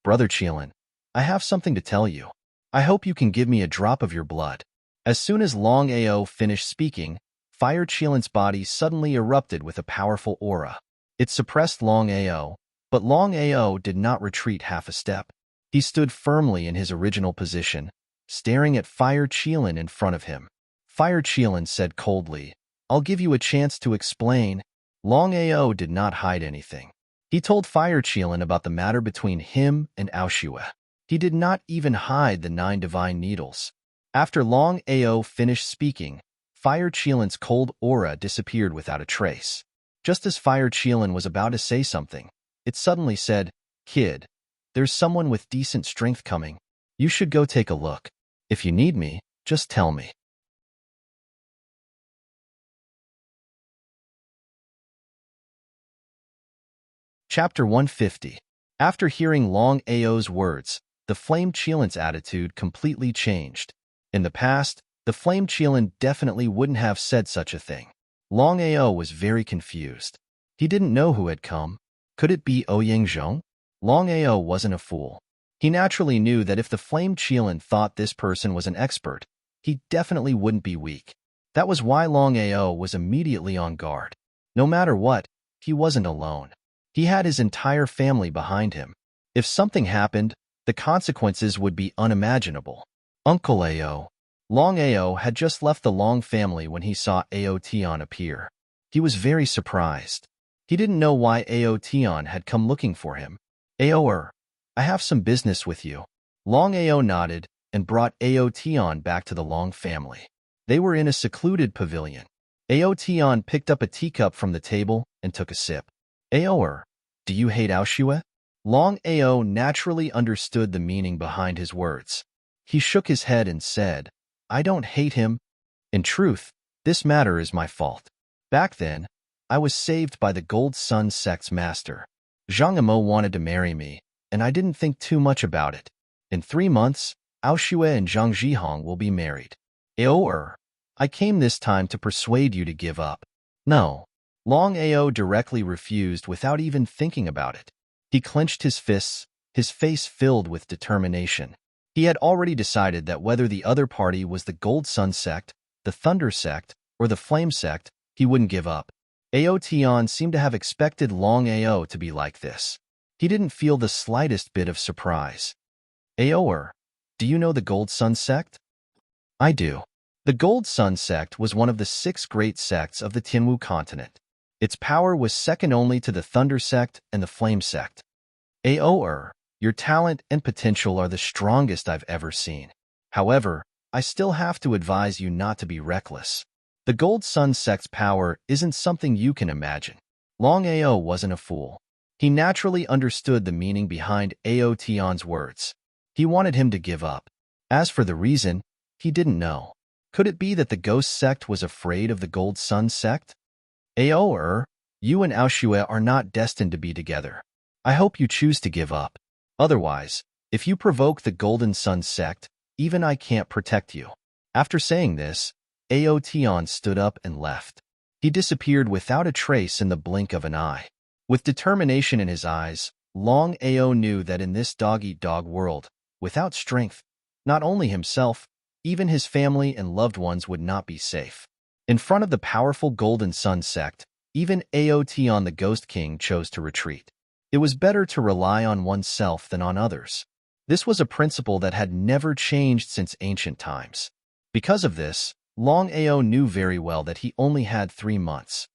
Speaker 1: "Brother Qilin, I have something to tell you. I hope you can give me a drop of your blood." As soon as Long Ao finished speaking, Fire Qilin's body suddenly erupted with a powerful aura. It suppressed Long Ao, but Long Ao did not retreat half a step. He stood firmly in his original position, staring at Fire Qilin in front of him. Fire Qilin said coldly, "I'll give you a chance to explain." Long Ao did not hide anything. He told Fire Qilin about the matter between him and Aoshue. He did not even hide the 9 divine needles. After Long Ao finished speaking, Fire Qilin's cold aura disappeared without a trace. Just as Fire Qilin was about to say something, it suddenly said, "Kid, there's someone with decent strength coming. You should go take a look. If you need me, just tell me." Chapter 150. After hearing Long Ao's words, the Flame Qilin's attitude completely changed. In the past, the Flame Qilin definitely wouldn't have said such a thing. Long Ao was very confused. He didn't know who had come. Could it be Ouyang Zhong? Long Ao wasn't a fool. He naturally knew that if the Flame Qilin thought this person was an expert, he definitely wouldn't be weak. That was why Long Ao was immediately on guard. No matter what, he wasn't alone. He had his entire family behind him. If something happened, the consequences would be unimaginable. Uncle Ao. Long Ao had just left the Long family when he saw Ao Tian appear. He was very surprised. He didn't know why Ao Tian had come looking for him. "Ao, I have some business with you." Long Ao nodded and brought Ao Tian back to the Long family. They were in a secluded pavilion. Ao Tian picked up a teacup from the table and took a sip. "Ao, do you hate Aoshue?" Long Ao naturally understood the meaning behind his words. He shook his head and said, "I don't hate him. In truth, this matter is my fault. Back then, I was saved by the Gold Sun sect's master. Zhang Imo wanted to marry me, and I didn't think too much about it. In 3 months, Aoshue and Zhang Zhihong will be married. Ao, I came this time to persuade you to give up." "No." Long Ao directly refused without even thinking about it. He clenched his fists, his face filled with determination. He had already decided that whether the other party was the Gold Sun sect, the Thunder sect, or the Flame sect, he wouldn't give up. Ao Tian seemed to have expected Long Ao to be like this. He didn't feel the slightest bit of surprise. "Ao, do you know the Gold Sun sect?" "I do." The Gold Sun sect was one of the 6 great sects of the Tianwu continent. Its power was second only to the Thunder sect and the Flame sect. "Ao, your talent and potential are the strongest I've ever seen. However, I still have to advise you not to be reckless. The Gold Sun sect's power isn't something you can imagine." Long Ao wasn't a fool. He naturally understood the meaning behind Ao Tian's words. He wanted him to give up. As for the reason, he didn't know. Could it be that the Ghost sect was afraid of the Gold Sun sect? "Ao, you and Aoshue are not destined to be together. I hope you choose to give up. Otherwise, if you provoke the Golden Sun sect, even I can't protect you." After saying this, Ao Tian stood up and left. He disappeared without a trace in the blink of an eye. With determination in his eyes, Long Ao knew that in this dog-eat-dog world, without strength, not only himself, even his family and loved ones would not be safe. In front of the powerful Golden Sun sect, even Ao Tian the Ghost King chose to retreat. It was better to rely on oneself than on others. This was a principle that had never changed since ancient times. Because of this, Longao knew very well that he only had 3 months.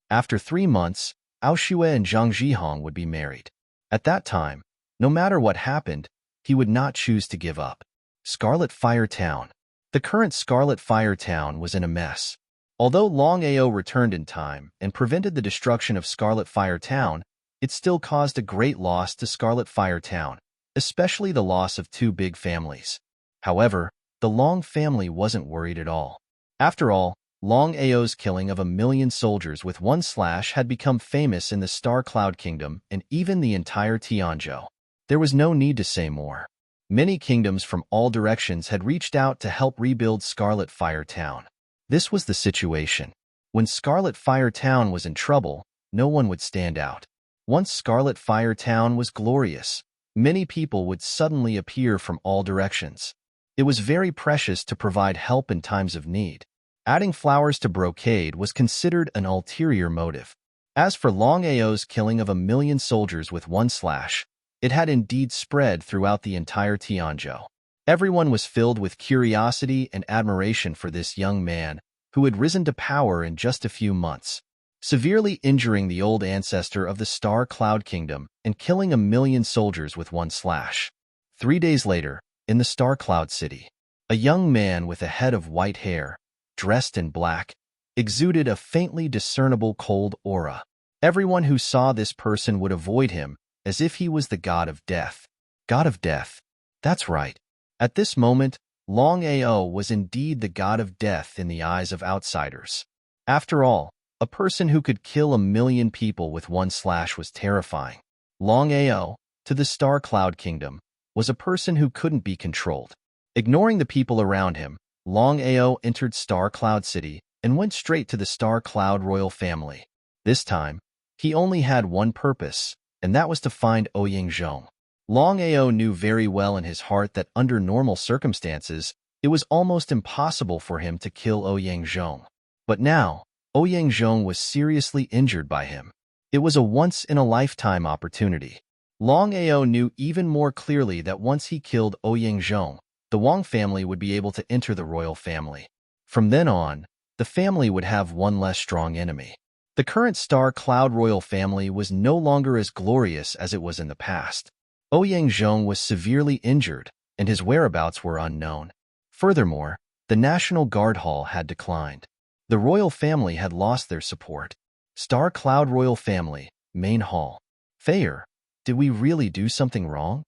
Speaker 1: After 3 months, Aoshue and Zhang Zhihong would be married. At that time, no matter what happened, he would not choose to give up. Scarlet Fire Town. The current Scarlet Fire Town was in a mess. Although Longao returned in time and prevented the destruction of Scarlet Fire Town, it still caused a great loss to Scarlet Fire Town, especially the loss of 2 big families. However, the Long family wasn't worried at all. After all, Longao's killing of 1,000,000 soldiers with one slash had become famous in the Star Cloud Kingdom and even the entire Tianzhou. There was no need to say more. Many kingdoms from all directions had reached out to help rebuild Scarlet Fire Town. This was the situation. When Scarlet Fire Town was in trouble, no one would stand out. Once Scarlet Fire Town was glorious, many people would suddenly appear from all directions. It was very precious to provide help in times of need. Adding flowers to brocade was considered an ulterior motive. As for Longao's killing of 1,000,000 soldiers with one slash, it had indeed spread throughout the entire Tianzhou. Everyone was filled with curiosity and admiration for this young man, who had risen to power in just a few months, severely injuring the old ancestor of the Star Cloud Kingdom and killing 1,000,000 soldiers with one slash. 3 days later, in the Star Cloud City, a young man with a head of white hair, dressed in black, exuded a faintly discernible cold aura. Everyone who saw this person would avoid him, as if he was the god of death. God of death. That's right. At this moment, Longao was indeed the god of death in the eyes of outsiders. After all, a person who could kill 1,000,000 people with one slash was terrifying. Longao, to the Star Cloud Kingdom, was a person who couldn't be controlled. Ignoring the people around him, Longao entered Star Cloud City and went straight to the Star Cloud royal family. This time, he only had one purpose, and that was to find Ouyang Zhong. Longao knew very well in his heart that under normal circumstances, it was almost impossible for him to kill Ouyang Zhong. But now, Ouyang Zhong was seriously injured by him. It was a once-in-a-lifetime opportunity. Longao knew even more clearly that once he killed Ouyang Zhong, the Wang family would be able to enter the royal family. From then on, the family would have one less strong enemy. The current Star Cloud royal family was no longer as glorious as it was in the past. Ouyang Zhong was severely injured, and his whereabouts were unknown. Furthermore, the National Guard Hall had declined. The royal family had lost their support. Star Cloud royal family, main hall. Fair, did we really do something wrong?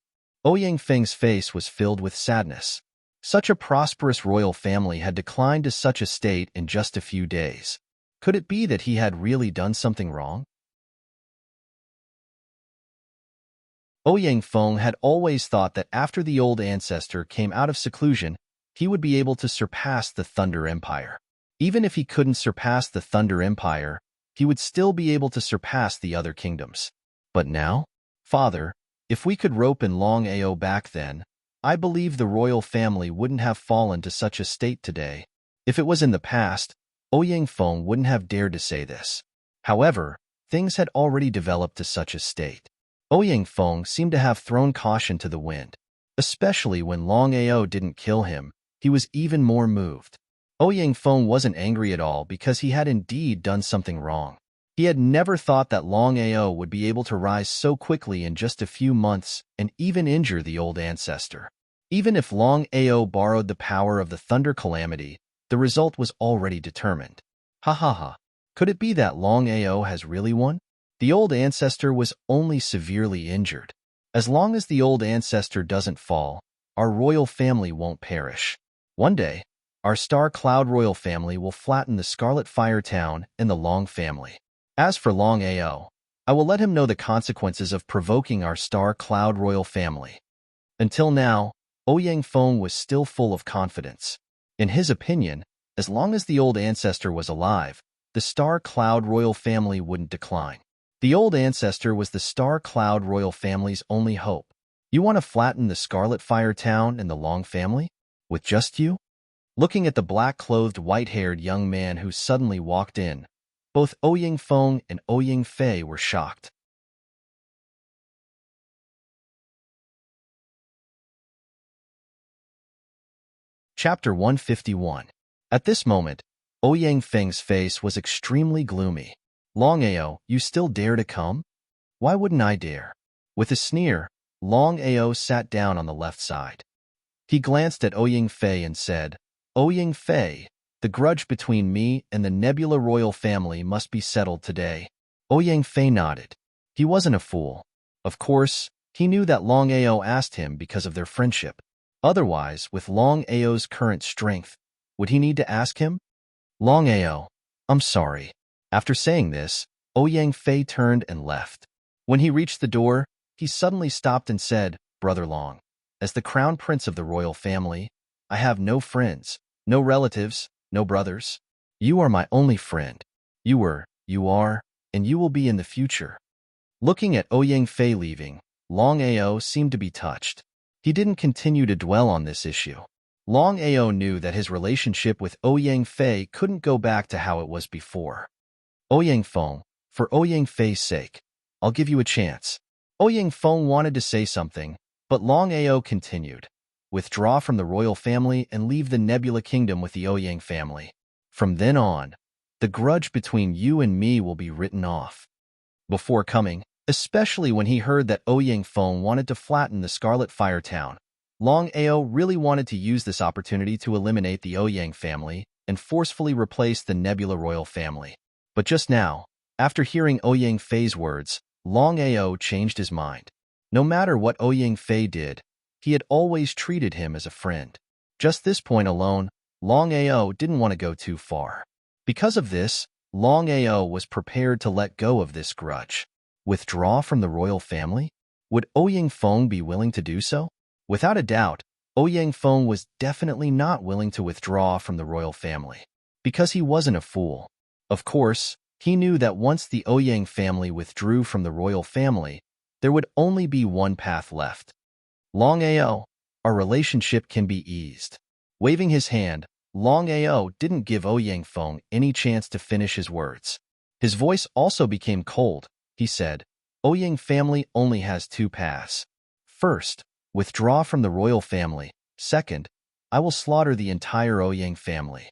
Speaker 1: Ouyang Feng's face was filled with sadness. Such a prosperous royal family had declined to such a state in just a few days. Could it be that he had really done something wrong? Ouyang Feng had always thought that after the old ancestor came out of seclusion, he would be able to surpass the Thunder Empire. Even if he couldn't surpass the Thunder Empire, he would still be able to surpass the other kingdoms. But now? Father, if we could rope in Longao back then, I believe the royal family wouldn't have fallen to such a state today. If it was in the past, Ouyang Feng wouldn't have dared to say this. However, things had already developed to such a state. Ouyang Feng seemed to have thrown caution to the wind. Especially when Longao didn't kill him, he was even more moved. Ouyang Feng wasn't angry at all because he had indeed done something wrong. He had never thought that Longao would be able to rise so quickly in just a few months and even injure the old ancestor. Even if Longao borrowed the power of the Thunder Calamity, the result was already determined. Ha ha ha. Could it be that Longao has really won? The old ancestor was only severely injured. As long as the old ancestor doesn't fall, our royal family won't perish. One day, our Star Cloud royal family will flatten the Scarlet Fire Town and the Long family. As for Longao, I will let him know the consequences of provoking our Star Cloud royal family. Until now, Ouyang Feng was still full of confidence. In his opinion, as long as the old ancestor was alive, the Star Cloud royal family wouldn't decline. The old ancestor was the Star Cloud royal family's only hope. You want to flatten the Scarlet Fire Town and the Long family? With just you? Looking at the black-clothed, white-haired young man who suddenly walked in, Both Ouyang Feng and Ouyang Fei were shocked. Chapter 151. At this moment, Ouyang Feng's face was extremely gloomy. Longao, you still dare to come? Why wouldn't I dare? With a sneer, Longao sat down on the left side. He glanced at Ouyang Fei and said, Ouyang Fei, the grudge between me and the Nebula royal family must be settled today. Ouyang Fei nodded. He wasn't a fool. Of course, he knew that Longao asked him because of their friendship. Otherwise, with Longao's current strength, would he need to ask him? Longao, I'm sorry. After saying this, Ouyang Fei turned and left. When he reached the door, he suddenly stopped and said, Brother Long, as the crown prince of the royal family, I have no friends, no relatives, no brothers. You are my only friend. You were, you are, and you will be in the future. Looking at Ouyang Fei leaving, Longao seemed to be touched. He didn't continue to dwell on this issue. Longao knew that his relationship with Ouyang Fei couldn't go back to how it was before. Ouyang Feng, for Ouyang Fei's sake, I'll give you a chance. Ouyang Feng wanted to say something, but Longao continued. Withdraw from the royal family and leave the Nebula Kingdom with the Ouyang family. From then on, the grudge between you and me will be written off. Before coming, especially when he heard that Ouyang Feng wanted to flatten the Scarlet Fire Town, Longao really wanted to use this opportunity to eliminate the Ouyang family and forcefully replace the Nebula royal family. But just now, after hearing Ouyang Fei's words, Longao changed his mind. No matter what Ouyang Fei did, he had always treated him as a friend. Just this point alone, Longao didn't want to go too far. Because of this, Longao was prepared to let go of this grudge. Withdraw from the royal family? Would Ouyang Feng be willing to do so? Without a doubt, Ouyang Feng was definitely not willing to withdraw from the royal family. Because he wasn't a fool. Of course, he knew that once the Ouyang family withdrew from the royal family, there would only be one path left. Longao, our relationship can be eased. Waving his hand, Longao didn't give Ouyang Feng any chance to finish his words. His voice also became cold. He said, Ouyang family only has two paths. First, withdraw from the royal family. Second, I will slaughter the entire Ouyang family.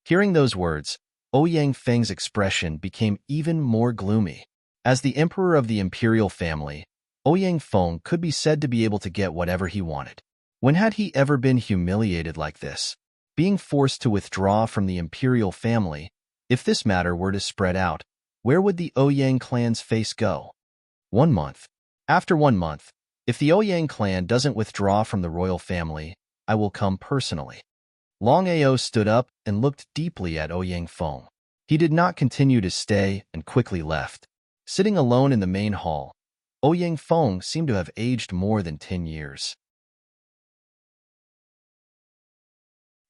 Speaker 1: Hearing those words, Ouyang Feng's expression became even more gloomy. As the emperor of the imperial family, Ouyang Feng could be said to be able to get whatever he wanted. When had he ever been humiliated like this? Being forced to withdraw from the imperial family, if this matter were to spread out, where would the Ouyang clan's face go? 1 month. After 1 month, if the Ouyang clan doesn't withdraw from the royal family, I will come personally. Longao stood up and looked deeply at Ouyang Feng. He did not continue to stay and quickly left. Sitting alone in the main hall, Ouyang Feng seemed to have aged more than 10 years.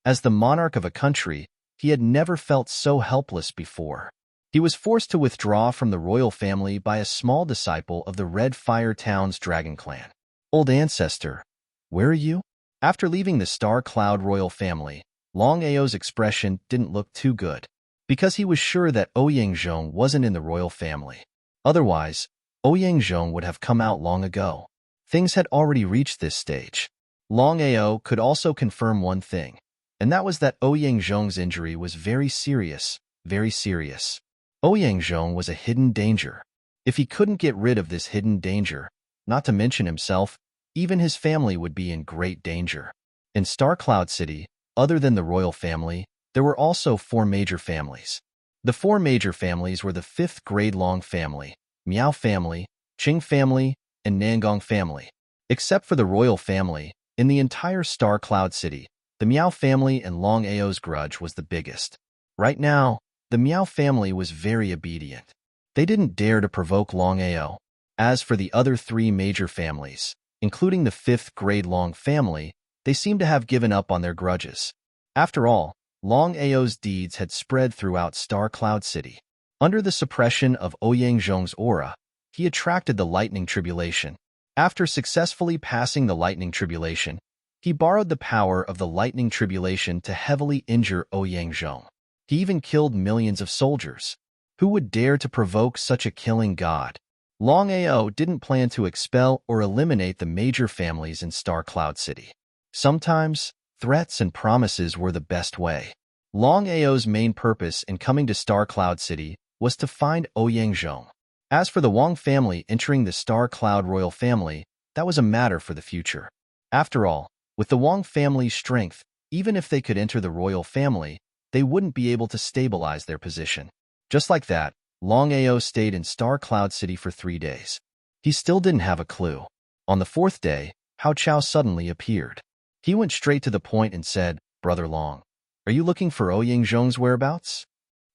Speaker 1: As the monarch of a country, he had never felt so helpless before. He was forced to withdraw from the royal family by a small disciple of the Red Fire Town's dragon clan. Old ancestor, where are you? After leaving the Star Cloud royal family, Longao's expression didn't look too good, because he was sure that Ouyang Zhong wasn't in the royal family. Otherwise, Ouyang Zhong would have come out long ago. Things had already reached this stage. Longao could also confirm one thing, and that was that Ouyang Zhong's injury was very serious, very serious. Ouyang Zhong was a hidden danger. If he couldn't get rid of this hidden danger, not to mention himself, even his family would be in great danger. In Star Cloud City, other than the royal family, there were also 4 major families. The 4 major families were the 5th grade Long family, Miao family, Qing family, and Nangong family. Except for the royal family, in the entire Star Cloud City, the Miao family and Longao's grudge was the biggest. Right now, the Miao family was very obedient. They didn't dare to provoke Longao. As for the other 3 major families, including the 5th grade Long family, they seemed to have given up on their grudges. After all, Longao's deeds had spread throughout Star Cloud City. Under the suppression of Ouyang Zhong's aura, he attracted the lightning tribulation. After successfully passing the lightning tribulation, he borrowed the power of the lightning tribulation to heavily injure Ouyang Zhong. He even killed millions of soldiers. Who would dare to provoke such a killing god? Longao didn't plan to expel or eliminate the major families in Star Cloud City. Sometimes, threats and promises were the best way. Longao's main purpose in coming to Star Cloud City was to find Ouyang. As for the Wang family entering the Star Cloud royal family, that was a matter for the future. After all, with the Wang family's strength, even if they could enter the royal family, they wouldn't be able to stabilize their position. Just like that, Longao stayed in Star Cloud City for 3 days. He still didn't have a clue. On the 4th day, Hao Chao suddenly appeared. He went straight to the point and said, "Brother Long, are you looking for Ouyang's whereabouts?"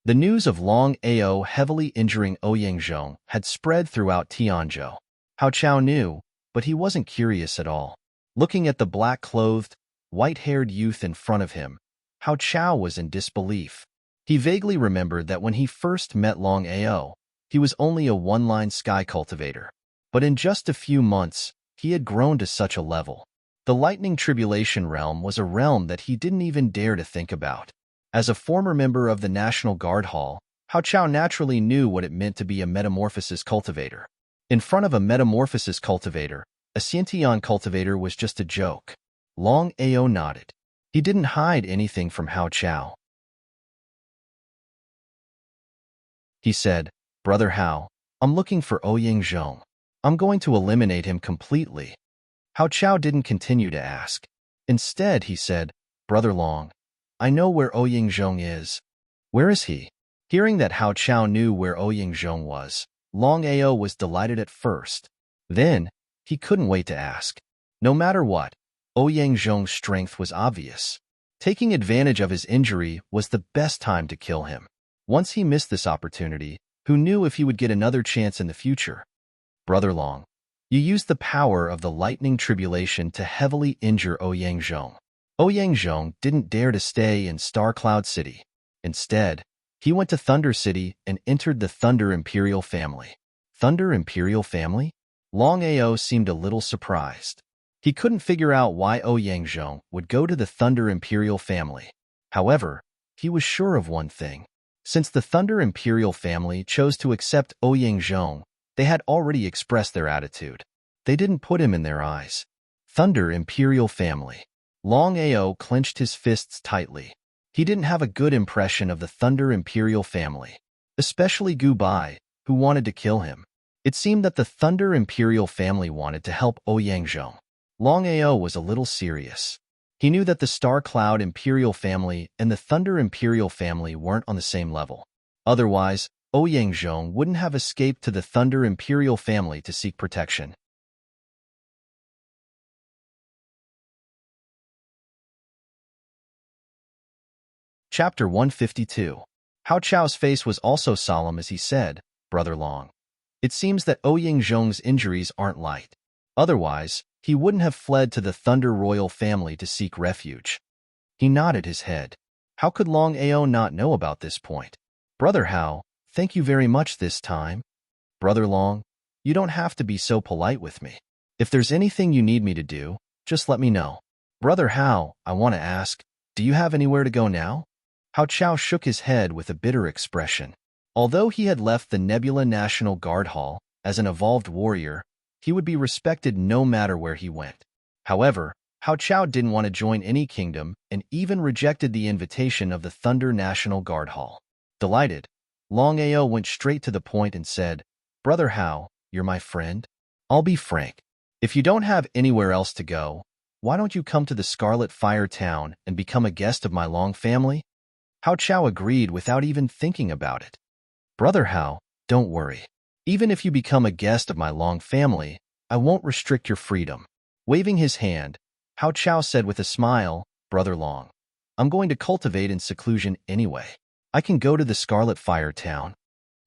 Speaker 1: The news of Longao heavily injuring Ouyang had spread throughout Tianzhou. Hao Chao knew, but he wasn't curious at all. Looking at the black-clothed, white-haired youth in front of him, Hao Chao was in disbelief. He vaguely remembered that when he first met Longao, he was only a one-line sky cultivator. But in just a few months, he had grown to such a level. The Lightning Tribulation realm was a realm that he didn't even dare to think about. As a former member of the National Guard Hall, Hao Chao naturally knew what it meant to be a metamorphosis cultivator. In front of a metamorphosis cultivator, a Xiantian cultivator was just a joke. Longao nodded. He didn't hide anything from Hao Chao. He said, "Brother Hao, I'm looking for Ouyang. I'm going to eliminate him completely." Hao Chao didn't continue to ask. Instead, he said, "Brother Long, I know where Ouyang is." "Where is he?" Hearing that Hao Chao knew where Ouyang was, Longao was delighted at first. Then, he couldn't wait to ask. No matter what, Ouyang's strength was obvious. Taking advantage of his injury was the best time to kill him. Once he missed this opportunity, who knew if he would get another chance in the future? "Brother Long, you used the power of the Lightning Tribulation to heavily injure Ouyang. Ouyang didn't dare to stay in Star Cloud City. Instead, he went to Thunder City and entered the Thunder Imperial family." Thunder Imperial family? Longao seemed a little surprised. He couldn't figure out why Ouyang would go to the Thunder Imperial family. However, he was sure of one thing. Since the Thunder Imperial family chose to accept Ouyang, they had already expressed their attitude. They didn't put him in their eyes. Thunder Imperial family. Longao clenched his fists tightly. He didn't have a good impression of the Thunder Imperial family, especially Gu Bai, who wanted to kill him. It seemed that the Thunder Imperial family wanted to help Ouyang. Longao was a little serious. He knew that the Star Cloud Imperial family and the Thunder Imperial family weren't on the same level. Otherwise, Ouyang wouldn't have escaped to the Thunder Imperial family to seek protection. Chapter 152. Hao Chao's face was also solemn as he said, "Brother Long, it seems that Ouyang's injuries aren't light. Otherwise, he wouldn't have fled to the Thunder Royal family to seek refuge." He nodded his head. How could Longao not know about this point? "Brother Hao, thank you very much this time." "Brother Long, you don't have to be so polite with me. If there's anything you need me to do, just let me know." "Brother Hao, I want to ask, do you have anywhere to go now?" Hao Chao shook his head with a bitter expression. Although he had left the Nebula National Guard Hall as an evolved warrior, he would be respected no matter where he went. However, Hao Chao didn't want to join any kingdom and even rejected the invitation of the Thunder National Guard Hall. Delighted, Longao went straight to the point and said, "Brother Hao, you're my friend? I'll be frank. If you don't have anywhere else to go, why don't you come to the Scarlet Fire Town and become a guest of my Long family?" Hao Chao agreed without even thinking about it. "Brother Hao, don't worry. Even if you become a guest of my Long family, I won't restrict your freedom." Waving his hand, Hao Chao said with a smile, "Brother Long, I'm going to cultivate in seclusion anyway. I can go to the Scarlet Fire Town."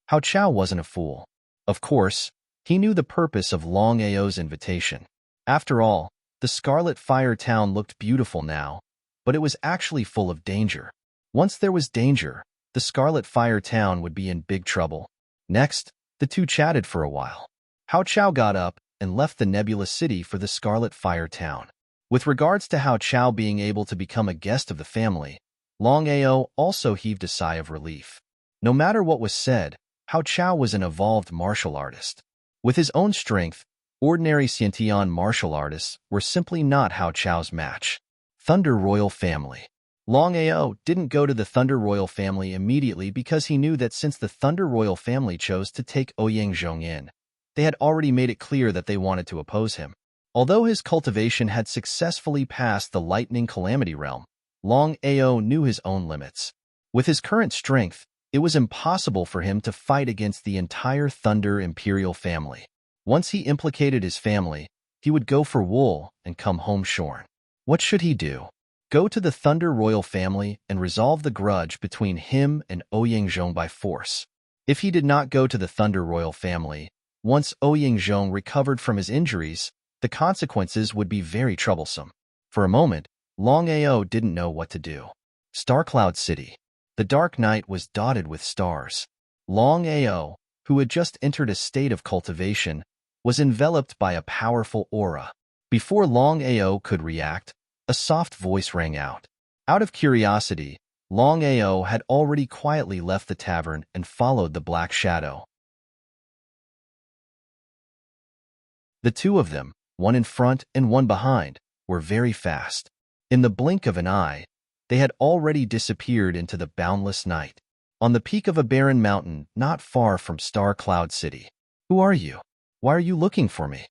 Speaker 1: Hao Chao wasn't a fool. Of course, he knew the purpose of Longao's invitation. After all, the Scarlet Fire Town looked beautiful now, but it was actually full of danger. Once there was danger, the Scarlet Fire Town would be in big trouble. Next, the two chatted for a while. Hao Chao got up and left the Nebula City for the Scarlet Fire Town. With regards to Hao Chao being able to become a guest of the family, Longao also heaved a sigh of relief. No matter what was said, Hao Chao was an evolved martial artist. With his own strength, ordinary Xiantian martial artists were simply not Hao Chao's match. Thunder Royal Family. Longao didn't go to the Thunder Royal Family immediately because he knew that since the Thunder Royal Family chose to take Ouyang Zhong in, they had already made it clear that they wanted to oppose him. Although his cultivation had successfully passed the Lightning Calamity realm, Longao knew his own limits. With his current strength, it was impossible for him to fight against the entire Thunder Imperial family. Once he implicated his family, he would go for wool and come home shorn. What should he do? Go to the Thunder Royal family and resolve the grudge between him and Ouyang Zhong by force. If he did not go to the Thunder Royal family, once Ouyang Zhong recovered from his injuries, the consequences would be very troublesome. For a moment, Longao didn't know what to do. Starcloud City. The dark night was dotted with stars. Longao, who had just entered a state of cultivation, was enveloped by a powerful aura. Before Longao could react, a soft voice rang out. Out of curiosity, Longao had already quietly left the tavern and followed the black shadow. The two of them, one in front and one behind, were very fast. In the blink of an eye, they had already disappeared into the boundless night. On the peak of a barren mountain not far from Star Cloud City. Who are you? Why are you looking for me?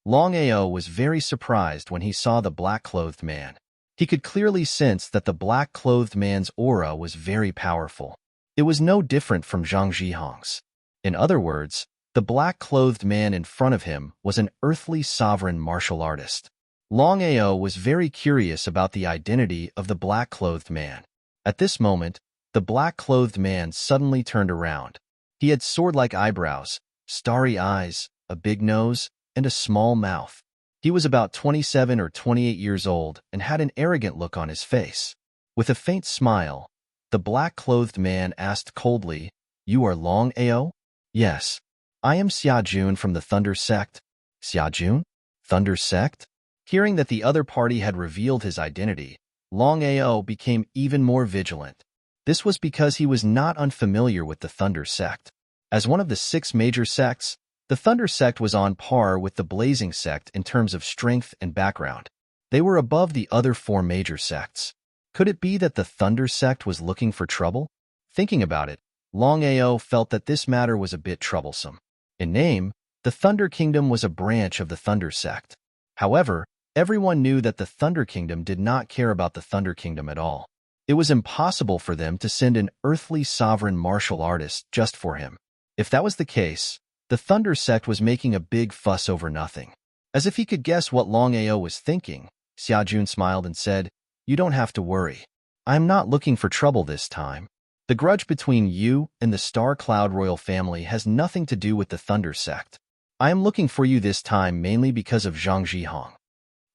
Speaker 1: Longao was very surprised when he saw the black-clothed man. He could clearly sense that the black-clothed man's aura was very powerful. It was no different from Zhang Zhihong's. In other words, the black-clothed man in front of him was an earthly sovereign martial artist. Longao was very curious about the identity of the black-clothed man. At this moment, the black-clothed man suddenly turned around. He had sword-like eyebrows, starry eyes, a big nose, and a small mouth. He was about 27 or 28 years old and had an arrogant look on his face. With a faint smile, the black-clothed man asked coldly, "You are Longao?" "Yes. I am Xia Jun from the Thunder Sect." "Xia Jun? Thunder Sect?" Hearing that the other party had revealed his identity, Longao became even more vigilant. This was because he was not unfamiliar with the Thunder Sect. As one of the 6 major sects, the Thunder Sect was on par with the Blazing Sect in terms of strength and background. They were above the other 4 major sects. Could it be that the Thunder Sect was looking for trouble? Thinking about it, Longao felt that this matter was a bit troublesome. In name, the Thunder Kingdom was a branch of the Thunder Sect. However, everyone knew that the Thunder Kingdom did not care about the Thunder Kingdom at all. It was impossible for them to send an earthly sovereign martial artist just for him. If that was the case, the Thunder Sect was making a big fuss over nothing. As if he could guess what Longao was thinking, Xia Jun smiled and said, "You don't have to worry. I am not looking for trouble this time. The grudge between you and the Star Cloud Royal family has nothing to do with the Thunder Sect. I am looking for you this time mainly because of Zhang Zhihong."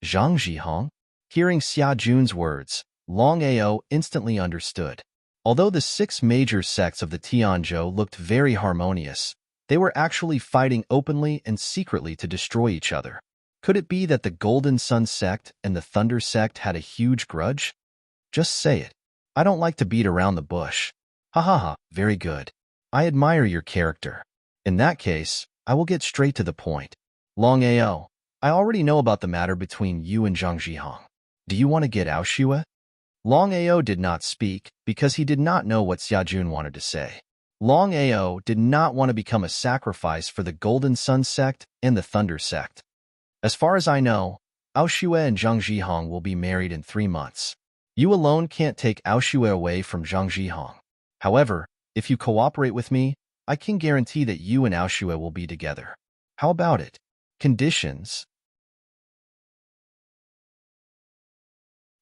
Speaker 1: Zhang Zhihong? Hearing Xia Jun's words, Longao instantly understood. Although the 6 major sects of the Tianzhou looked very harmonious, they were actually fighting openly and secretly to destroy each other. Could it be that the Golden Sun Sect and the Thunder Sect had a huge grudge? Just say it. I don't like to beat around the bush. Ha ha ha, very good. I admire your character. In that case, I will get straight to the point. Longao, I already know about the matter between you and Zhang Zhihong. Do you want to get Aoshue? Longao did not speak because he did not know what Xia Jun wanted to say. Longao did not want to become a sacrifice for the Golden Sun Sect and the Thunder Sect. As far as I know, Aoshue and Zhang Zhihong will be married in 3 months. You alone can't take Aoshue away from Zhang Zhihong. However, if you cooperate with me, I can guarantee that you and Aoshue will be together. How about it? Conditions?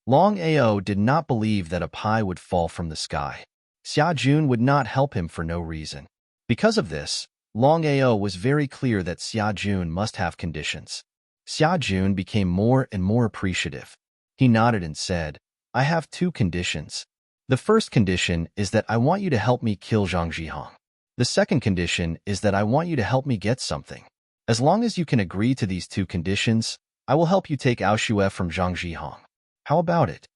Speaker 1: Longao did not believe that a pie would fall from the sky. Xia Jun would not help him for no reason. Because of this, Longao was very clear that Xia Jun must have conditions. Xia Jun became more and more appreciative. He nodded and said, "I have 2 conditions. The first condition is that I want you to help me kill Zhang Zhihong. The second condition is that I want you to help me get something. As long as you can agree to these 2 conditions, I will help you take Aoshue from Zhang Zhihong. How about it?"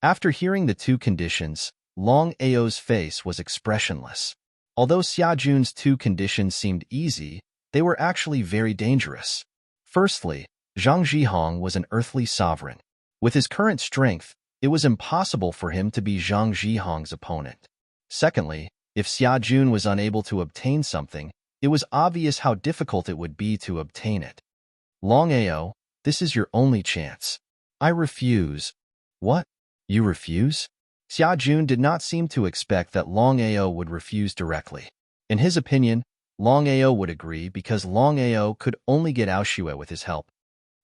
Speaker 1: After hearing the 2 conditions, Longao's face was expressionless. Although Xiajun's two conditions seemed easy, they were actually very dangerous. Firstly, Zhang Zhihong was an earthly sovereign. With his current strength, it was impossible for him to be Zhang Zhihong's opponent. Secondly, if Xiajun was unable to obtain something, it was obvious how difficult it would be to obtain it. Longao, this is your only chance. I refuse. What? You refuse? Xiajun did not seem to expect that Longao would refuse directly. In his opinion, Longao would agree because Longao could only get Aoshue with his help.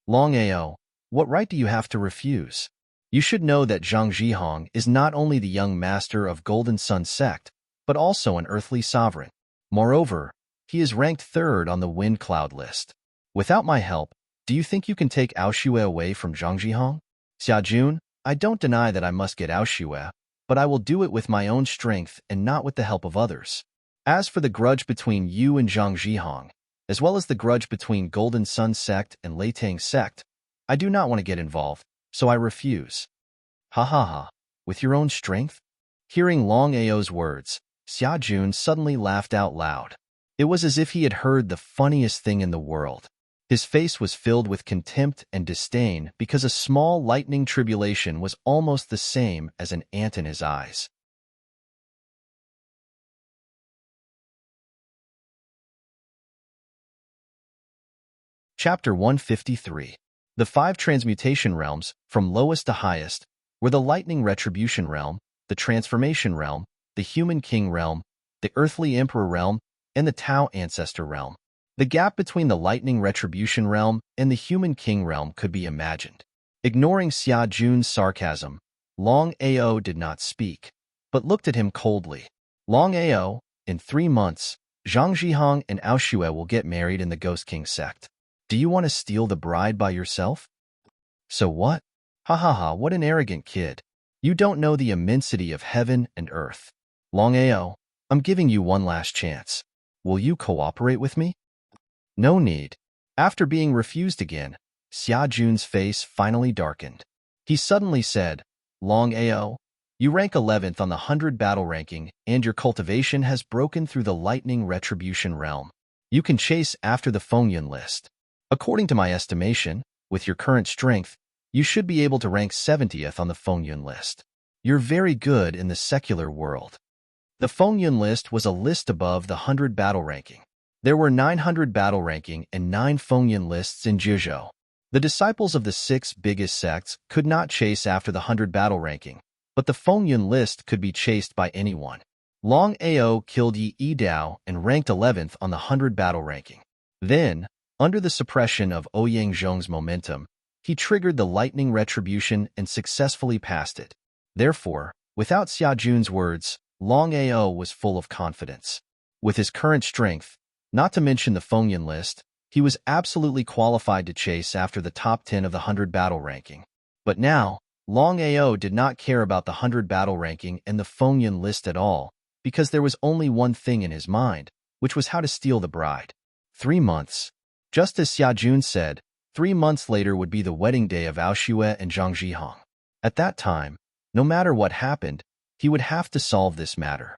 Speaker 1: Longao, what right do you have to refuse? You should know that Zhang Zhihong is not only the young master of Golden Sun sect, but also an earthly sovereign. Moreover, he is ranked 3rd on the Wind Cloud list. Without my help, do you think you can take Aoshue away from Zhang Zhihong? Xiajun, I don't deny that I must get Aoshue, but I will do it with my own strength and not with the help of others. As for the grudge between you and Zhang Zhihong, as well as the grudge between Golden Sun sect and Leitang sect, I do not want to get involved, so I refuse. Ha ha ha, with your own strength? Hearing Longao's words, Xiajun suddenly laughed out loud. It was as if he had heard the funniest thing in the world. His face was filled with contempt and disdain because a small lightning tribulation was almost the same as an ant in his eyes. Chapter 153. The 5 transmutation realms, from lowest to highest, were the lightning retribution realm, the transformation realm, the human king realm, the earthly emperor realm, and the Tao ancestor realm. The gap between the lightning retribution realm and the human king realm could be imagined. Ignoring Xiajun's sarcasm, Longao did not speak, but looked at him coldly. Longao, in 3 months, Zhang Zhihong and Aoshue will get married in the Ghost King sect. Do you want to steal the bride by yourself? So what? Ha ha ha, what an arrogant kid. You don't know the immensity of heaven and earth. Longao, I'm giving you one last chance. Will you cooperate with me? No need. After being refused again, Xiajun's face finally darkened. He suddenly said, Longao, you rank 11th on the 100 battle ranking, and your cultivation has broken through the lightning retribution realm. You can chase after the Fengyun list. According to my estimation, with your current strength, you should be able to rank 70th on the Fengyun list. You're very good in the secular world. The Fengyun list was a list above the 100 battle ranking. There were 900 battle ranking and 9 Fengyun lists in Jizhou. The disciples of the 6 biggest sects could not chase after the 100 battle ranking, but the Fengyun list could be chased by anyone. Longao killed Yi Dao and ranked 11th on the 100 battle ranking. Then, under the suppression of Ouyang Zhong's momentum, he triggered the lightning retribution and successfully passed it. Therefore, without Xiajun's words, Longao was full of confidence. With his current strength, not to mention the Fengyun list, he was absolutely qualified to chase after the top 10 of the 100 battle ranking. But now, Longao did not care about the 100 battle ranking and the Fengyun list at all, because there was only one thing in his mind, which was how to steal the bride. 3 months. Just as Xiajun said, 3 months later would be the wedding day of Aoshue and Zhang Zhihong. At that time, no matter what happened, he would have to solve this matter.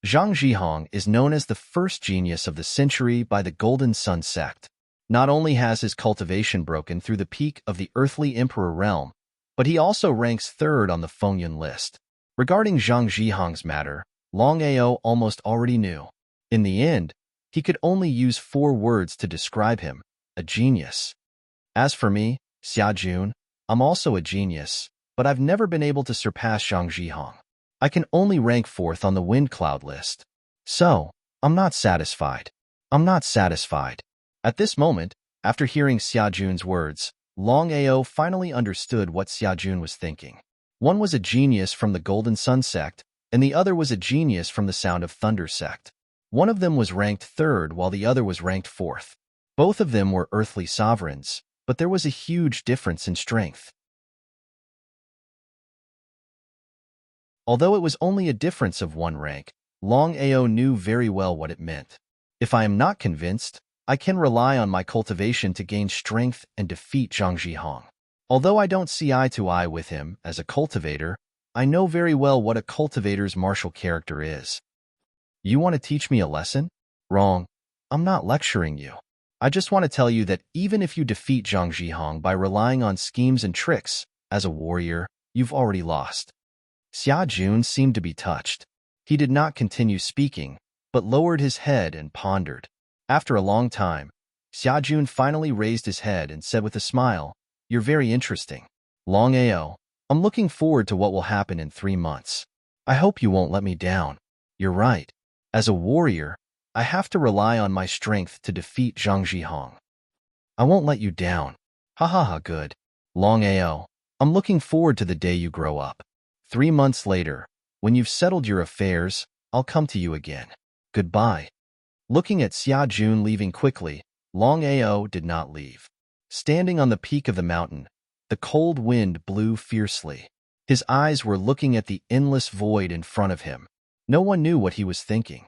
Speaker 1: Zhang Zhihong is known as the first genius of the century by the Golden Sun sect. Not only has his cultivation broken through the peak of the earthly emperor realm, but he also ranks 3rd on the Fengyun list. Regarding Zhang Zhihong's matter, Longao almost already knew. In the end, he could only use 4 words to describe him: a genius. As for me, Xiajun, I'm also a genius, but I've never been able to surpass Zhang Zhihong. I can only rank 4th on the Wind Cloud list. So, I'm not satisfied. I'm not satisfied. At this moment, after hearing Xiajun's words, Longao finally understood what Xiajun was thinking. One was a genius from the Golden Sun sect, and the other was a genius from the Sound of Thunder sect. One of them was ranked 3rd while the other was ranked 4th. Both of them were earthly sovereigns, but there was a huge difference in strength. Although it was only a difference of 1 rank, Longao knew very well what it meant. If I am not convinced, I can rely on my cultivation to gain strength and defeat Zhang Zhihong. Although I don't see eye to eye with him as a cultivator, I know very well what a cultivator's martial character is. You want to teach me a lesson? Wrong. I'm not lecturing you. I just want to tell you that even if you defeat Zhang Zhihong by relying on schemes and tricks, as a warrior, you've already lost. Xia Jun seemed to be touched. He did not continue speaking, but lowered his head and pondered. After a long time, Xia Jun finally raised his head and said with a smile, "You're very interesting. Longao, I'm looking forward to what will happen in 3 months. I hope you won't let me down. You're right. As a warrior, I have to rely on my strength to defeat Zhang Zhihong. I won't let you down. Ha ha ha, good. Longao, I'm looking forward to the day you grow up. 3 months later, when you've settled your affairs, I'll come to you again. Goodbye." Looking at Xia Jun leaving quickly, Longao did not leave. Standing on the peak of the mountain, the cold wind blew fiercely. His eyes were looking at the endless void in front of him. No one knew what he was thinking.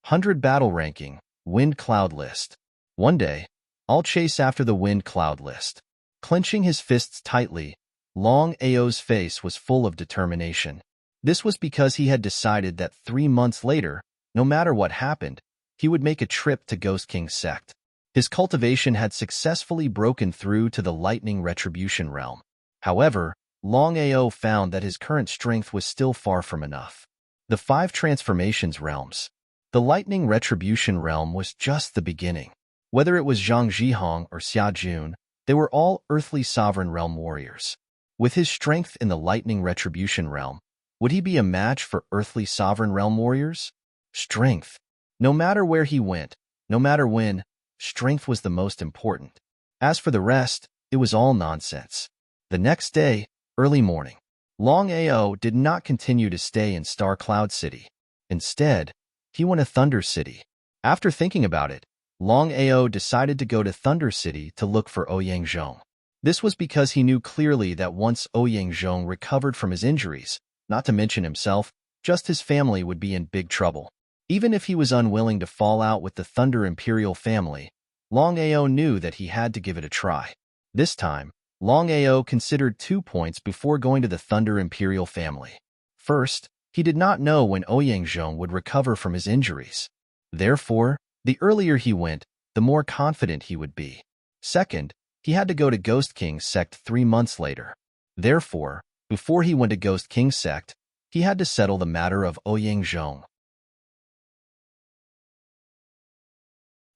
Speaker 1: 100 battle ranking, wind cloud list. One day, I'll chase after the wind cloud list. Clenching his fists tightly, Long Ao's face was full of determination. This was because he had decided that 3 months later, no matter what happened, he would make a trip to Ghost King's sect. His cultivation had successfully broken through to the lightning retribution realm. However, Long Ao found that his current strength was still far from enough. The 5 transformations realms. The lightning retribution realm was just the beginning. Whether it was Zhang Zhihong or Xia Jun, they were all earthly sovereign realm warriors. With his strength in the lightning retribution realm, would he be a match for earthly sovereign realm warriors? Strength. No matter where he went, no matter when, strength was the most important. As for the rest, it was all nonsense. The next day, early morning, Long Ao did not continue to stay in Star Cloud City. Instead, he went to Thunder City. After thinking about it, Long Ao decided to go to Thunder City to look for Ouyang Zhong. This was because he knew clearly that once Ouyang Zhong recovered from his injuries, not to mention himself, just his family would be in big trouble. Even if he was unwilling to fall out with the Thunder Imperial family, Long Ao knew that he had to give it a try. This time, Long Ao considered 2 points before going to the Thunder Imperial family. First, he did not know when Ouyang Zhong would recover from his injuries. Therefore, the earlier he went, the more confident he would be. Second, he had to go to Ghost King's sect 3 months later. Therefore, before he went to Ghost King's sect, he had to settle the matter of Ouyang Zhong.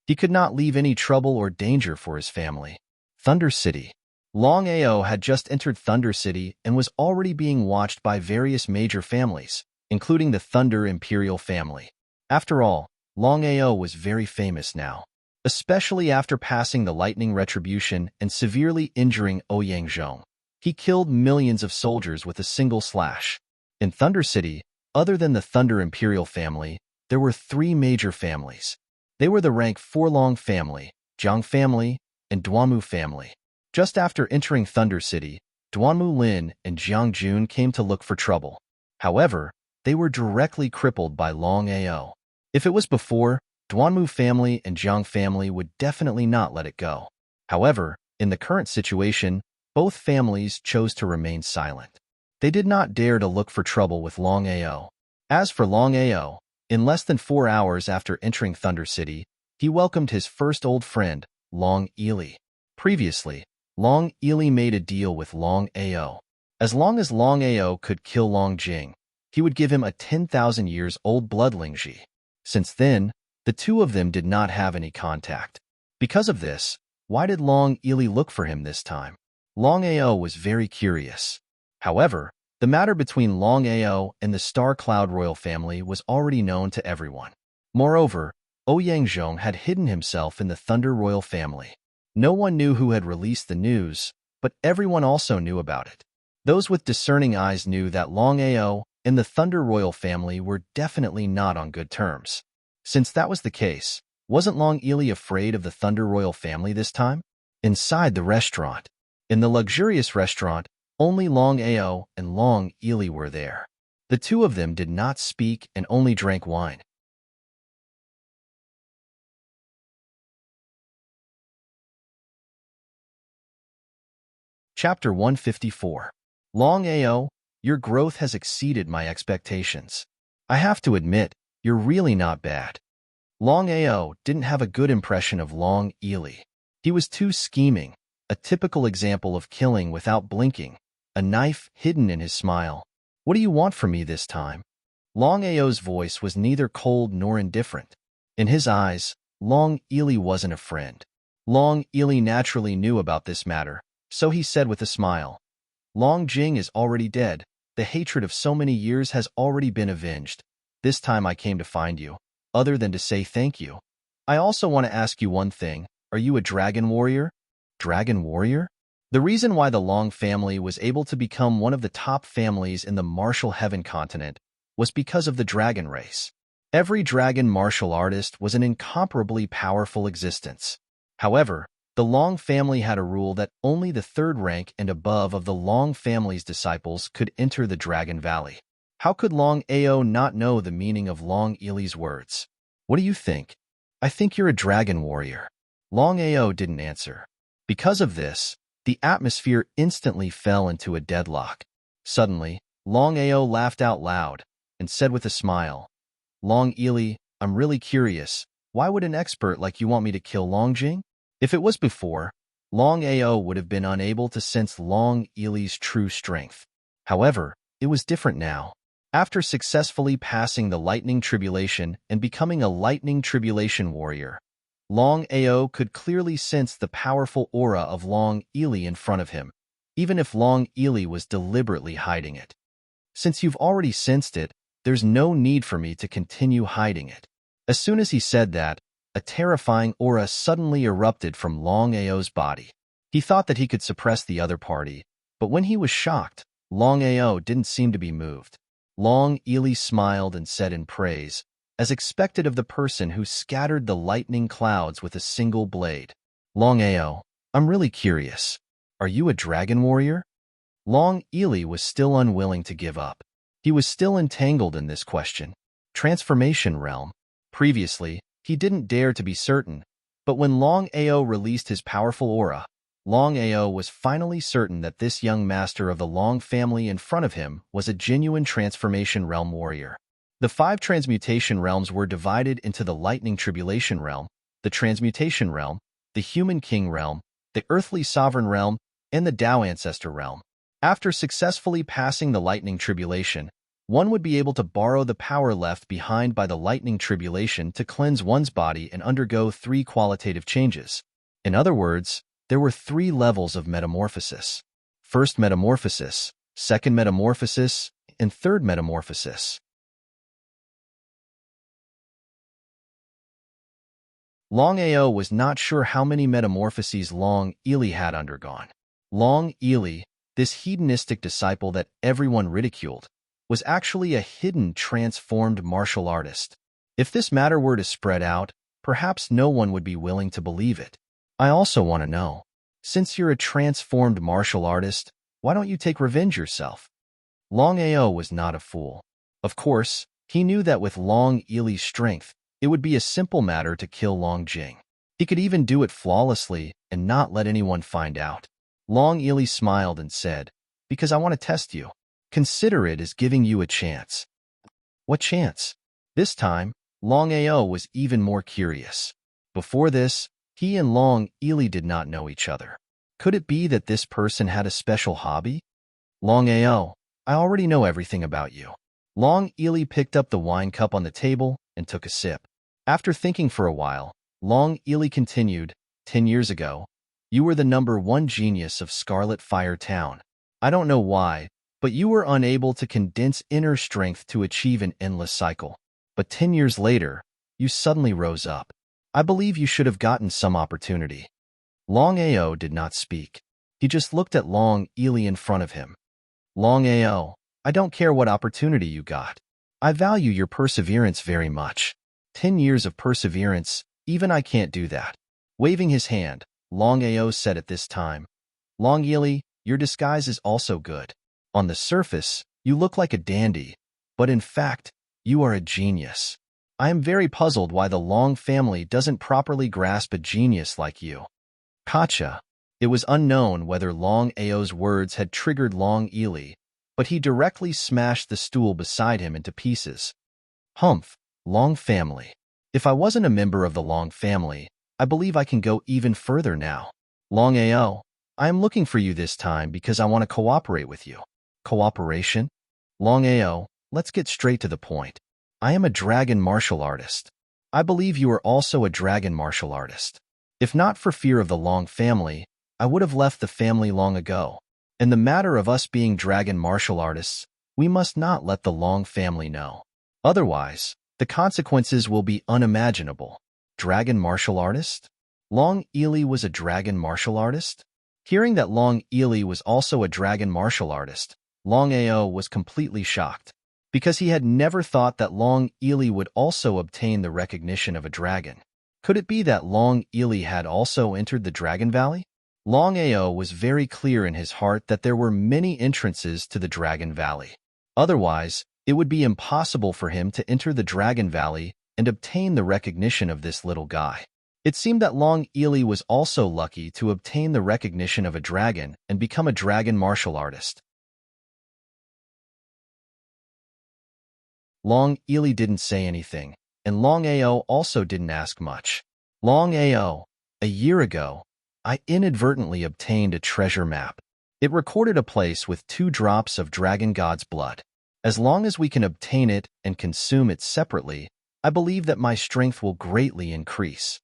Speaker 1: He could not leave any trouble or danger for his family. Thunder City. Long Ao had just entered Thunder City and was already being watched by various major families, including the Thunder Imperial family. After all, Long Ao was very famous now, especially after passing the lightning retribution and severely injuring Ouyang Zhong. He killed millions of soldiers with a single slash. In Thunder City, other than the Thunder Imperial family, there were 3 major families. They were the rank 4 Long family, Jiang family, and Duanmu family. Just after entering Thunder City, Duanmu Lin and Jiang Jun came to look for trouble. However, they were directly crippled by Long Ao. If it was before, Duanmu family and Jiang family would definitely not let it go. However, in the current situation, both families chose to remain silent. They did not dare to look for trouble with Long Ao. As for Long Ao, in less than 4 hours after entering Thunder City, he welcomed his first old friend, Long Ili. Previously, Long Ili made a deal with Long Ao. As long as Long Ao could kill Long Jing, he would give him a 10,000 years old bloodling Ji. Since then, the two of them did not have any contact. Because of this, why did Long Ili look for him this time? Long Ao was very curious. However, the matter between Long Ao and the Star Cloud royal family was already known to everyone. Moreover, Ouyang Zhong had hidden himself in the Thunder royal family. No one knew who had released the news, but everyone also knew about it. Those with discerning eyes knew that Long Ao and the Thunder royal family were definitely not on good terms. Since that was the case, wasn't Long Ili afraid of the Thunder royal family this time? Inside the restaurant. In the luxurious restaurant, only Long Ao and Long Ili were there. The two of them did not speak and only drank wine. Chapter 154. Long Ao, your growth has exceeded my expectations. I have to admit, You're really not bad. Long Ao didn't have a good impression of Long Ili. He was too scheming, a typical example of killing without blinking, a knife hidden in his smile. What do you want from me this time? Long Ao's voice was neither cold nor indifferent. In his eyes, Long Ili wasn't a friend. Long Ili naturally knew about this matter, so he said with a smile, Long Jing is already dead. The hatred of so many years has already been avenged. This time I came to find you, other than to say thank you. I also want to ask you one thing. Are you a dragon warrior? Dragon warrior? The reason why the Long family was able to become one of the top families in the martial heaven continent was because of the dragon race. Every dragon martial artist was an incomparably powerful existence. However, the Long family had a rule that only the third rank and above of the Long family's disciples could enter the Dragon Valley. How could Long Ao not know the meaning of Long Ili's words? What do you think? I think you're a dragon warrior. Long Ao didn't answer. Because of this, the atmosphere instantly fell into a deadlock. Suddenly, Long Ao laughed out loud and said with a smile, Long Ili, I'm really curious. Why would an expert like you want me to kill Long Jing? If it was before, Long Ao would have been unable to sense Long Ili's true strength. However, it was different now. After successfully passing the lightning tribulation and becoming a lightning tribulation warrior, Long Ao could clearly sense the powerful aura of Long Ili in front of him, even if Long Ili was deliberately hiding it. Since you've already sensed it, there's no need for me to continue hiding it. As soon as he said that, a terrifying aura suddenly erupted from Long Ao's body. He thought that he could suppress the other party, but when he was shocked, Long Ao didn't seem to be moved. Long Ili smiled and said in praise, as expected of the person who scattered the lightning clouds with a single blade, Long Ao, I'm really curious. Are you a dragon warrior? Long Ili was still unwilling to give up. He was still entangled in this question. Transformation realm. Previously, he didn't dare to be certain, but when Long Ao released his powerful aura, Long Ao was finally certain that this young master of the Long family in front of him was a genuine transformation realm warrior. The 5 transmutation realms were divided into the lightning tribulation realm, the transmutation realm, the human king realm, the earthly sovereign realm, and the Tao ancestor realm. After successfully passing the lightning tribulation, one would be able to borrow the power left behind by the lightning tribulation to cleanse one's body and undergo 3 qualitative changes. In other words, there were 3 levels of metamorphosis. First metamorphosis, second metamorphosis, and third metamorphosis. Long Ao was not sure how many metamorphoses Long Ili had undergone. Long Ili, this hedonistic disciple that everyone ridiculed, was actually a hidden transformed martial artist. If this matter were to spread out, perhaps no one would be willing to believe it. I also want to know, since you're a transformed martial artist, why don't you take revenge yourself? Long Ao was not a fool. Of course, he knew that with Long Ili's strength, it would be a simple matter to kill Long Jing. He could even do it flawlessly and not let anyone find out. Long Ili smiled and said, because I want to test you. Consider it as giving you a chance. What chance? This time, Long Ao was even more curious. Before this, he and Long Ili did not know each other. Could it be that this person had a special hobby? Long Ao, I already know everything about you. Long Ili picked up the wine cup on the table and took a sip. After thinking for a while, Long Ili continued, 10 years ago, you were the #1 genius of Scarlet Fire Town. I don't know why, but you were unable to condense inner strength to achieve an endless cycle. But 10 years later, you suddenly rose up. I believe you should have gotten some opportunity. Long Ao did not speak. He just looked at Long Ili in front of him. Long Ao, I don't care what opportunity you got. I value your perseverance very much. 10 years of perseverance, even I can't do that. Waving his hand, Long Ao said at this time, Long Ili, your disguise is also good. On the surface, you look like a dandy, but in fact, you are a genius. I am very puzzled why the Long family doesn't properly grasp a genius like you. Gotcha. It was unknown whether Long Ao's words had triggered Long Ili, but he directly smashed the stool beside him into pieces. Humph, Long family. If I wasn't a member of the Long family, I believe I can go even further now. Longao, I am looking for you this time because I want to cooperate with you. Cooperation? Longao, let's get straight to the point. I am a dragon martial artist. I believe you are also a dragon martial artist. If not for fear of the Long family, I would have left the family long ago. In the matter of us being dragon martial artists, we must not let the Long family know. Otherwise, the consequences will be unimaginable. Dragon martial artist? Long Ili was a dragon martial artist? Hearing that Long Ili was also a dragon martial artist, Longao was completely shocked, because he had never thought that Long Ili would also obtain the recognition of a dragon. Could it be that Long Ili had also entered the Dragon Valley? Longao was very clear in his heart that there were many entrances to the Dragon Valley. Otherwise, it would be impossible for him to enter the Dragon Valley and obtain the recognition of this little guy. It seemed that Long Ili was also lucky to obtain the recognition of a dragon and become a dragon martial artist. Long Ili didn't say anything, and Longao also didn't ask much. Longao, a year ago, I inadvertently obtained a treasure map. It recorded a place with 2 drops of Dragon God's blood. As long as we can obtain it and consume it separately, I believe that my strength will greatly increase.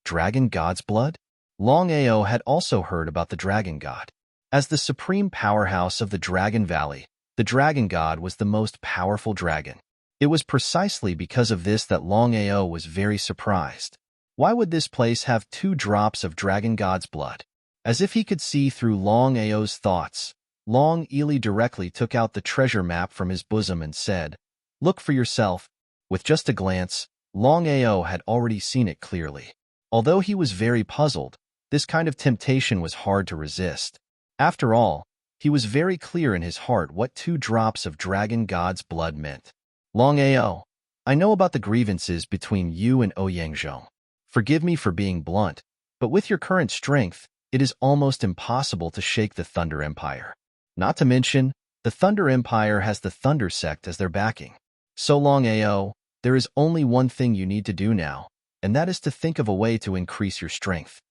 Speaker 1: Dragon God's blood? Longao had also heard about the Dragon God. As the supreme powerhouse of the Dragon Valley, the Dragon God was the most powerful dragon. It was precisely because of this that Longao was very surprised. Why would this place have 2 drops of Dragon God's blood? As if he could see through Longao's thoughts, Long Ili directly took out the treasure map from his bosom and said, "Look for yourself." With just a glance, Longao had already seen it clearly. Although he was very puzzled, this kind of temptation was hard to resist. After all, he was very clear in his heart what 2 drops of Dragon God's blood meant. Longao, I know about the grievances between you and Ouyangzhong. Forgive me for being blunt, but with your current strength, it is almost impossible to shake the Thunder Empire. Not to mention, the Thunder Empire has the Thunder Sect as their backing. So Longao, there is only one thing you need to do now, and that is to think of a way to increase your strength.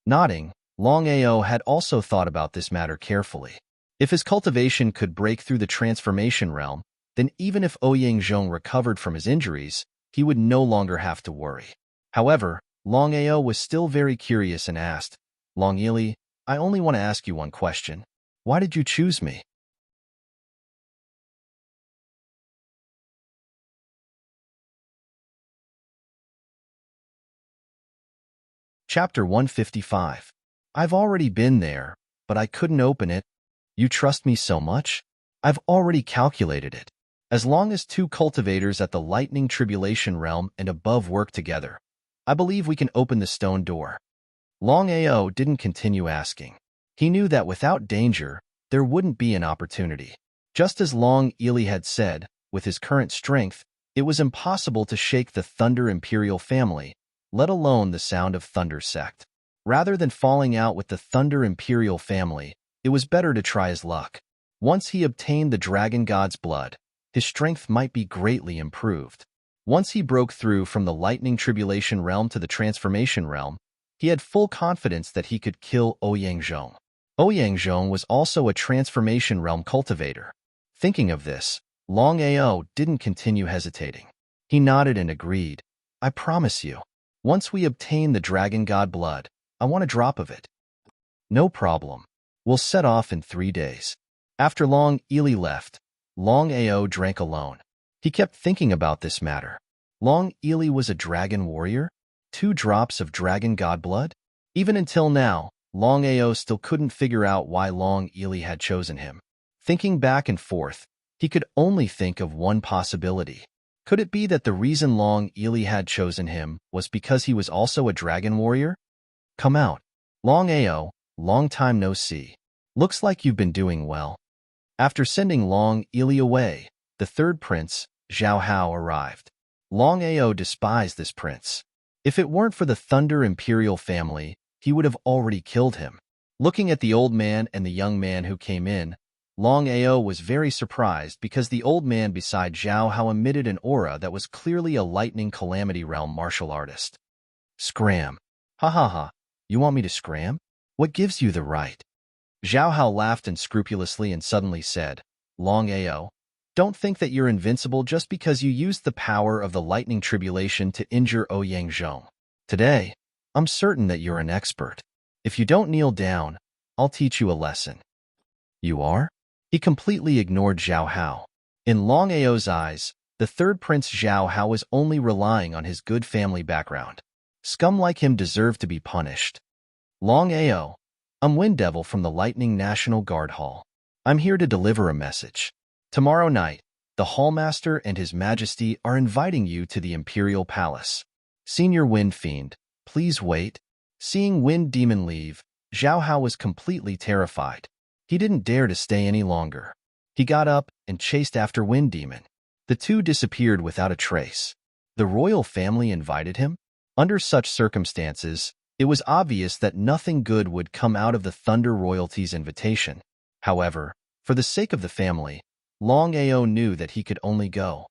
Speaker 1: Nodding, Longao had also thought about this matter carefully. If his cultivation could break through the transformation realm, then even if Ouyangzhong recovered from his injuries, he would no longer have to worry. However, Longao was still very curious and asked, Long Ili, I only want to ask you one question. Why did you choose me? Chapter 155. I've already been there, but I couldn't open it. You trust me so much? I've already calculated it. As long as 2 cultivators at the Lightning Tribulation Realm and above work together, I believe we can open the stone door. Longao didn't continue asking. He knew that without danger, there wouldn't be an opportunity. Just as Long Ili had said, with his current strength, it was impossible to shake the Thunder Imperial family, let alone the Sound of Thunder sect. Rather than falling out with the Thunder Imperial family, it was better to try his luck. Once he obtained the Dragon God's blood, his strength might be greatly improved. Once he broke through from the Lightning Tribulation Realm to the Transformation Realm, he had full confidence that he could kill Ouyangzhong. Ouyangzhong was also a Transformation Realm cultivator. Thinking of this, Longao didn't continue hesitating. He nodded and agreed. I promise you. Once we obtain the Dragon God blood, I want a drop of it. No problem. We'll set off in 3 days. After Long Ili left, Longao drank alone. He kept thinking about this matter. Long Ili was a dragon warrior? 2 drops of Dragon God blood? Even until now, Longao still couldn't figure out why Long Ili had chosen him. Thinking back and forth, he could only think of one possibility. Could it be that the reason Long Ili had chosen him was because he was also a dragon warrior? Come out. Longao, long time no see. Looks like you've been doing well. After sending Long Ili away, the 3rd prince, Zhao Hao, arrived. Longao despised this prince. If it weren't for the Thunder Imperial family, he would have already killed him. Looking at the old man and the young man who came in, Longao was very surprised because the old man beside Zhao Hao emitted an aura that was clearly a lightning calamity realm martial artist. Scram. Ha ha ha. You want me to scram? What gives you the right? Zhao Hao laughed unscrupulously and suddenly said, Longao, don't think that you're invincible just because you used the power of the lightning tribulation to injure Ouyang Zhong. Today, I'm certain that you're an expert. If you don't kneel down, I'll teach you a lesson. You are? He completely ignored Zhao Hao. In Longao's eyes, the third prince Zhao Hao was only relying on his good family background. Scum like him deserved to be punished. Longao, I'm Wind Devil from the Lightning National Guard Hall. I'm here to deliver a message. Tomorrow night, the Hallmaster and His Majesty are inviting you to the Imperial Palace. Senior Wind Fiend, please wait. Seeing Wind Demon leave, Zhao Hao was completely terrified. He didn't dare to stay any longer. He got up and chased after Wind Demon. The two disappeared without a trace. The royal family invited him? Under such circumstances, it was obvious that nothing good would come out of the Thunder Royalty's invitation. However, for the sake of the family, Longao knew that he could only go.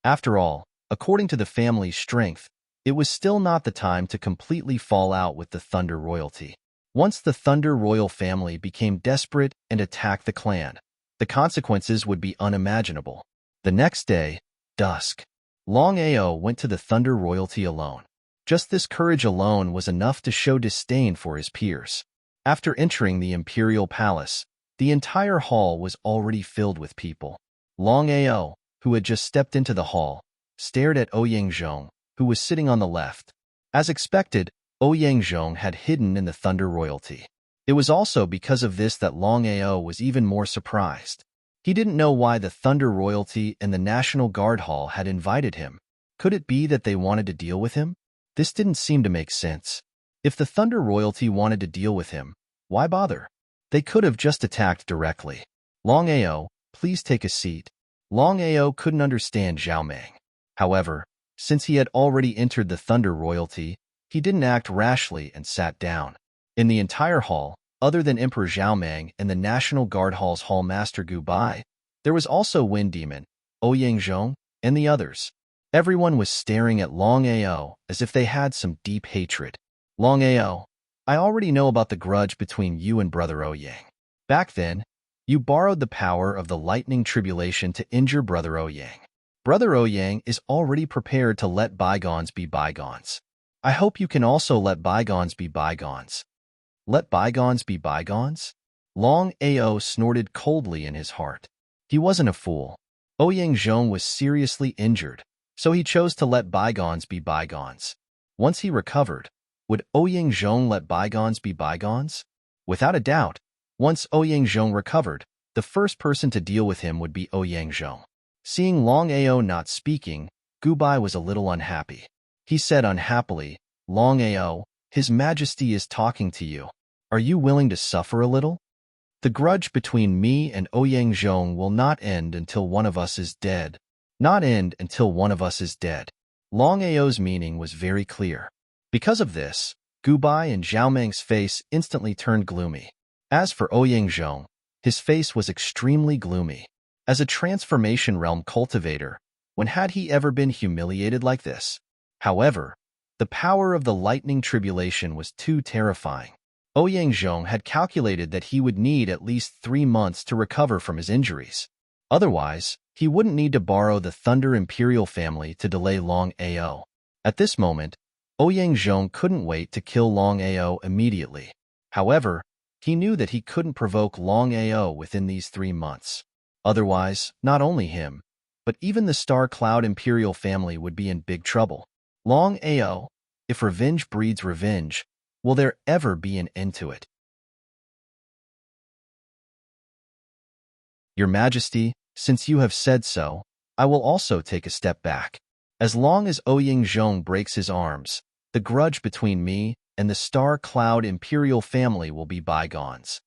Speaker 1: After all, according to the family's strength, it was still not the time to completely fall out with the Thunder Royalty. Once the Thunder Royal family became desperate and attacked the clan, the consequences would be unimaginable. The next day, dusk, Longao went to the Thunder Royalty alone. Just this courage alone was enough to show disdain for his peers. After entering the Imperial Palace, the entire hall was already filled with people. Longao, who had just stepped into the hall, stared at Ouyang Zhong, who was sitting on the left. As expected, Ouyang Zhong had hidden in the Thunder Royalty. It was also because of this that Longao was even more surprised. He didn't know why the Thunder Royalty and the National Guard Hall had invited him. Could it be that they wanted to deal with him? This didn't seem to make sense. If the Thunder Royalty wanted to deal with him, why bother? They could have just attacked directly. Longao, please take a seat. Longao couldn't understand Zhao Mang. However, since he had already entered the Thunder Royalty, he didn't act rashly and sat down. In the entire hall, other than Emperor Zhao Mang and the National Guard Hall's Hall Master Gu Bai, there was also Wind Demon, Ouyang Zhong, and the others. Everyone was staring at Longao as if they had some deep hatred. Longao, I already know about the grudge between you and Brother Ouyang. Back then, you borrowed the power of the lightning tribulation to injure Brother Ouyang. Brother Ouyang is already prepared to let bygones be bygones. I hope you can also let bygones be bygones. Let bygones be bygones? Longao snorted coldly in his heart. He wasn't a fool. Ouyang Zhong was seriously injured, so he chose to let bygones be bygones. Once he recovered, would Ouyang Zhong let bygones be bygones? Without a doubt, once Ouyang Zhong recovered, the first person to deal with him would be Ouyang Zhong. Seeing Longao not speaking, Gu Bai was a little unhappy. He said unhappily, Longao, His Majesty is talking to you. Are you willing to suffer a little? The grudge between me and Ouyang Zhong will not end until one of us is dead. Not end until one of us is dead. Longao's meaning was very clear. Because of this, Gu Bai and Zhao Mang's face instantly turned gloomy. As for Ouyang Zhong, his face was extremely gloomy. As a transformation realm cultivator, when had he ever been humiliated like this? However, the power of the lightning tribulation was too terrifying. Ouyang Zhong had calculated that he would need at least 3 months to recover from his injuries. Otherwise, he wouldn't need to borrow the Thunder Imperial family to delay Longao. At this moment, Ouyang Zhong couldn't wait to kill Longao immediately. However, he knew that he couldn't provoke Longao within these 3 months. Otherwise, not only him, but even the Star Cloud Imperial family would be in big trouble. Longao, if revenge breeds revenge, will there ever be an end to it? Your Majesty, since you have said so, I will also take a step back. As long as Ouyang Zhong breaks his arms, the grudge between me and the Star Cloud Imperial family will be bygones.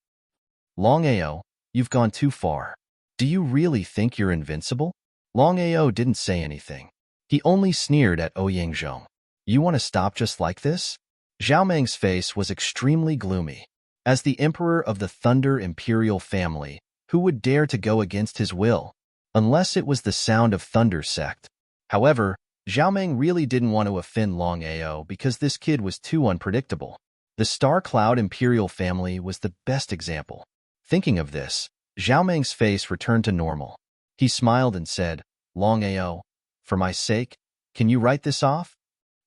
Speaker 1: Longao, you've gone too far. Do you really think you're invincible? Longao didn't say anything. He only sneered at Ouyang Zhong. You want to stop just like this? Zhao Mang's face was extremely gloomy. As the emperor of the Thunder Imperial family, who would dare to go against his will? Unless it was the Sound of Thunder sect. However, Xiaomeng really didn't want to offend Longao because this kid was too unpredictable. The Star Cloud Imperial family was the best example. Thinking of this, Xiaomeng's face returned to normal. He smiled and said, Longao, for my sake, can you write this off?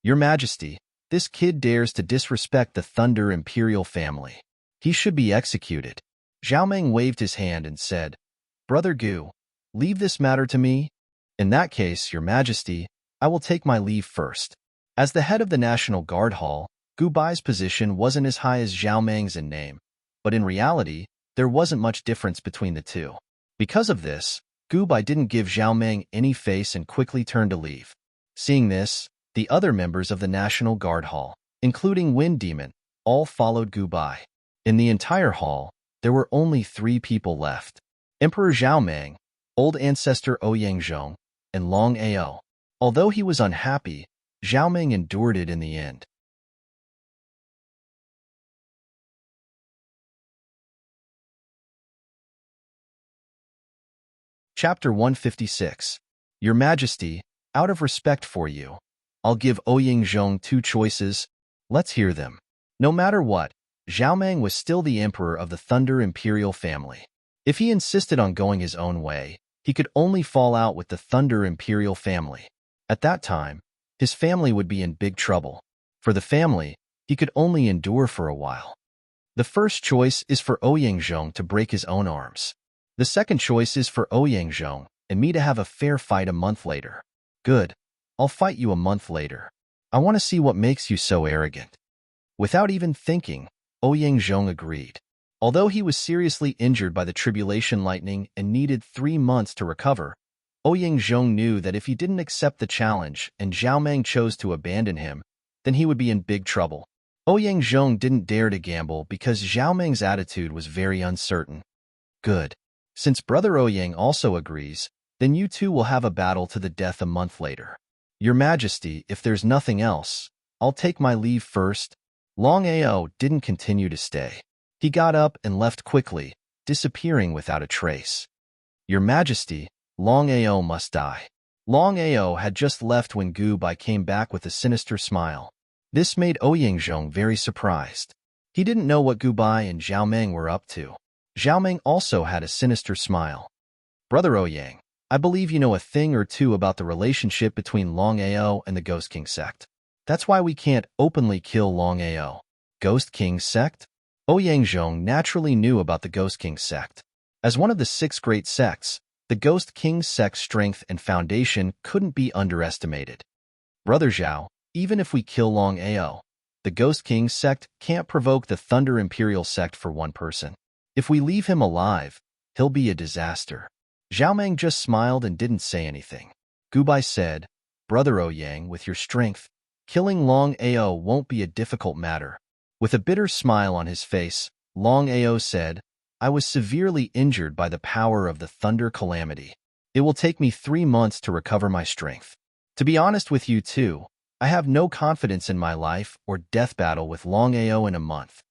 Speaker 1: Your Majesty, this kid dares to disrespect the Thunder Imperial family. He should be executed. Xiaomeng waved his hand and said, Brother Gu, leave this matter to me. In that case, Your Majesty, I will take my leave first. As the head of the National Guard Hall, Gu Bai's position wasn't as high as Xiaomeng's in name, but in reality, there wasn't much difference between the two. Because of this, Gu Bai didn't give Xiaomeng any face and quickly turned to leave. Seeing this, the other members of the National Guard Hall, including Wind Demon, all followed Gu Bai. In the entire hall, there were only 3 people left: Emperor Xiaomeng, Old Ancestor Ouyangzhong, and Longao. Although he was unhappy, Xiaomeng endured it in the end. Chapter 156. Your Majesty, out of respect for you, I'll give Ouyangzhong 2 choices. Let's hear them. No matter what, Xiaomeng was still the emperor of the Thunder Imperial family. If he insisted on going his own way, he could only fall out with the Thunder Imperial family. At that time, his family would be in big trouble. For the family, he could only endure for a while. The first choice is for Ouyangzhong to break his own arms. The second choice is for Ouyangzhong and me to have a fair fight a month later. Good. I'll fight you a month later. I want to see what makes you so arrogant. Without even thinking, Ouyangzhong agreed. Although he was seriously injured by the tribulation lightning and needed 3 months to recover, Ouyangzhong knew that if he didn't accept the challenge and Xiaomeng chose to abandon him, then he would be in big trouble. Ouyangzhong didn't dare to gamble because Xiaomeng's attitude was very uncertain. Good. Since Brother Ouyang also agrees, then you two will have a battle to the death a month later. Your Majesty, if there's nothing else, I'll take my leave first. Longao didn't continue to stay. He got up and left quickly, disappearing without a trace. Your Majesty, Longao must die. Longao had just left when Gu Bai came back with a sinister smile. This made Ouyangzhong very surprised. He didn't know what Gu Bai and Xiaomeng were up to. Xiaomeng also had a sinister smile. Brother Ouyang, I believe you know a thing or two about the relationship between Longao and the Ghost King sect. That's why we can't openly kill Longao. Ghost King sect? Ouyangzhong naturally knew about the Ghost King sect. As one of the 6 great sects, the Ghost King sect's strength and foundation couldn't be underestimated. Brother Zhao, even if we kill Longao, the Ghost King sect can't provoke the Thunder Imperial sect for one person. If we leave him alive, he'll be a disaster. Xiaomeng just smiled and didn't say anything. Gu Bai said, Brother Ouyang, with your strength, killing Longao won't be a difficult matter. With a bitter smile on his face, Longao said, I was severely injured by the power of the Thunder Calamity. It will take me 3 months to recover my strength. To be honest with you too, I have no confidence in my life or death battle with Longao in a month.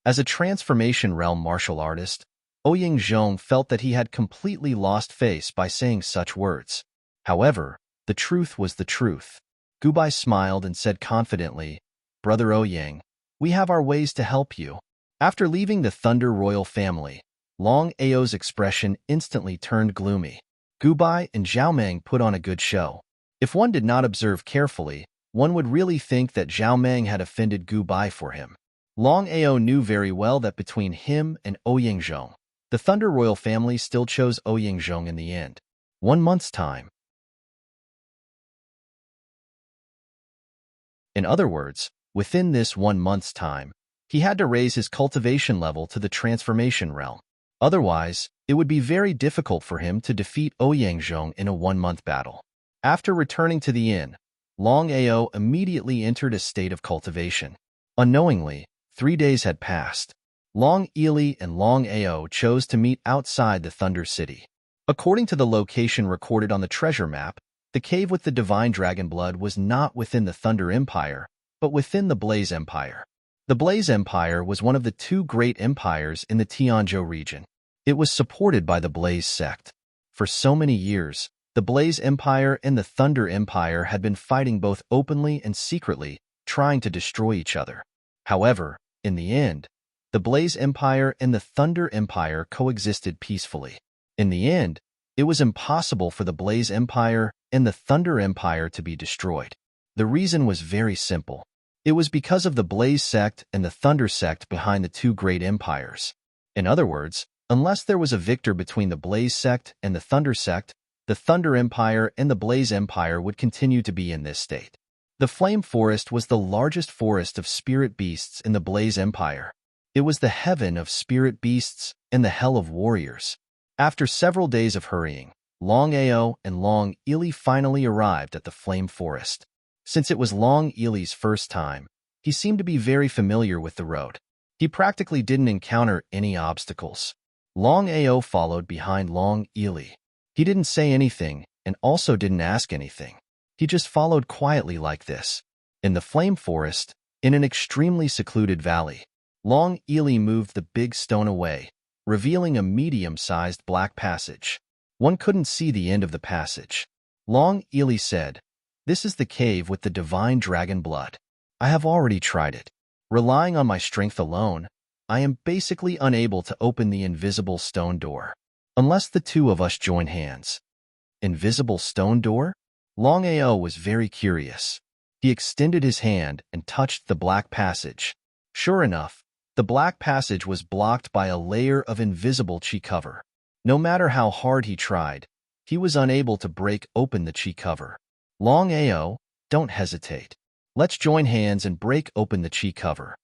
Speaker 1: As a transformation realm martial artist, Ouyangzhong felt that he had completely lost face by saying such words. However, the truth was the truth. Gu Bai smiled and said confidently, Brother Ouyang, we have our ways to help you. After leaving the Thunder Royal family, Longao's expression instantly turned gloomy. Gu Bai and Xiaomeng put on a good show. If one did not observe carefully, one would really think that Xiaomeng had offended Gu Bai for him. Longao knew very well that between him and Ouyangzhong, the Thunder Royal family still chose Ouyangzhong in the end. 1 month's time. In other words, within this 1 month's time, he had to raise his cultivation level to the transformation realm. Otherwise, it would be very difficult for him to defeat Ouyangzhong in a 1-month battle. After returning to the inn, Longao immediately entered a state of cultivation. Unknowingly, 3 days had passed. Long Ili and Longao chose to meet outside the Thunder City. According to the location recorded on the treasure map, the cave with the divine dragon blood was not within the Thunder Empire, but within the Blaze Empire. The Blaze Empire was one of the two great empires in the Tianzhou region. It was supported by the Blaze sect. For so many years, the Blaze Empire and the Thunder Empire had been fighting both openly and secretly, trying to destroy each other. However, in the end, the Blaze Empire and the Thunder Empire coexisted peacefully. In the end, it was impossible for the Blaze Empire and the Thunder Empire to be destroyed. The reason was very simple. It was because of the Blaze sect and the Thunder sect behind the two great empires. In other words, unless there was a victor between the Blaze sect and the Thunder Empire and the Blaze Empire would continue to be in this state. The Flame Forest was the largest forest of spirit beasts in the Blaze Empire. It was the heaven of spirit beasts and the hell of warriors. After several days of hurrying, Longao and Long Ili finally arrived at the Flame Forest. Since it was Long Ili's first time, he seemed to be very familiar with the road. He practically didn't encounter any obstacles. Longao followed behind Long Ili. He didn't say anything and also didn't ask anything. He just followed quietly like this. In the Flame Forest, in an extremely secluded valley, Long Ili moved the big stone away, revealing a medium-sized black passage. One couldn't see the end of the passage. Long Ili said, "This is the cave with the divine dragon blood. I have already tried it. Relying on my strength alone, I am basically unable to open the invisible stone door. Unless the two of us join hands." Invisible stone door? Longao was very curious. He extended his hand and touched the black passage. Sure enough, the black passage was blocked by a layer of invisible chi cover. No matter how hard he tried, he was unable to break open the chi cover. Longao, don't hesitate. Let's join hands and break open the chi cover.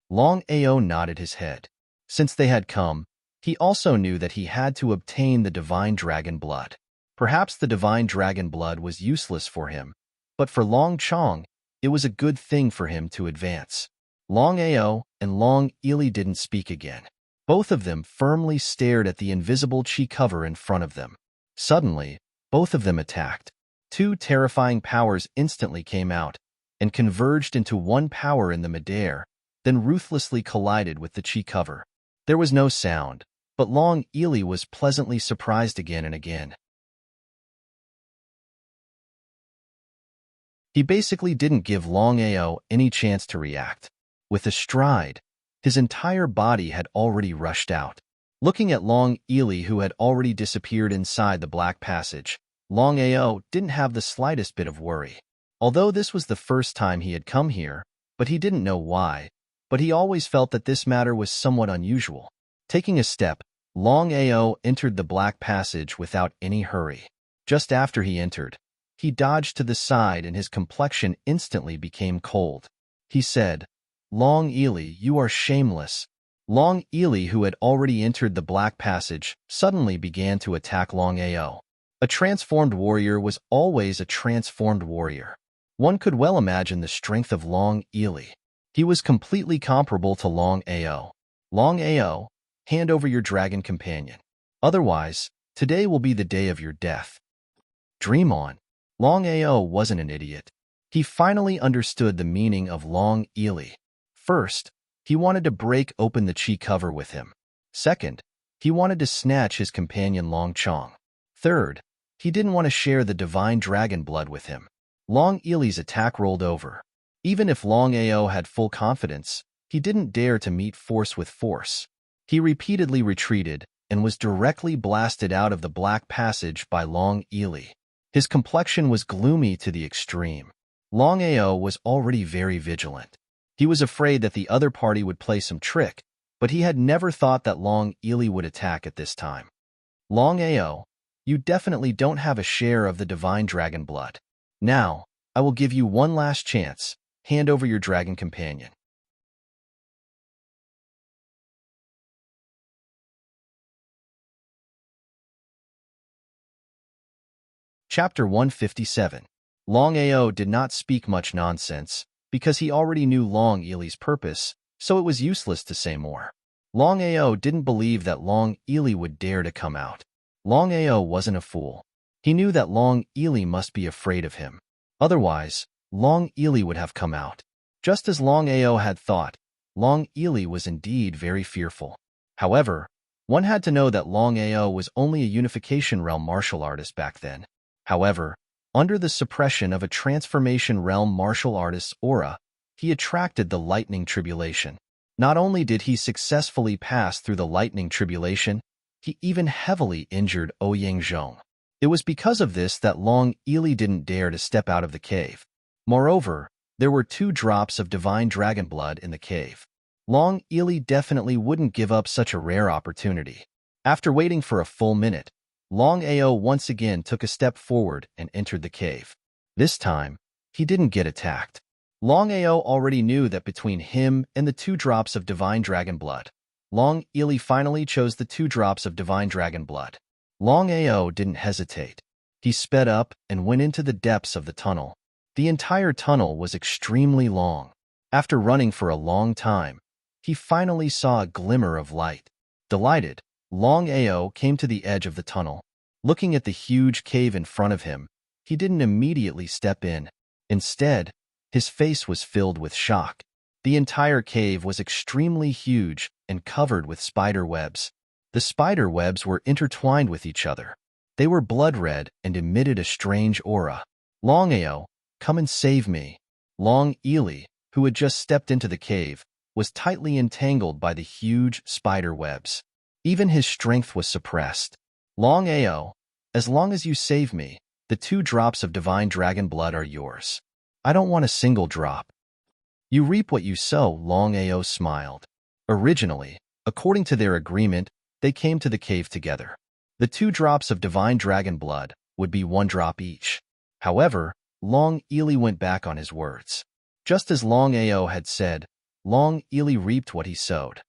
Speaker 1: Longao nodded his head. Since they had come, he also knew that he had to obtain the divine dragon blood. Perhaps the divine dragon blood was useless for him, but for Long Chong, it was a good thing for him to advance. Longao and Long Ili didn't speak again. Both of them firmly stared at the invisible chi cover in front of them. Suddenly, both of them attacked. Two terrifying powers instantly came out and converged into one power in the midair, then ruthlessly collided with the chi cover. There was no sound, but Long Ili was pleasantly surprised again and again. He basically didn't give Longao any chance to react. With a stride, his entire body had already rushed out. Looking at Long Ili, who had already disappeared inside the black passage, Longao didn't have the slightest bit of worry. Although this was the first time he had come here, but he didn't know why, but he always felt that this matter was somewhat unusual. Taking a step, Longao entered the black passage without any hurry. Just after he entered, he dodged to the side and his complexion instantly became cold. He said, "Long Ili, you are shameless." Long Ili, who had already entered the black passage, suddenly began to attack Longao. A transformed warrior was always a transformed warrior. One could well imagine the strength of Long Ili. He was completely comparable to Longao. Longao, hand over your dragon companion. Otherwise, today will be the day of your death. Dream on. Longao wasn't an idiot. He finally understood the meaning of Long Ili. First, he wanted to break open the chi cover with him. Second, he wanted to snatch his companion Long Chong. Third, he didn't want to share the divine dragon blood with him. Long Ili's attack rolled over. Even if Longao had full confidence, he didn't dare to meet force with force. He repeatedly retreated and was directly blasted out of the black passage by Long Ili. His complexion was gloomy to the extreme. Longao was already very vigilant. He was afraid that the other party would play some trick, but he had never thought that Long Ili would attack at this time. Longao, you definitely don't have a share of the divine dragon blood. Now, I will give you one last chance. Hand over your dragon companion. Chapter 157. Longao did not speak much nonsense, because he already knew Long Ili's purpose, so it was useless to say more. Longao didn't believe that Long Ili would dare to come out. Longao wasn't a fool. He knew that Long Ili must be afraid of him. Otherwise, Long Ili would have come out. Just as Longao had thought, Long Ili was indeed very fearful. However, one had to know that Longao was only a unification realm martial artist back then. However, under the suppression of a transformation realm martial artist's aura, he attracted the lightning tribulation. Not only did he successfully pass through the lightning tribulation, he even heavily injured Ouyang Zhong. It was because of this that Long Ili didn't dare to step out of the cave. Moreover, there were 2 drops of divine dragon blood in the cave. Long Ili definitely wouldn't give up such a rare opportunity. After waiting for a full minute, Long Ao once again took a step forward and entered the cave. This time, he didn't get attacked. Long Ao already knew that between him and the 2 drops of divine dragon blood, Long Ili finally chose the 2 drops of divine dragon blood. Long Ao didn't hesitate. He sped up and went into the depths of the tunnel. The entire tunnel was extremely long. After running for a long time, he finally saw a glimmer of light. Delighted, Long Ao came to the edge of the tunnel. Looking at the huge cave in front of him, he didn't immediately step in. Instead, his face was filled with shock. The entire cave was extremely huge and covered with spider webs. The spider webs were intertwined with each other. They were blood red and emitted a strange aura. Long Ao, come and save me. Long Ili, who had just stepped into the cave, was tightly entangled by the huge spider webs. Even his strength was suppressed. Long Ao, as long as you save me, the 2 drops of divine dragon blood are yours. I don't want a single drop. You reap what you sow, Long Ao smiled. Originally, according to their agreement, they came to the cave together. The 2 drops of divine dragon blood would be 1 drop each. However, Long Ili went back on his words. Just as Long Ao had said, Long Ili reaped what he sowed.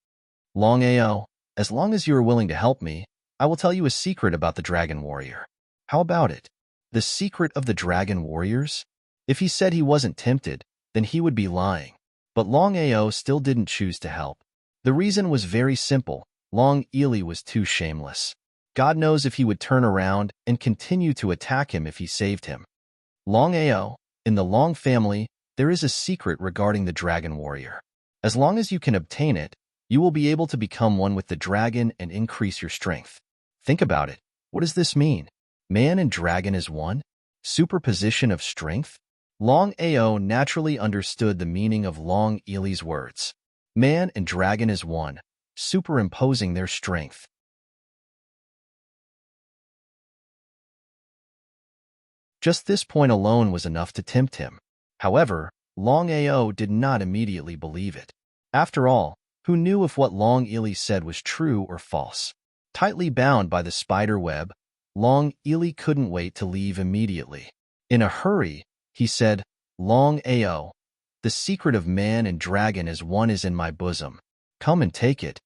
Speaker 1: Long Ao, as long as you are willing to help me, I will tell you a secret about the Dragon Warrior. How about it? The secret of the Dragon Warriors? If he said he wasn't tempted, then he would be lying. But Long Ao still didn't choose to help. The reason was very simple. Long Ili was too shameless. God knows if he would turn around and continue to attack him if he saved him. Long Ao, in the Long family, there is a secret regarding the Dragon Warrior. As long as you can obtain it, you will be able to become one with the dragon and increase your strength. Think about it. What does this mean? Man and dragon is one? Superposition of strength? Long Ao naturally understood the meaning of Long Ili's words. Man and dragon is one, superimposing their strength. Just this point alone was enough to tempt him. However, Long Ao did not immediately believe it. After all, who knew if what Long Ili said was true or false? Tightly bound by the spider web, Long Ili couldn't wait to leave immediately. In a hurry, he said, Long Ao, the secret of man and dragon is one is in my bosom. Come and take it.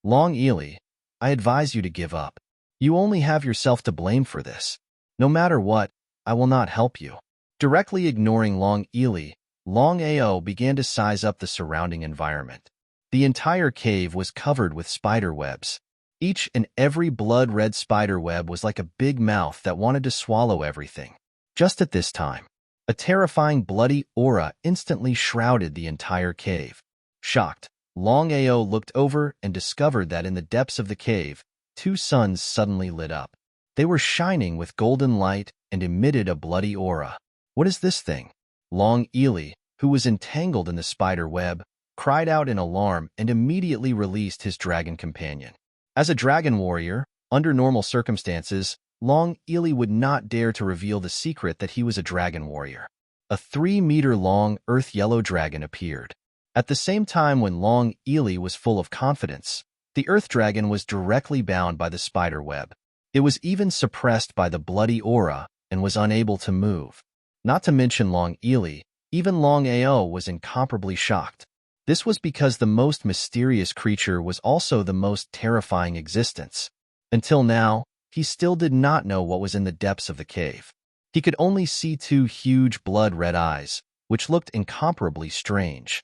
Speaker 1: Long Ili, I advise you to give up. You only have yourself to blame for this. No matter what, I will not help you. Directly ignoring Long Ili, Long Ao began to size up the surrounding environment. The entire cave was covered with spider webs. Each and every blood-red spider web was like a big mouth that wanted to swallow everything. Just at this time, a terrifying bloody aura instantly shrouded the entire cave. Shocked, Long Ao looked over and discovered that in the depths of the cave, 2 suns suddenly lit up. They were shining with golden light and emitted a bloody aura. What is this thing? Long Ili, who was entangled in the spider web, cried out in alarm and immediately released his dragon companion. As a dragon warrior, under normal circumstances, Long Ili would not dare to reveal the secret that he was a dragon warrior. A 3-meter-long earth-yellow dragon appeared. At the same time when Long Ili was full of confidence, the earth dragon was directly bound by the spider web. It was even suppressed by the bloody aura and was unable to move. Not to mention Long Ili, even Long Ao was incomparably shocked. This was because the most mysterious creature was also the most terrifying existence. Until now, he still did not know what was in the depths of the cave. He could only see 2 huge blood-red eyes, which looked incomparably strange.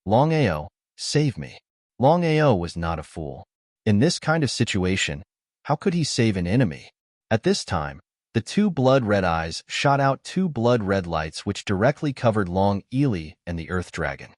Speaker 1: Long Ao, save me. Long Ao was not a fool. In this kind of situation, how could he save an enemy? At this time, the 2 blood-red eyes shot out 2 blood-red lights which directly covered Long Ili and the Earth Dragon.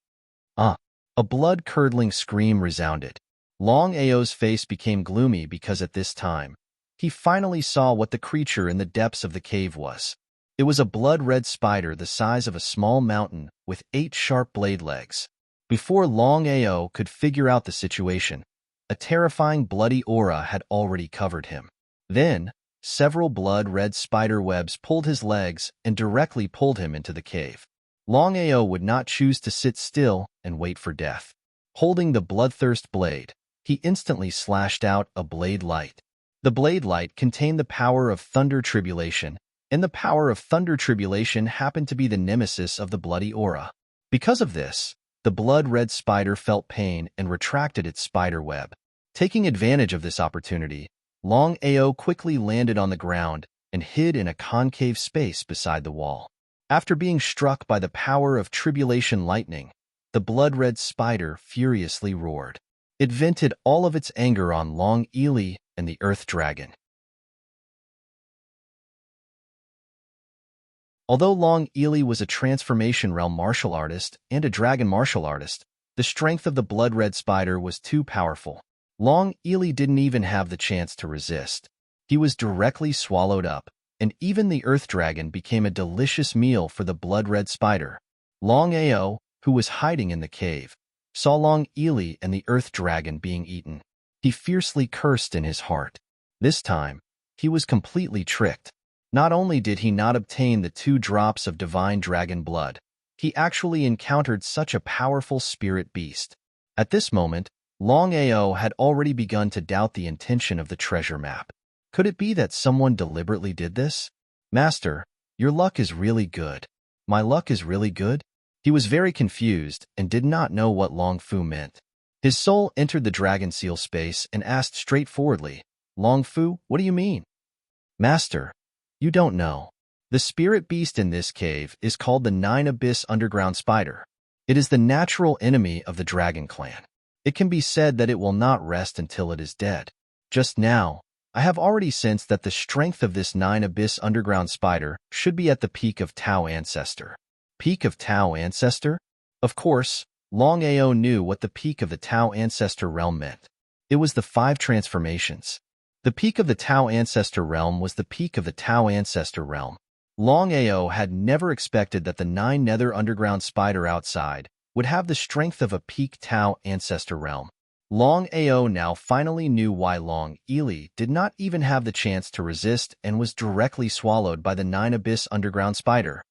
Speaker 1: A blood-curdling scream resounded. Longao's face became gloomy because at this time, he finally saw what the creature in the depths of the cave was. It was a blood-red spider the size of a small mountain with 8 sharp blade legs. Before Longao could figure out the situation, a terrifying bloody aura had already covered him. Then, several blood-red spider webs pulled his legs and directly pulled him into the cave. Longao would not choose to sit still and wait for death. Holding the bloodthirst blade, he instantly slashed out a blade light. The blade light contained the power of thunder tribulation, and the power of thunder tribulation happened to be the nemesis of the bloody aura. Because of this, the blood-red spider felt pain and retracted its spider web. Taking advantage of this opportunity, Longao quickly landed on the ground and hid in a concave space beside the wall. After being struck by the power of tribulation lightning, the blood-red spider furiously roared. It vented all of its anger on Long Eli and the Earth Dragon. Although Long Eli was a transformation realm martial artist and a dragon martial artist, the strength of the blood-red spider was too powerful. Long Eli didn't even have the chance to resist. He was directly swallowed up, and even the Earth Dragon became a delicious meal for the blood-red spider. Longao, who was hiding in the cave, saw Long Eli and the Earth Dragon being eaten. He fiercely cursed in his heart. This time, he was completely tricked. Not only did he not obtain the 2 drops of divine dragon blood, he actually encountered such a powerful spirit beast. At this moment, Longao had already begun to doubt the intention of the treasure map. Could it be that someone deliberately did this? Master, your luck is really good. My luck is really good? He was very confused and did not know what Long Fu meant. His soul entered the dragon seal space and asked straightforwardly, Long Fu, what do you mean? Master, you don't know. The spirit beast in this cave is called the 9 Abyss Underground Spider. It is the natural enemy of the dragon clan. It can be said that it will not rest until it is dead. Just now, I have already sensed that the strength of this 9 Abyss Underground Spider should be at the peak of Tao Ancestor. Peak of Tao Ancestor? Of course, Longao knew what the peak of the Tao Ancestor realm meant. It was the 5 transformations. The peak of the Tao Ancestor realm was the peak of the Tao Ancestor realm. Longao had never expected that the 9 Nether Underground Spider outside would have the strength of a peak Tao Ancestor realm. Longao now finally knew why Long Eli did not even have the chance to resist and was directly swallowed by the 9 Abyss Underground Spider.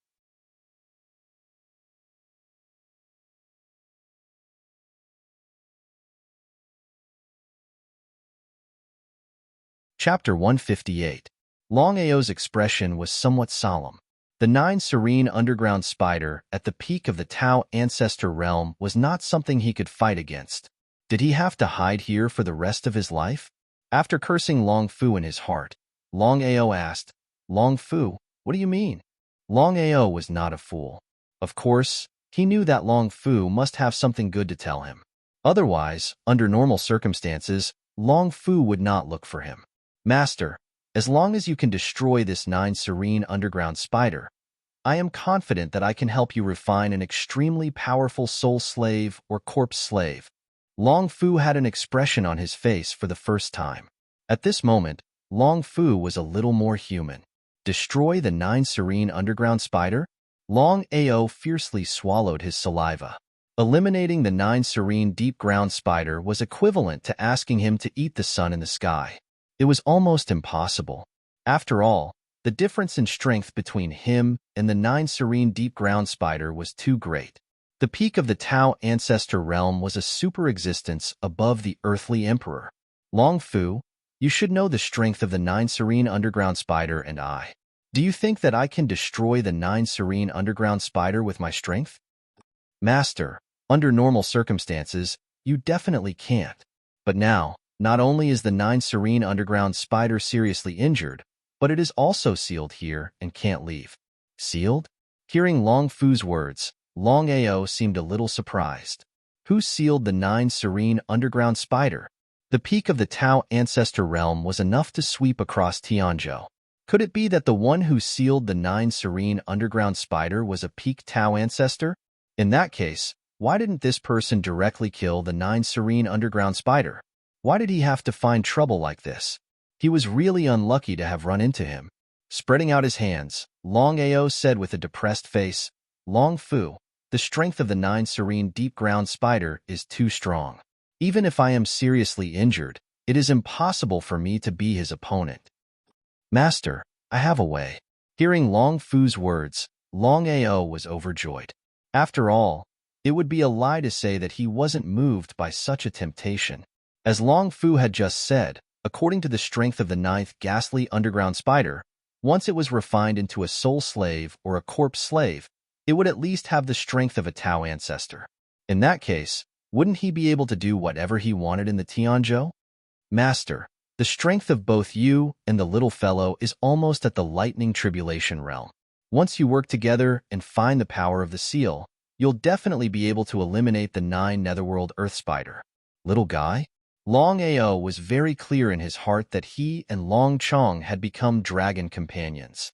Speaker 1: Chapter 158. Longao's expression was somewhat solemn. The 9 Serene Underground Spider at the peak of the Tao Ancestor realm was not something he could fight against. Did he have to hide here for the rest of his life? After cursing Long Fu in his heart, Longao asked, Long Fu, what do you mean? Longao was not a fool. Of course, he knew that Long Fu must have something good to tell him. Otherwise, under normal circumstances, Long Fu would not look for him. Master, as long as you can destroy this 9 Serene Underground Spider, I am confident that I can help you refine an extremely powerful soul slave or corpse slave. Long Fu had an expression on his face for the first time. At this moment, Long Fu was a little more human. Destroy the 9 Serene Underground Spider? Longao fiercely swallowed his saliva. Eliminating the 9 Serene Deep Ground Spider was equivalent to asking him to eat the sun in the sky. It was almost impossible. After all, the difference in strength between him and the 9 Serene Deep Ground Spider was too great. The peak of the Tao Ancestor realm was a super-existence above the earthly emperor. Long Fu, you should know the strength of the 9 Serene Underground Spider and I. Do you think that I can destroy the 9 Serene Underground Spider with my strength? Master, under normal circumstances, you definitely can't. But now, not only is the 9 Serene Underground Spider seriously injured, but it is also sealed here and can't leave. Sealed? Hearing Long Fu's words, Longao seemed a little surprised. Who sealed the 9 Serene Underground Spider? The peak of the Tao Ancestor realm was enough to sweep across Tianzhou. Could it be that the one who sealed the 9 Serene Underground Spider was a peak Tao Ancestor? In that case, Why didn't this person directly kill the 9 serene underground spider? Why did he have to find trouble like this? He was really unlucky to have run into him. Spreading out his hands, Longao said with a depressed face, Long Fu, the strength of the 9 serene deep ground spider is too strong. Even if I am seriously injured, it is impossible for me to be his opponent. Master, I have a way. Hearing Long Fu's words, Longao was overjoyed. After all, it would be a lie to say that he wasn't moved by such a temptation. As Long Fu had just said, according to the strength of the 9th ghastly underground spider, once it was refined into a soul slave or a corpse slave, it would at least have the strength of a Tao ancestor. In that case, wouldn't he be able to do whatever he wanted in the Tianzhou? Master, the strength of both you and the little fellow is almost at the lightning tribulation realm. Once you work together and find the power of the seal, you'll definitely be able to eliminate the 9 netherworld earth spider. Little guy? Longao was very clear in his heart that he and Long Chong had become dragon companions.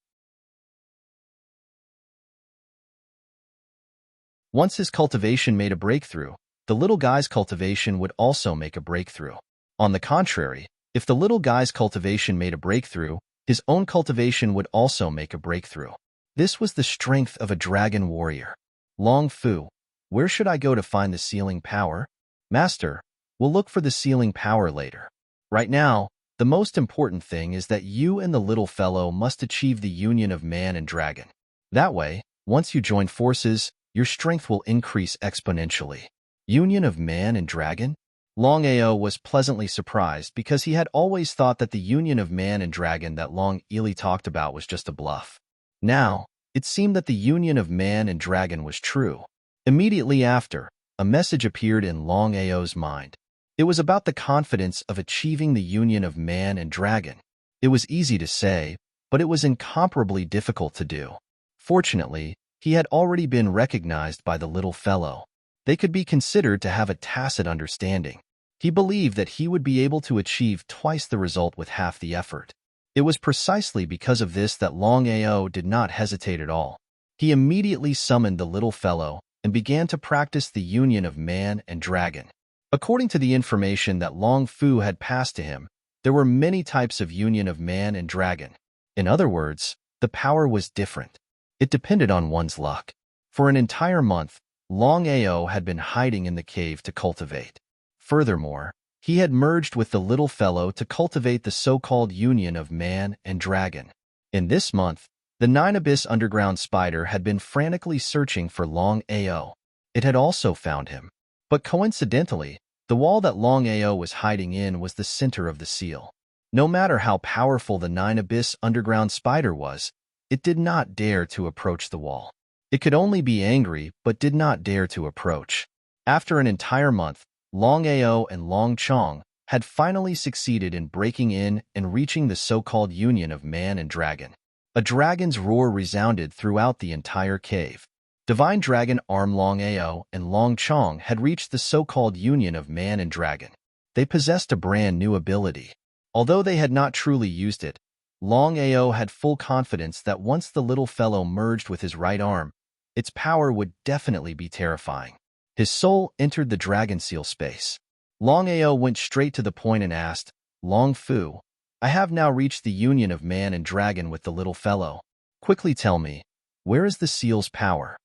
Speaker 1: Once his cultivation made a breakthrough, the little guy's cultivation would also make a breakthrough. On the contrary, if the little guy's cultivation made a breakthrough, his own cultivation would also make a breakthrough. This was the strength of a dragon warrior. Long Fu, where should I go to find the sealing power? Master, we'll look for the sealing power later. Right now, the most important thing is that you and the little fellow must achieve the union of man and dragon. That way, once you join forces, your strength will increase exponentially. Union of man and dragon? Longao was pleasantly surprised because he had always thought that the union of man and dragon that Long Ili talked about was just a bluff. Now, it seemed that the union of man and dragon was true. Immediately after, a message appeared in Longao's mind. It was about the confidence of achieving the union of man and dragon. It was easy to say, but it was incomparably difficult to do. Fortunately, he had already been recognized by the little fellow. They could be considered to have a tacit understanding. He believed that he would be able to achieve twice the result with half the effort. It was precisely because of this that Longao did not hesitate at all. He immediately summoned the little fellow and began to practice the union of man and dragon. According to the information that Long Fu had passed to him, there were many types of union of man and dragon. In other words, the power was different. It depended on one's luck. For an entire month, Longao had been hiding in the cave to cultivate. Furthermore, he had merged with the little fellow to cultivate the so-called union of man and dragon. In this month, the 9 abyss underground spider had been frantically searching for Longao. It had also found him. But coincidentally, the wall that Longao was hiding in was the center of the seal. No matter how powerful the 9 abyss underground spider was, it did not dare to approach the wall. It could only be angry, but did not dare to approach. After an entire month, Longao and Long Chong had finally succeeded in breaking in and reaching the so-called union of man and dragon. A dragon's roar resounded throughout the entire cave. Divine Dragon Arm Longao and Long Chong had reached the so-called union of man and dragon. They possessed a brand new ability. Although they had not truly used it, Longao had full confidence that once the little fellow merged with his right arm, its power would definitely be terrifying. His soul entered the dragon seal space. Longao went straight to the point and asked, Long Fu, I have now reached the union of man and dragon with the little fellow. Quickly tell me, where is the seal's power?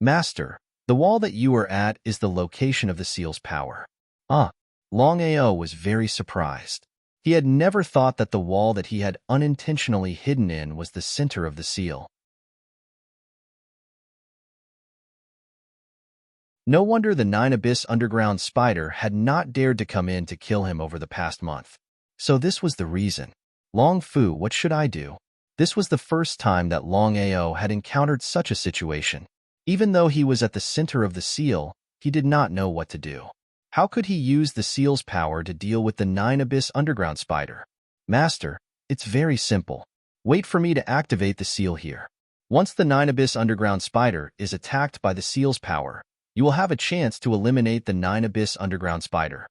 Speaker 1: Master, the wall that you are at is the location of the seal's power. Longao was very surprised. He had never thought that the wall that he had unintentionally hidden in was the center of the seal. No wonder the 9 abyss underground spider had not dared to come in to kill him over the past month. So this was the reason. Long Fu, what should I do? This was the first time that Longao had encountered such a situation. Even though he was at the center of the seal, he did not know what to do. How could he use the seal's power to deal with the 9 abyss underground spider? Master, it's very simple. Wait for me to activate the seal here. Once the 9 abyss underground spider is attacked by the seal's power, you will have a chance to eliminate the 9 abyss underground spider.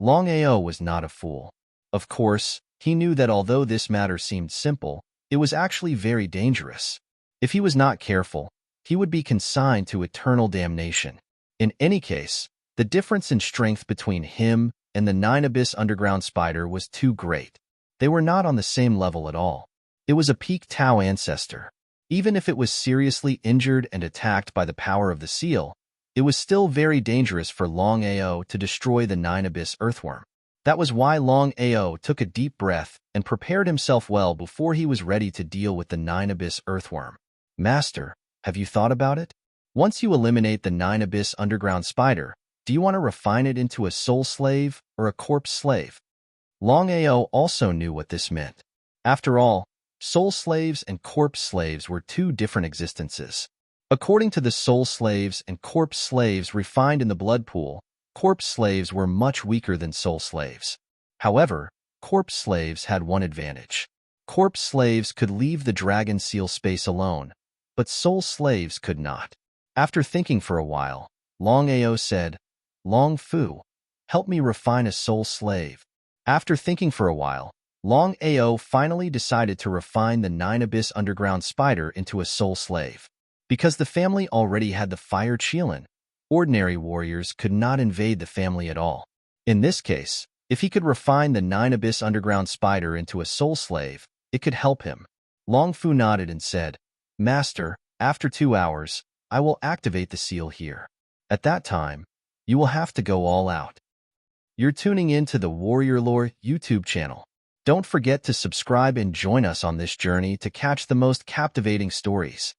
Speaker 1: Longao was not a fool. Of course, he knew that although this matter seemed simple, it was actually very dangerous. If he was not careful, he would be consigned to eternal damnation. In any case, the difference in strength between him and the 9-abyss underground spider was too great. They were not on the same level at all. It was a peak Tao ancestor. Even if it was seriously injured and attacked by the power of the seal, it was still very dangerous for Longao to destroy the 9-abyss earthworm. That was why Longao took a deep breath and prepared himself well before he was ready to deal with the 9-abyss earthworm. Master, have you thought about it? Once you eliminate the 9-abyss underground spider, do you want to refine it into a soul slave or a corpse slave? Longao also knew what this meant. After all, soul slaves and corpse slaves were two different existences. According to the soul slaves and corpse slaves refined in the blood pool, corpse slaves were much weaker than soul slaves. However, corpse slaves had one advantage. Corpse slaves could leave the dragon seal space alone, but soul slaves could not. After thinking for a while, Longao said, Long Fu, help me refine a soul slave. After thinking for a while, Longao finally decided to refine the 9-abyss underground spider into a soul slave. Because the family already had the fire Qilin, ordinary warriors could not invade the family at all. In this case, if he could refine the 9-abyss underground spider into a soul slave, it could help him. Long Fu nodded and said, Master, after 2 hours, I will activate the seal here. At that time, you will have to go all out. You're tuning in to the Warrior Lore YouTube channel. Don't forget to subscribe and join us on this journey to catch the most captivating stories.